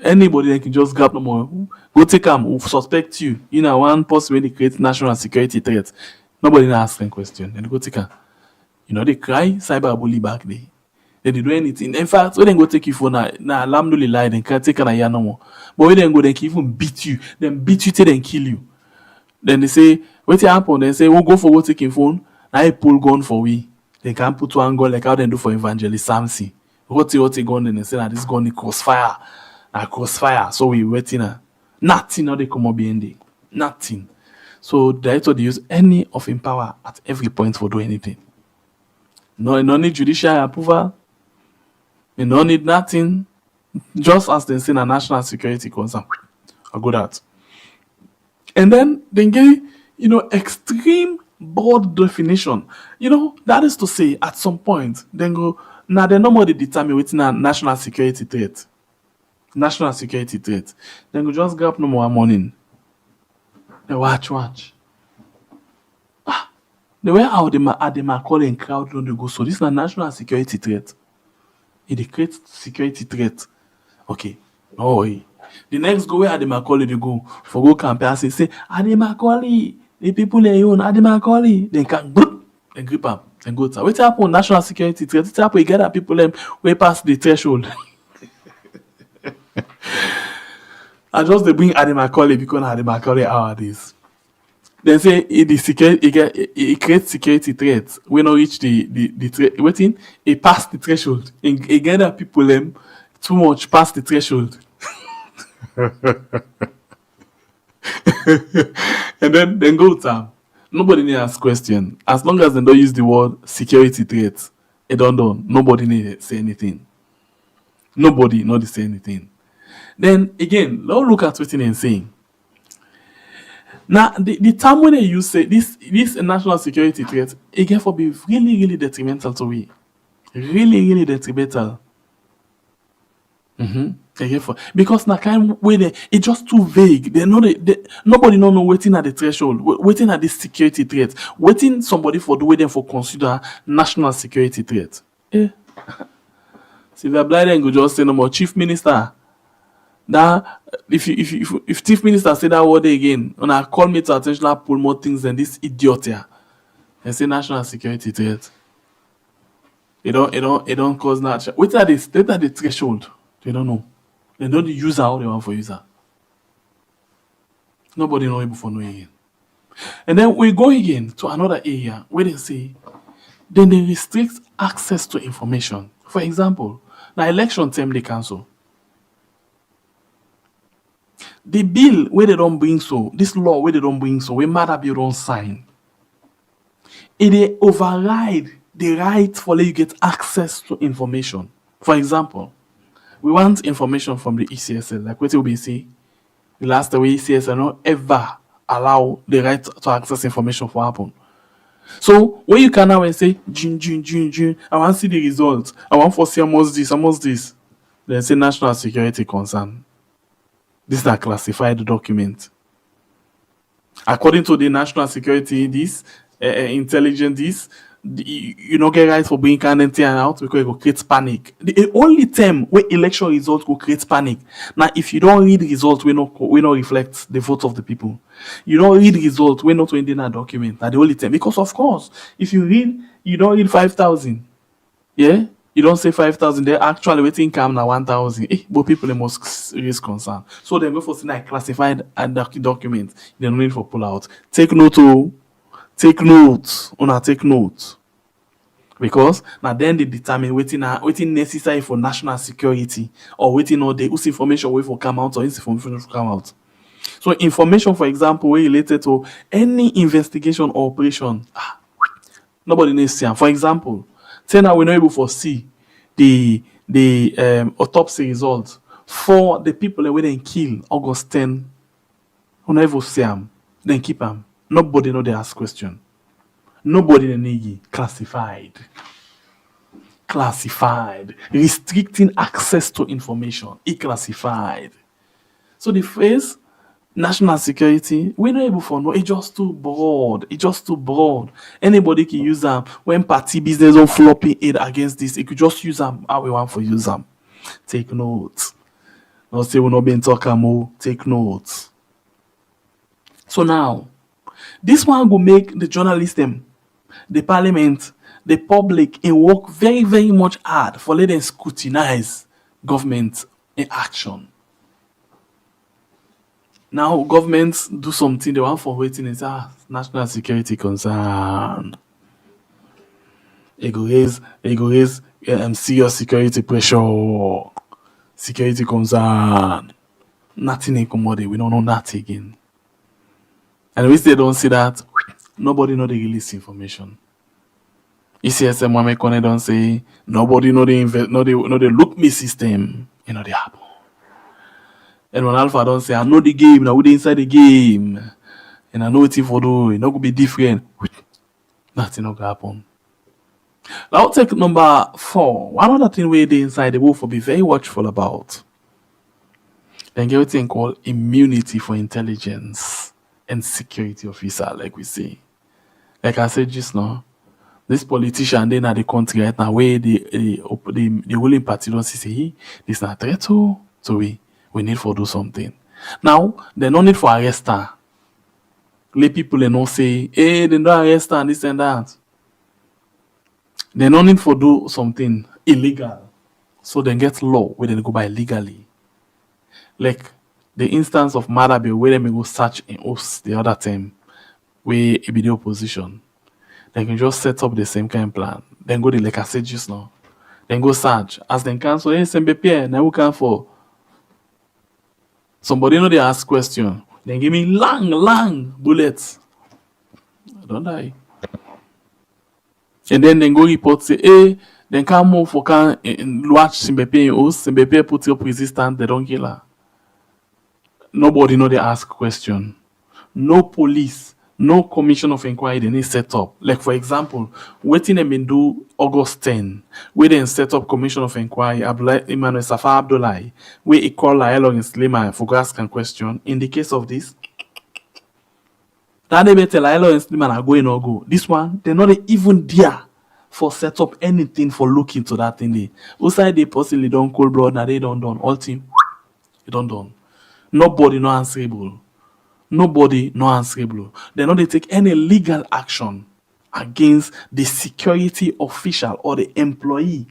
Anybody that can just grab number. Go take them who suspect you. You know, one person when they create national security threat. Nobody not ask them question. Then go take them. You know, they cry cyberbully back there. They didn't do anything. In fact, when they go take you for now alhamdulillah, they can't take an aya no more. But when they go, they can even beat you. Then beat you till they kill you. Then they say, what happen? They say, we'll go for what taking phone. I pull gun for we. They can't put one gun like how they do for Evangelist Samson. What gun? Then they say that this gun is crossfire. Crossfire. So we waiting. Nothing now they come up behind it. Nothing. So they use any of in power at every point for do anything. No need judicial approval. You don't need nothing. Just as they say a national security concern. I go that. And then they get, extreme broad definition. That is to say, at some point, then go, now they no more they determine within a national security threat. National security threat. Then go just grab no more morning. They watch. The way how they calling crowd don't go. So this is a national security threat. It creates security threat. Okay. No way. The next go where Ademacaulay they go for go campaign and say Ademacaulay, the people they own Ademacaulay, then can then grip up and go to. What happen? National security threat. What happen? You get that people them way past the threshold. I just they bring Ademacaulay because Ademacaulay are this. They say it creates security threats. We not reach the waiting. It passed the threshold. It get that people them too much past the threshold. And then go to nobody need ask question. As long as they don't use the word security threats, it don't done. Nobody need say anything. Nobody not say anything. Then again, let's look at what they're saying. Now the time when they use say this national security threat, it can for be really detrimental to we. Really detrimental. Because na kind way it's just too vague. Nobody know waiting at the threshold, waiting at this security threat, waiting somebody for the way them for consider national security threat. Sylvia Blyden go just say no more chief minister. That if chief minister say that word again, and I call me to attention, I pull more things than this idiot here. And say national security threat. It don't cause national. Wait at this. Wait at the threshold. They don't know. They don't use how they want for user. Nobody know it before knowing again. And then we go again to another area where they say, then they restrict access to information. For example, now election time they cancel. The bill where they don't bring so, this law where they don't bring so, where Maada Bio don't sign, it override the right for you get access to information. For example, we want information from the ECSL, like what we see. The last way ECSL not ever allow the right to access information for happen. So when you can now say, June, I want to see the results. I want to see almost this. They say national security concern. This is a classified document. According to the national security, intelligence, you don't get right for bringing candidate out because it will create panic. The only time where election results will create panic. Now, if you don't read the results, we not reflect the vote of the people. You don't read the results, we're not in that document. That's the only time. Because of course, if you read, you don't read 5,000. Yeah? You don't say 5,000. They're actually waiting come now 1,000. But people must raise concern. So they go for saying classified document. They don't need for pull out. Take note. Take note. Because now then they determine waiting necessary for national security or waiting all the whose information will come out or whose information will come out. So information, for example, related to any investigation or operation. Nobody needs to see them. For example, say now we're not able to see the autopsy results for the people that we didn't kill August 10. We not able to see them. Then keep them. Nobody know they ask question. Nobody need classified. Restricting access to information. Classified. So the phrase national security, we're not able to know. It's just too broad. Anybody can use them. When party business on flopping it against this, it could just use them how we want to use them. Take notes. Not say we're not being talking more. Take notes. So now, this one will make the journalists, the parliament, the public, and work very, very much hard for letting them scrutinize government in action. Now, governments do something they want for waiting and say, national security concern. It go raise serious security pressure, security concern. Nothing in commodity. We don't know that again. And if they don't see that, nobody know they release information. ECSM Wamekone don't say nobody know they look me system. You know they happen. And when Alpha don't say I know the game, now we inside the game. And I know what for do, it not gonna be different. Nothing not gonna happen. Now I'll take number 4. One other thing where they inside the wolf will be very watchful about. Then get a thing called immunity for intelligence and security officer, like we say. Like I said just now, this politician they in the country right now where the ruling party don't say hey, this is not threat so we need to do something. Now they no need for arrest her. Let people they don't say, hey, they don't arrest her and this and that. They no need for do something illegal. So they get law where they go by legally. Like the instance of Maada Bio where they may go search in us the other time where it be the opposition. They can just set up the same kind of plan. Then go to like I said just now. Then go search. As they cancel, hey, Sembepie, now we can for somebody know they ask question. Then give me long bullets. Don't die. And then go report say, hey, then come move for can watch Sembepie in us. Sembepie put up resistance, they don't kill her. Nobody know they ask question. No police, no commission of inquiry they need set up. Like for example, waiting them in do August 10, where they set up commission of inquiry, Emmanuel Safa Abdullahi, where he called Laelo in Slima for asking question. In the case of this, that they better Laelo and Slima are going or go. This one, they're not even there for set up anything for look into that thing. Outside they possibly don't cold blood, now they don't done. All team, they don't done. Nobody no answerable. Nobody no answerable. They know they take any legal action against the security official or the employee.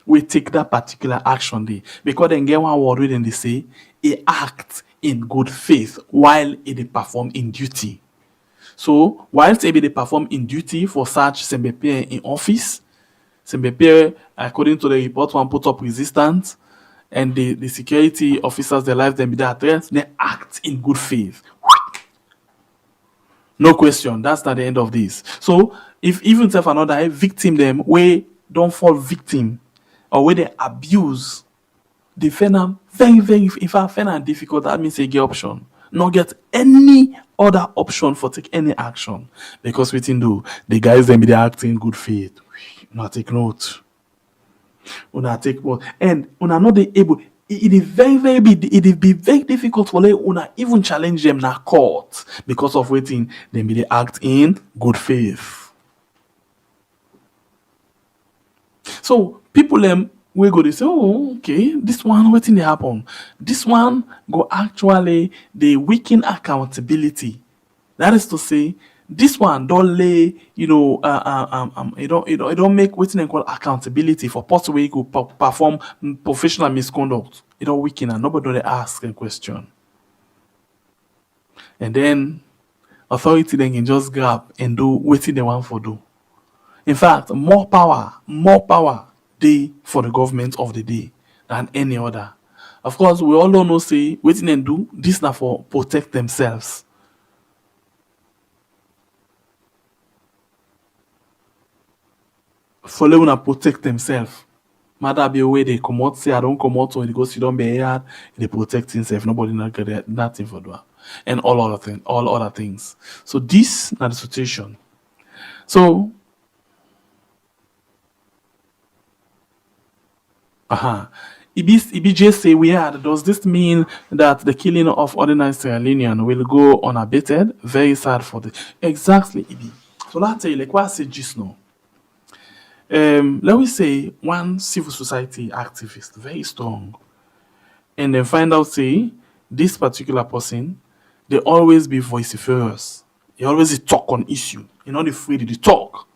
We take that particular action there. Because then get one word and they say he acts in good faith while he perform in duty. So whilst he perform in duty for such Sembepie in office, Sembepie, according to the report, one put up resistance. And the security officers, their lives, them be that threats, they act in good faith. No question. That's not the end of this. So if even if another victim them where don't fall victim or where they abuse, the defend very, very if I find difficult, that means they get option. Not get any other option for take any action. Because we think do the guys them be acting in good faith. Not take note. Una take more and una not able. It is be very difficult for them una even challenge them na court because of waiting them be they act in good faith. So people them we go they say, oh okay, this one waiting they happen. This one go actually they weaken accountability. That is to say. This one don't lay, it don't make waiting and call accountability for possible you could perform professional misconduct. It don't weaken and nobody don't ask a question. And then authority then can just grab and do what they want for do. In fact, more power they for the government of the day than any other. Of course, we all don't know say waiting and do this now for protect themselves. for let una protect themselves. Maada Bio way they come out, say I don't come out, so they go sit down behind, they protect himself. Nobody not get nothing for that. And all other things. So this not the situation. So EBJ say weird. Does this mean that the killing of ordinary Sierra Leonean will go unabated? Very sad for the exactly EB. So let's say like what I said just now. Let me say one civil society activist, very strong, and then find out say this particular person, they always be vociferous. They always talk on issue. You're not afraid to talk.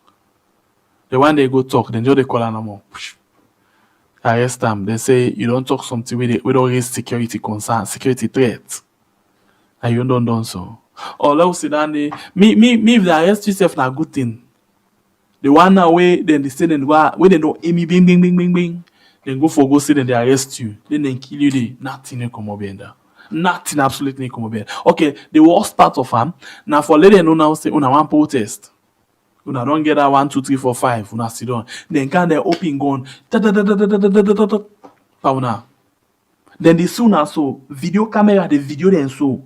The one they go talk, then they call animal. Arrest them. They say you don't talk something with don't raise security concern, security threat, and you don't done so. Or let us say that me if they arrest yourself, na good thing. The one away, then they say then where they don't aim bing bing bing bing bing. Then go say then they arrest you. Then they kill you. They nothing come up there. Nothing absolutely come up there. Okay, the worst part of them. Now for let them know now say una one protest. Una don't get that 1, 2, 3, 4, 5. Una sit down. Then can they open gun. Pauna. Then the sooner so video camera the video then so.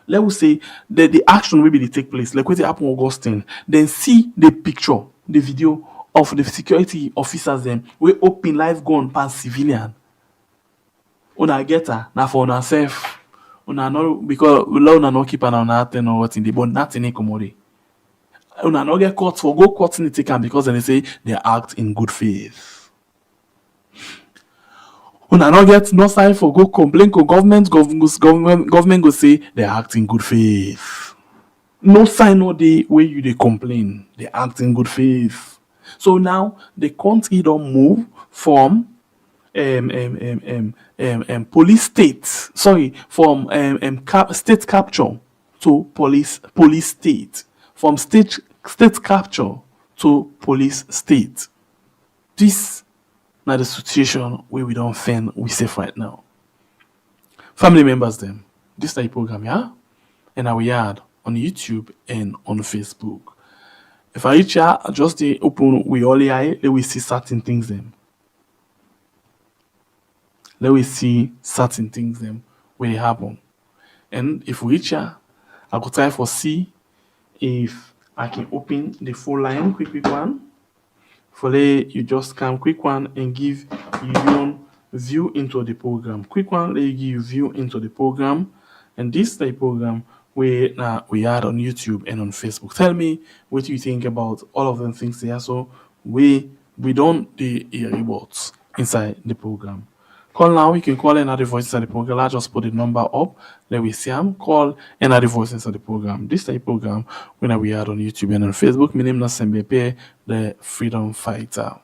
Let us say the action will be take place. Like what happen Augustine. Then see the picture, the video of the security officers them we open live gun pan civilian. Una get her now for una self. Una no because una no keep an on nothing or what in the but nothing incommode. Una no get caught for go court in the taken because then they say they act in good faith. Una no get no sign for go complain to government go say they act in good faith. No sign no day where you they complain. They act in good faith. So now the country don't move from police state. Sorry, from state capture to police state. From state capture to police state. This now the situation where we don't find we safe right now. Family members them. This is the program, yeah? And we had on YouTube and on Facebook. If I reach out, just the open we all eye, let we see certain things them. Let we see certain things them where they happen. And if we reach out, I could try for see if I can open the full line, quick one. For you just come quick one and give you view into the program. Quick one, let you give view into the program. And this type program we had on YouTube and on Facebook. Tell me what you think about all of them things there. So we don't the rewards inside the program. Call now, you can call another voice inside the program. I just put the number up. Let me see them. Call another voice inside the program. This type program when we had on YouTube and on Facebook. My name is Sembepe, the freedom fighter.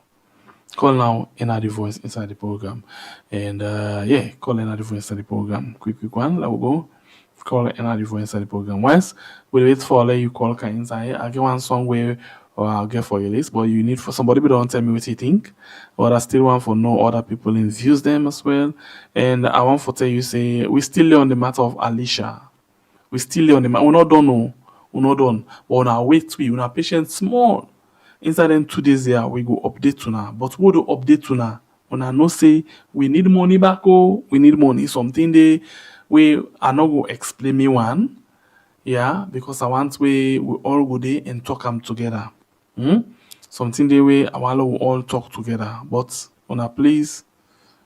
Call now another voice inside the program. And call another voice inside the program. Quick one. Let we go. Call another voice inside the program. Once we wait for let you call inside. I get one song where or I'll get for your list, but you need for somebody but don't tell me what you think. But I still want for know other people and views them as well. And I want for tell you say we still on the matter of Alicia. We still on the matter. We not done no. We not done. But now wait we not patient small. Inside them 2 days here we go update to now. But what do update to now? When I know say we need money back we need money. Something they we are not going to explain me one. Yeah, because I want we all go there and talk them together. Something the way I want we all talk together. But please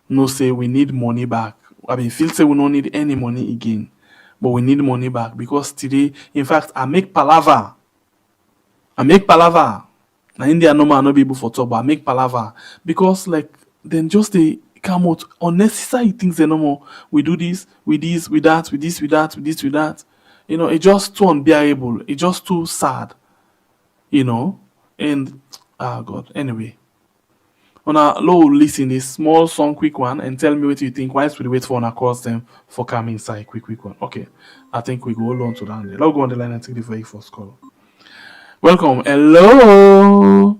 no say we need money back. I mean feel say we don't need any money again. But we need money back because today, in fact, I make palaver. Now India no man no be able for talk, but I make palaver. Because like then just they come out unnecessary things no more. We do this, with that. You know, it's just too unbearable. It's just too sad. You know? And God. Anyway. Listen this small song, quick one, and tell me what you think. Whilst we wait for an calls them for coming inside. Quick one. Okay. I think we go hold on to that. Let's go on the line and take the very first call. Welcome. Hello.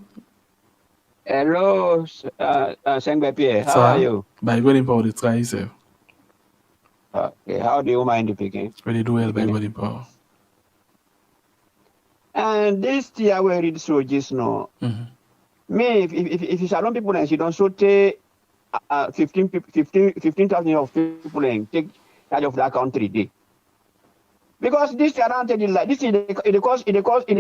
Hello, Sengbepe. How are you? By God in power, they try yourself. Okay, how do you mind speaking? Really do well by God in power. And this year we read through just now. Me, if you salon people and she don't so take 15,000 of people and take charge of that country day. Because this around like this is it cost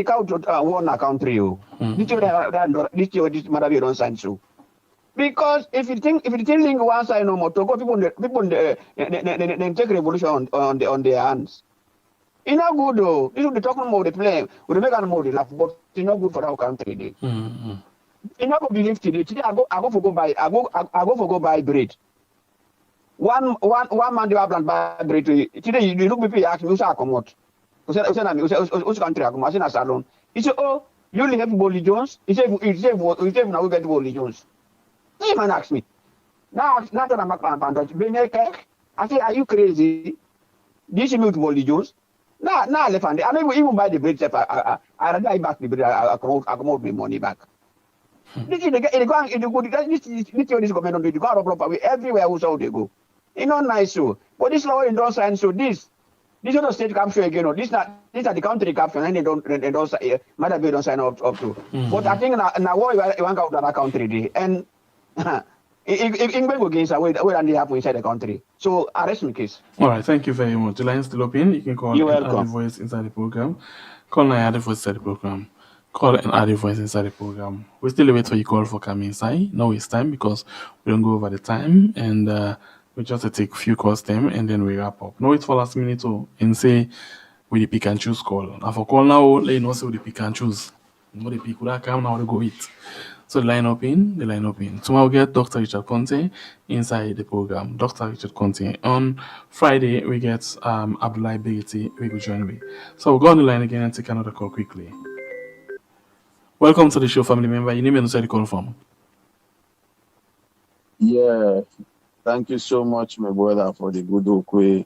count one country. This Maada Bio don't sign so. Because if you think link one side no more, to go people they take revolution on their hands. It's not good though. This is the talking about the play. We make an more laugh, but it's not good for our country. It's not going to believe today. Today I go for go buy bread. One man they have buy bread. Today you look people ask me who's come out. Who's country I come? I say na salon. He say, oh, you only have Bolly Jones. He say now we get Bolly Jones. He man ask me. Now that I'm I say, are you crazy? This is me with Bolly Jones. Nah, left hand. I don't even buy the bread. I buy back the bread. I come out with money back. This is this government they go proper everywhere also they go. It's not nice so. But this law don't sign so this is not state capture again. This are the country capture and they don't Maada Bio don't sign up to. But I think now what you want out of that country day and it go against where they happen inside the country. So arrest me case. All right, thank you very much. The line is still open. You can call the voice inside the program. Call the voice inside the program. Call and add your voice inside the program. We still wait for your call for coming inside. No waste time because we don't go over the time and we just take a few calls them and then we wrap up. No wait for last minute too and say we the pick and choose call. Now for call now, let you know say we the pick and choose. No the pick would come now they go with. So the line open. Tomorrow we get Dr. Richard Conte inside the program. Dr. Richard Conte. On Friday we get Abdullah Begeti we will join me. So we'll go on the line again and take another call quickly. Welcome to the show, family member. Your name and where you call from? Yeah, thank you so much, my brother, for the good work we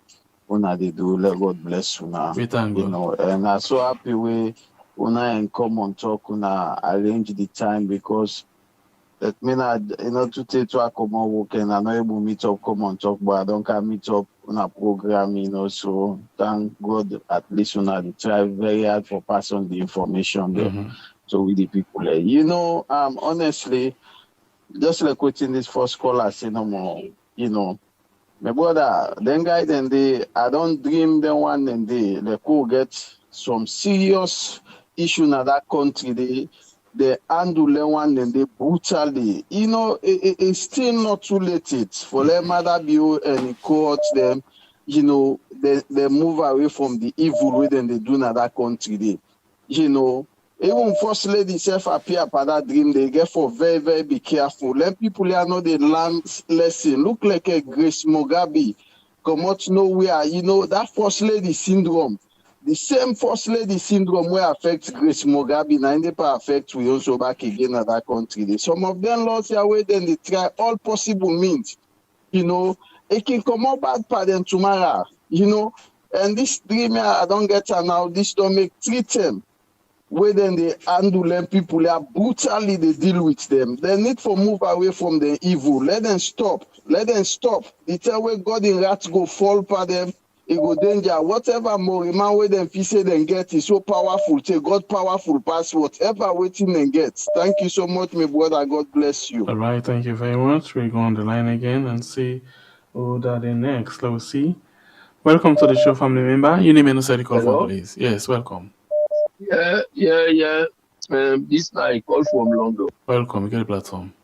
una they do. Let God bless you now. We thank God. And I'm so happy we una and come on talk una arrange the time because that mean to take to a common work and I'm not able to meet up, come on talk, but I don't can meet up on a program, so thank God at least una they try very hard for passing the information there. So with the people, honestly, just like quoting this first caller, say no more, my brother, then guy, I don't dream them one and they could get some serious issue in that country. They handle them one and they brutally, it's still not too late for them Maada Bio and court them, they move away from the evil way then they do in that country. Even first lady self appear by that dream, they get for very, very be careful. Let people here know the land lesson. Look like a Grace Mugabe come out nowhere. That first lady syndrome. The same first lady syndrome will affect Grace Mugabe, and they affect we also back again at that country. Some of them lost their way, then they try all possible means. It can come out bad for them tomorrow. And this dream I don't get her now, this don't make 3 terms. Where then they handle them people, they are brutally they deal with them. They need to move away from the evil. Let them stop. The time where God in wrath go fall for them, it go danger. Whatever more man where them say them get is so powerful. Say God powerful pass whatever waiting them get. Thank you so much, my brother. God bless you. All right, thank you very much. We go on the line again and see who that is next. Let's see. Welcome to the show, family member. Your name and the call for, please. Yes, welcome. Yeah. This I call from London. Welcome, get the platform.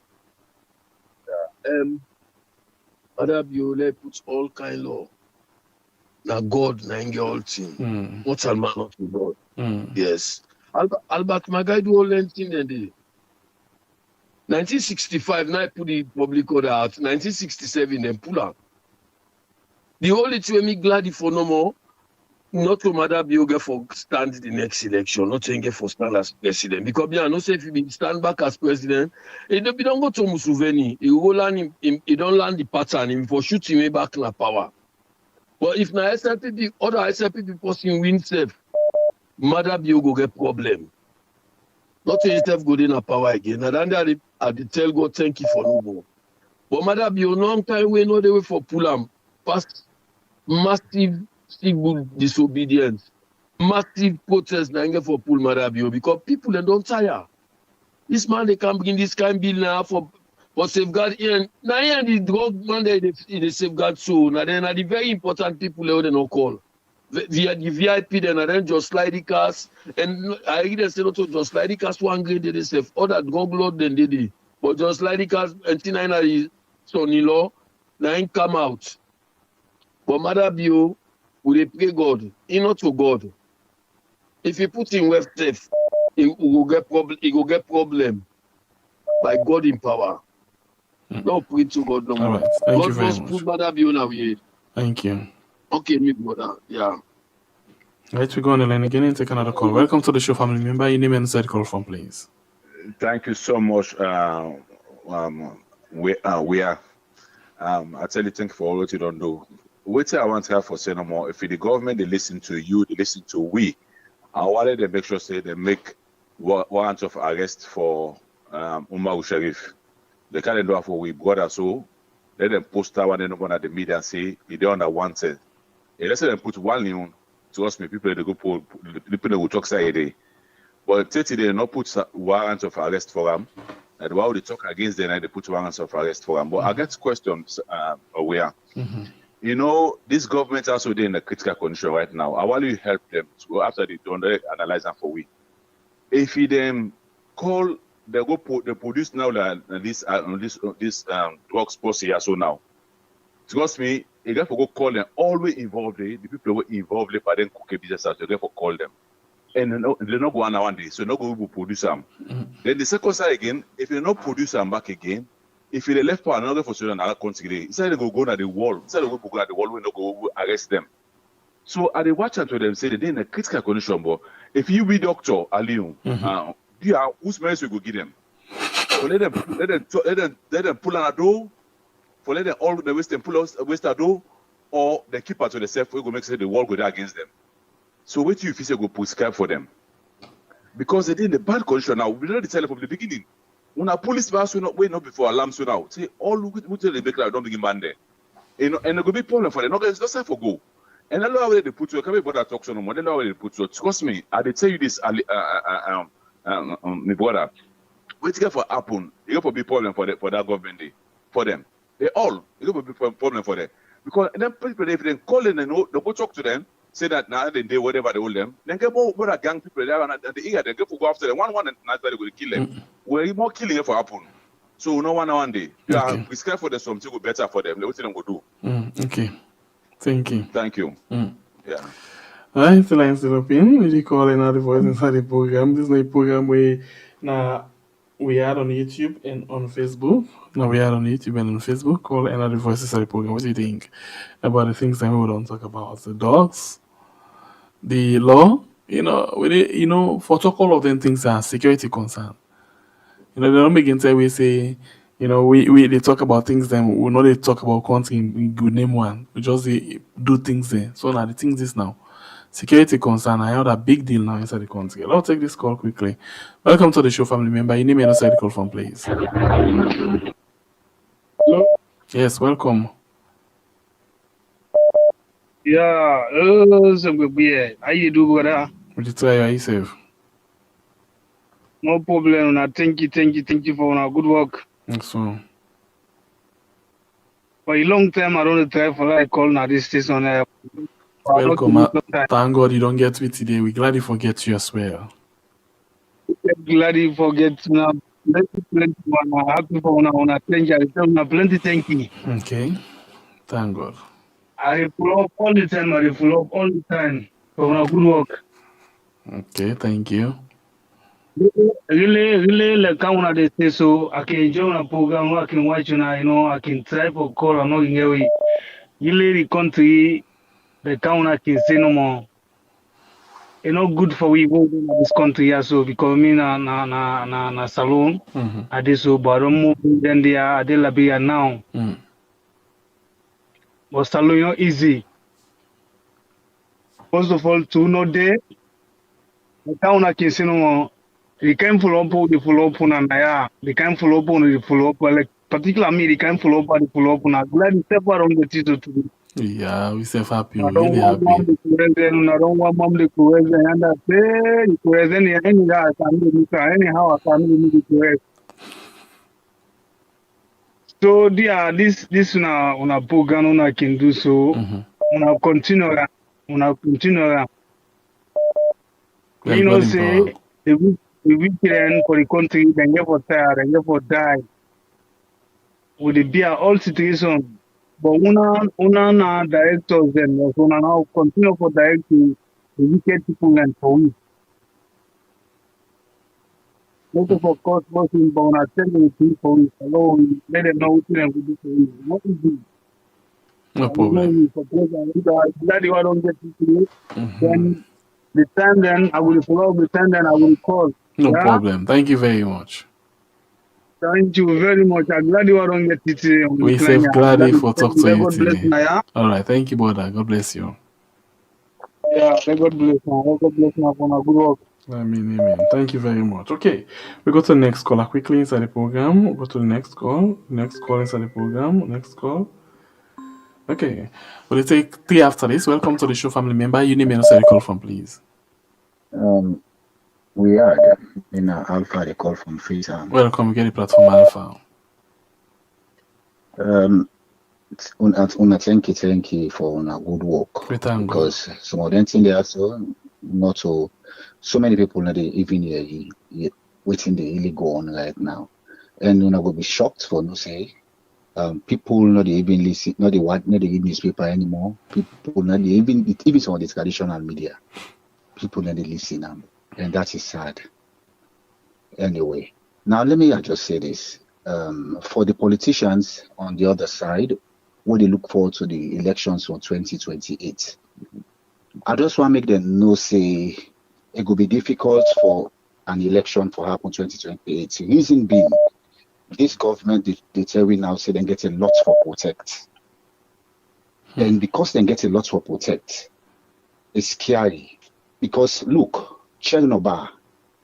Maada Bio puts all kind of now God all thing. What's a man not to God? Yes. Albert Magai do all thing in the 1965 now I put the public order out. 1967 then pull out. The only thing me glad for no more. Not to Maada Bio get for stand the next election, not to get for stand as president. Because I know say if you stand back as president, he don't go to Museveni. He go land him, he don't land the pattern, him for shoot him back in the power. But if na SLPP, other SLPP person win safe, Maada Bio go get problem. Not to himself go in a power again. And then I tell God thank you for no more. But Maada Bio long time we know the way for pull am past massive civil disobedience, massive protest for pull Maada Bio because people they don't tire. This man, they can bring this kind of bill now for safeguard. Now, the drug man, they the safeguard so. Now, then, are the very important people they don't call. The VIP, then just slide the cars. And I read they say not to just slide the cars 1 grade, they say, other drug load, then they did. But just slide the cars, and Tina son-in-law, now he come out. But Maada Bio, we pray God, he not to God. If you put him with safe, he will get problem. By God in power. Don't pray to God no more. All right. Thank you God very must much. put Maada Bio now here. Thank you. Okay, me brother. Yeah. Right, we go on the line again and take another call. Welcome to the show, family member. Your name and side call from, please. Thank you so much. We are. I tell you, thank you for all what you don't do. What I want to have for say no more. If the government they listen to you, they listen to we. I wanted to make sure say they make warrant of arrest for Umar Sharif. They can't do it for we brother, so let them post that one at the media and say he don't unwanted. Let's say them put 1 million. Trust me, people they go for people will talk say a day. But 30 they not put warrants of arrest for them. And while they talk against them, they put warrants of arrest for them. But I get questions where you know this government also in a critical condition right now. I want you to help them to, after they don't analyze them for we. If you them call they produce now this drugs policy here so now. Trust me, you got to go call them always involved. The people who were involved for them cook business out, you got to call them. And they not go on one day, so not go to produce them. Then the second side again, if you not produce them back again, if you left for another for another country, instead they go at the wall, instead of go at the wall, we not go arrest them. So I they watch out to them say they're in a critical condition, but if you be doctor Aliu, whose medicine we go give them? So let them pull on a door, for let them all the waste and pull out waste a door, or they keep out to themselves, we go make sure the wall go there against them. So wait till you feel go prescribe for them. Because they did in the bad condition now, we don't tell them from the beginning. When a police pass will not wait not before alarm so now. Say all we tell the baker don't begin band there. You know, and it could be problem for them. No, it's not time for go. And I know how they put you. Can't be bother talk so no more. They know how they put you. Trust me, I did tell you this, my brother. Wait to get for happen. You got to be problem for that government day. For them, they all you got to be problem for them because then people if they call them, they go talk to them. Say that now they whatever they hold them, then get more gang people there and the eager they go after them one and after they will kill them. We're more killing for happen. So no one day. Yeah, prescribe for them something go better for them. Let them go do. Okay. Thank you. Thank you. Yeah. Alright, the line still open. We call another voice inside the program. This is a program where now we are on YouTube and on Facebook. Now we are on YouTube and on Facebook. Call another voice inside the program. What do you think about the things that we don't talk about? The dogs, the law, for talk all of them things are security concern. They don't begin to we say, we they talk about things then we know they talk about country in good name one. We just do things there. So now the things is now. Security concern, I have a big deal now inside the country. I'll take this call quickly. Welcome to the show, family member. You name and side call from, please. Hello? Yes, welcome. Yeah, how you do, brother? Would you try yourself? No problem. Thank you for good work. So, for a long time, I don't try for like call now this station. Welcome. Thank God you don't get me today. We're glad you forget you as well. Glad you forget now. Plenty happy for now. Plenty thank you. Okay. Thank God. I follow up all the time. For now, good work. Okay, thank you. Really, like how they say so. I can join a program. I can watch I can try for call. I'm not in away. Really, the country. The counter can say no more. It's not good for we go in this country also because me na salon. I did so, but I don't move then they are de Liberia now. But salon not easy. First of all, to know there, the counter can say no more. They can follow up on the follow up on Naya. They can follow up on the follow up. Like particularly me, they can follow up on the follow up on. I'm glad to step around the title to. Yeah, we say happy, I don't really want mom happy. to present. I don't want mom to present. And I say, present anyhow. I can't do it. So this una program una can do so. Una continue. Una continue. You know, say the weekend for the country, then you for tired, then you for die. With the beer all situation. But una na directors then so una now continue for direct the wicked people and for we. Not for court person, but una tell them to for we. Hello, let them know what them do for we. What is it? No problem. Glad you don't get to then the time then I will follow the time then I will call. No problem. Thank you very much. Thank you very much. I'm glad you don't get it on We the say glad for talk to you God bless today. you. All right, thank you, brother. God bless you. Yeah, God bless you. God bless you for a good work. Amen. Thank you very much. Okay, we go to the next caller quickly inside the program. We'll go to the next call. Next call inside the program. Next call. Okay, we'll take 3 after this. Welcome to the show, family member. You name and say the call from, please. We are in Alpha, the call from Freetown. Welcome, we get the platform Alpha. Thank you for a good work. Because some of them things they are so many people not even here waiting the really go on right now. And I will be shocked for no say. People not even listen, not the newspaper anymore. People not even some of the traditional media. People not listen and that is sad. Anyway, now let me just say this. For the politicians on the other side, when they look forward to the elections for 2028, I just want to make them know, say, it will be difficult for an election to happen 2028. The reason being, this government, they tell me now, say they get a lot for protect. And because they get a lot for protect, it's scary. Because look, Chernobyl,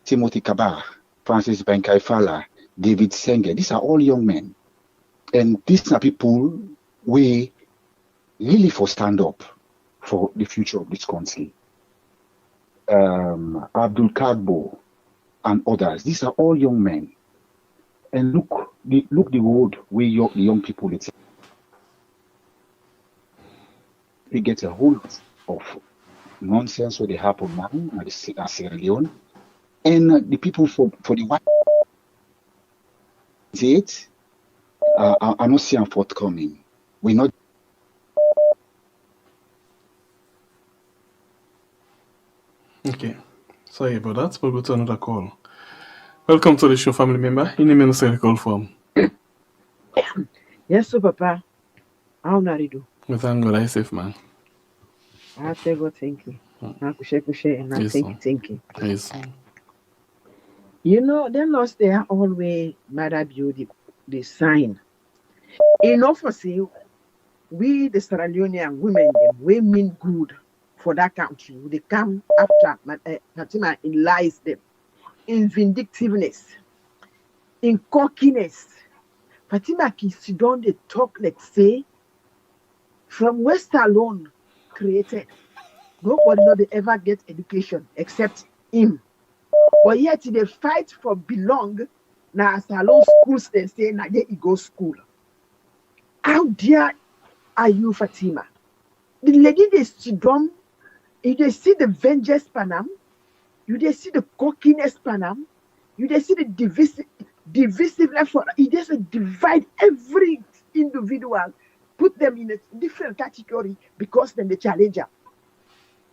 Timothy Kabar, Francis Benkaifala, David Senge, these are all young men. And these are people we really for stand up for the future of this country. Abdul Kadbo and others, these are all young men. And look the road where the young people they get a hold of nonsense where they happen now at Sierra Leone. And the people for the white state are not seeing forthcoming. We're not. Okay, sorry about that. We'll go to another call. Welcome to the show, family member. You name and say the call from. Yes, so Papa. How are you doing? We thank God, I safe man. I tell God thank you. I kushe and I thank you. Yes. You know, them lost there always Maada Bio the sign. Enough for say we the Sierra Leonean women them we mean good for that country. They come after Fatima in lies them, in vindictiveness, in cockiness. Fatima can sit down they talk like say from West alone created. Nobody know they ever get education except him. But yet they fight for belong. Now as alone schools they say now they go school. How dear are you, Fatima? The lady they sit down, you they see the vengeance panam, you they see the cockiness panam, you they see the divisiveness for you just divide every individual, put them in a different category because then the challenger.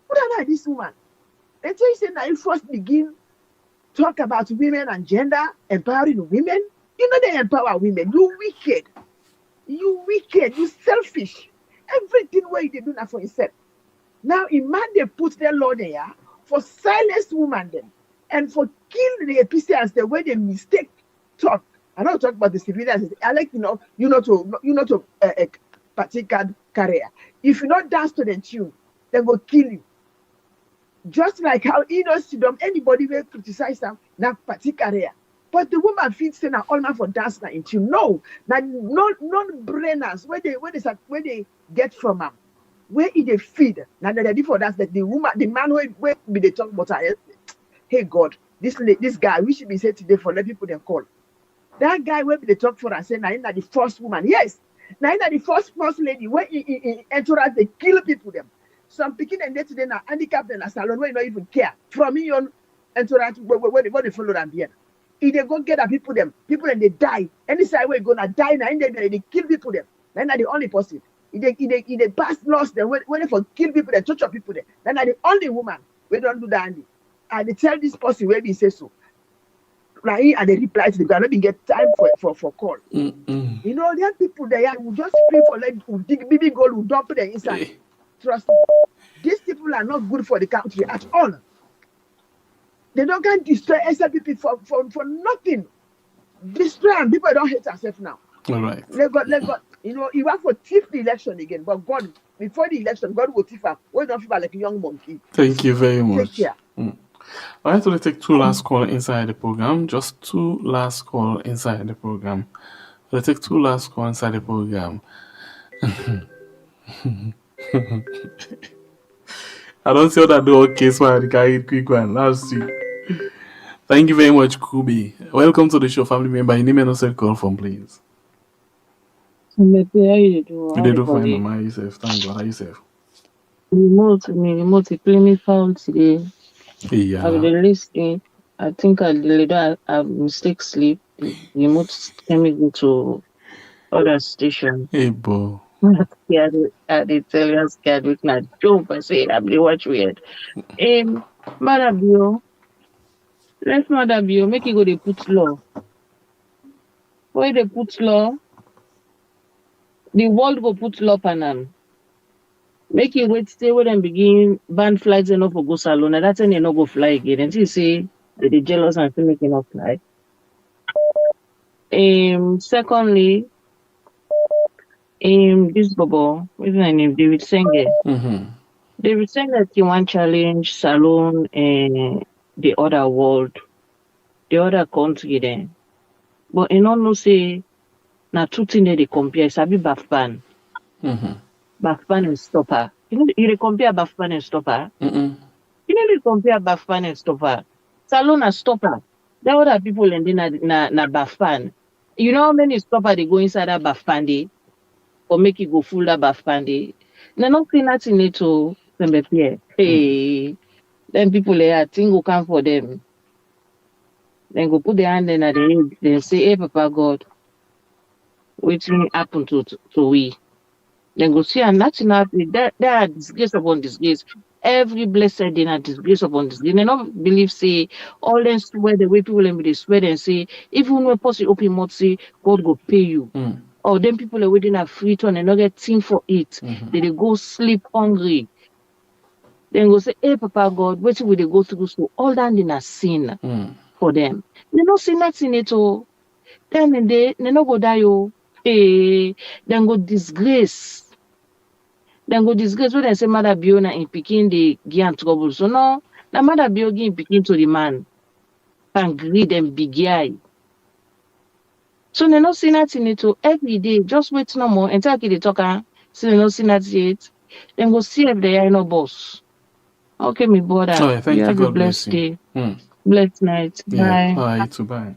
What about this woman? They tell you say now you first begin talk about women and gender, empowering women. You know they empower women. You wicked, you selfish. Everything what they do now for yourself. Now in man they put their law there for silence women then and for kill the APCs the way they mistake talk. I don't talk about the civilians. I like to particular career. If you not dance to the tune, they will kill you. Just like how anybody will criticize them now particular career. But the woman feels say now all man for dance now in tune. No, now non-brainers where they get from them. where is the feed? Now the before that the woman, the man where be the talk about her. Hey God, this guy, we should be said today for let people them call. That guy where be the talk for us say now the first woman. Yes, now the first lady where in entourage they kill people them. Some picking and they today now handicap them as salon where you don't even care. From me on entourage where they follow them here. If they go get the people and they die. Any side where you gonna die now, and they kill people them. Then are the only person. If they pass lost them when they for kill people, they torture people them. Then are the only woman we don't do that. And they tell this person where we say so. Like and they reply to the guy, let me get time for call. You know, there are people there who just pray for like who dig baby gold, who dump them inside. Trust me. These people are not good for the country at all. They don't can destroy SLPP for nothing. Destroy them. People don't hate themselves now. All right. Let God, you know, you have to tip the election again. But God, before the election, God will tip her. We don't feel like a young monkey. Thank you very much. Take care. All right, so let's take two last calls inside the program. Just two last calls inside the program. Let's take two last calls inside the program. I don't see how that door case why I carry it quick one. Let's see. Thank you very much, Kubi. Welcome to the show, family member. Your name and also call from, please. How you do? You do fine, Mama. How you safe? Thank God. How you safe? Remote playing me foul today. Yeah. I've been listening. I think I delayed. I mistake sleep. The remote came into other station. Hey, boy. I tell you, I'm scared. We can jump. I say, I believe what weird. Maada Bio. Let Maada Bio make you go. They put law. Where they put law, the world go put law panel. Make it wait, stay with them begin ban flights enough for go salon. And that's when they not go fly again. And you say they jealous and still making up fly. Secondly, this bubble, what's my name? David Senge. David Senge he want challenge salon and the other world, the other country then. But you know say na two things they compare. Sabi Bafban. Bafban and stopper. You compare Bafban and stopper? You know they compare Bafban and stopper. Salon and stopper. There are other people and then na Bafban. You know how many stopper they go inside that Bafban or make it go full that Bafban? They not clean that in it to Sembepier. Hey, then people there think will come for them. Then go put their hand in at the head. They say, hey, Papa God, what happened to we? Then go see and nothing happen. There are disgrace upon disgrace. Every blessed day are disgrace upon disgrace. They don't believe say all them swear the way people and they swear and say even when possible open mouth say God go pay you. Or then people are waiting a free turn and not get thing for it. They go sleep hungry. Then go say, hey Papa God, what will they go through? So all that in a sin for them. They not see nothing at all. Then they not go die. Hey, then go disgrace. Then go disgrace when they say Maada Bio na in picking the give trouble. So no, na Maada Bio give picking to the man. And greed and big eye. So they not see nothing at all. Every day, just wait no more. Until they talk, so they not see nothing yet. Then go see if they are no boss. Okay, me brother. Oh, yeah, thank you. Have God a blessed bless you. day. Blessed night. Yeah. Bye. All right, you too. Bye.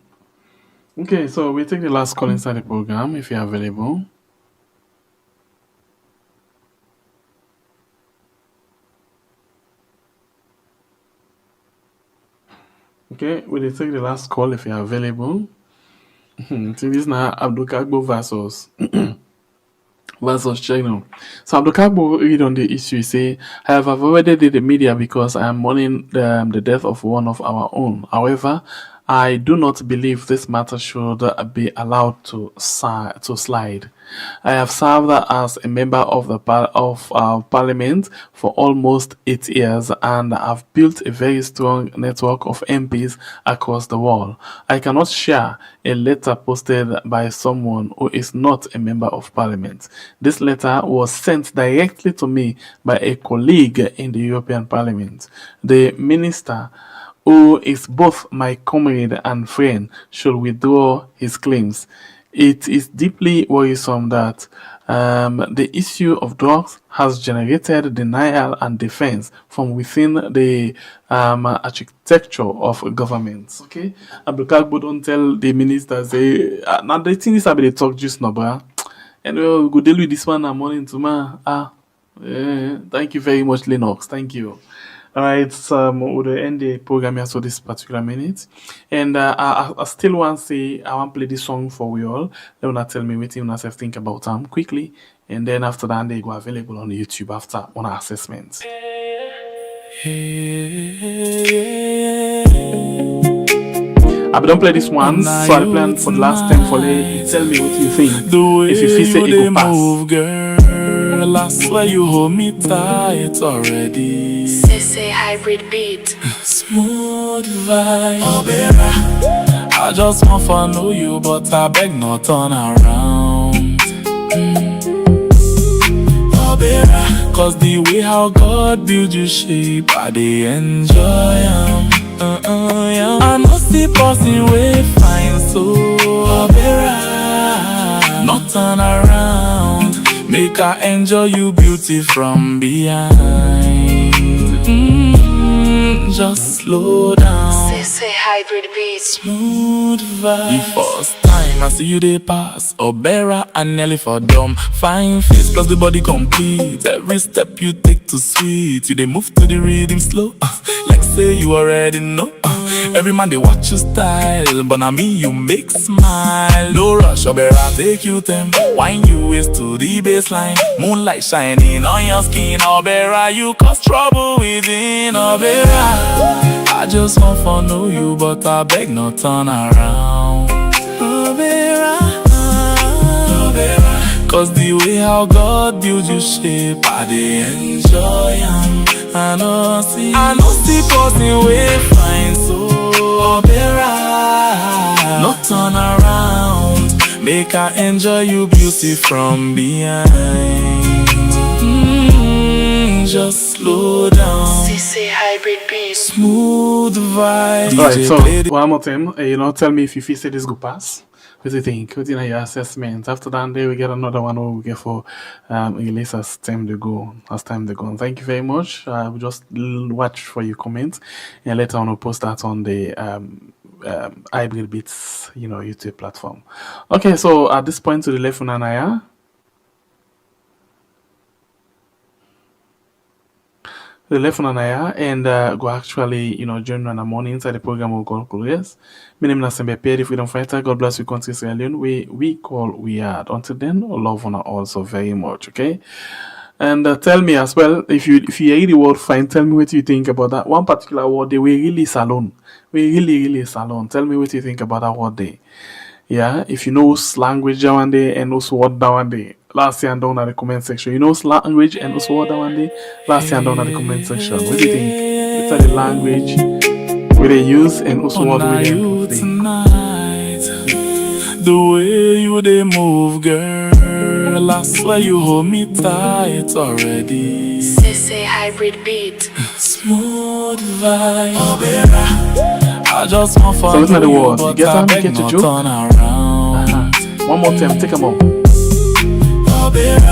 Okay, so we take the last call inside the program if you're available. Okay, we take the last call if you're available. So this is now Abdul Kagbo versus China. So Abdul Kagbo read on the issue say, I have avoided the media because I am mourning the death of one of our own. However, I do not believe this matter should be allowed to slide. I have served as a member of our parliament for almost 8 years and have built a very strong network of MPs across the world. I cannot share a letter posted by someone who is not a member of parliament. This letter was sent directly to me by a colleague in the European Parliament. The minister, who is both my comrade and friend, should withdraw his claims. it is deeply worrisome that the issue of drugs has generated denial and defense from within the architecture of governments. Okay, Abdulkagbo don't tell the ministers say now the thing is about the talk just now, bro. And we'll go deal with this one and morning tomorrow. Thank you very much, Lennox. Thank you. All right, we'll end the program here for this particular minute. And I still want to say, I want to play this song for you all. They will tell me what you think about them quickly. And then after that, they go available on YouTube after one assessment. I don't play this one, so I plan for the last time for you. Tell me what you think. If you feel say it go pass. Girl, I swear you hold me tight already. Say hybrid beat. Smooth vibe. Oh, baby, I just want to know you, but I beg no turn around. Oh, baby, cause the way how God build you shape, I dey enjoy am. Yeah. I know see person way fine, so oh, baby, not turn around. Make I enjoy you beauty from behind. Just slow down. Say hybrid beat. Smooth vibe. The first time I see you they pass, Obera and Nelly for dumb. Fine face plus the body complete. Every step you take to sweet. You they move to the rhythm slow, like say you already know. Every man they watch your style, but now me you make smile. No rush, Obera take you them. Wine you waist to the baseline. Moonlight shining on your skin, Obera you cause trouble within. Obera, I just want to know you, but I beg no turn around. Obera, cause the way how God build you shape, I dey enjoy am. I know see person way fine, so Obera, no turn around. Make I enjoy you beauty from behind. Just slow down. Say hybrid beat. Smooth vibe. Alright, so one more time, tell me if you feel say this go pass. What do you think? What in your assessment? After that day, we get another one where we get for release as time to go. And thank you very much. We'll just watch for your comments, and later on we'll post that on the Hybrid Beats, YouTube platform. Okay, so at this point to the left, Naya. The left on Naya and go actually, join me in the morning inside the program we'll call Koreas. My name is Nasembe Pierre, the freedom fighter. God bless you, country Sierra Leone. We call we are. Until then, love on also very much, okay? And tell me as well, if you hear the word fine, tell me what you think about that one particular word. They were really salon. We really salon. Tell me what you think about that word day. Yeah, if you know language down there and also word down there. Last year and down in the comment section. You know language and also word down there. Last year and down in the comment section. What do you think? It's the language where they use and also word where they use. The way you they move, girl, I swear you hold me tight already. Say hybrid beat. Smooth vibe. Oh, baby, I just want so listen to the words. You get them? You get your joke? Turn around. One more time, take them out. Oh, baby.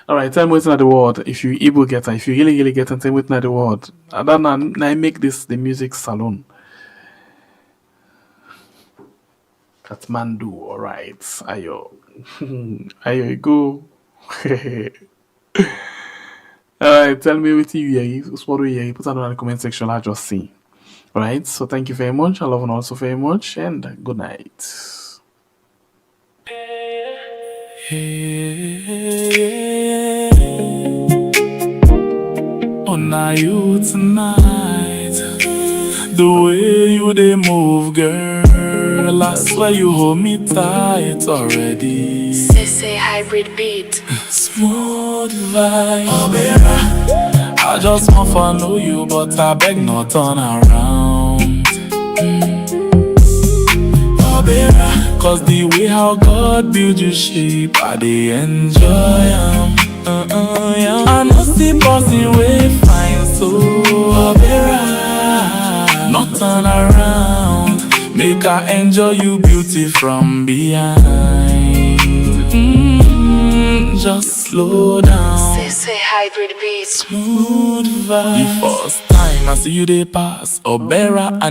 Alright, tell me what's not the word. If you able get it, if you really get it, tell me what's not the word. I don't know. I make this the music salon. Kathmandu, alright. Ayo. Ayo, go. Alright, tell me what you hear. What do you hear? Put that in the comment section. I'll just see. Alright, so thank you very much. I love you also very much. And good night. On you tonight, the way you they move, girl, I swear you hold me tight already. Say hybrid beat. Smooth vibe. Oh, baby, I just want to know you, but I beg no turn around. Oh, baby, cause the way how God build you shape, I dey enjoy am. Yeah. I know see person way fine, so oh, baby, not turn around. make I enjoy you beauty from behind. Just slow down. Say hybrid beats. Smooth vibe. The first time I see you they pass, Obera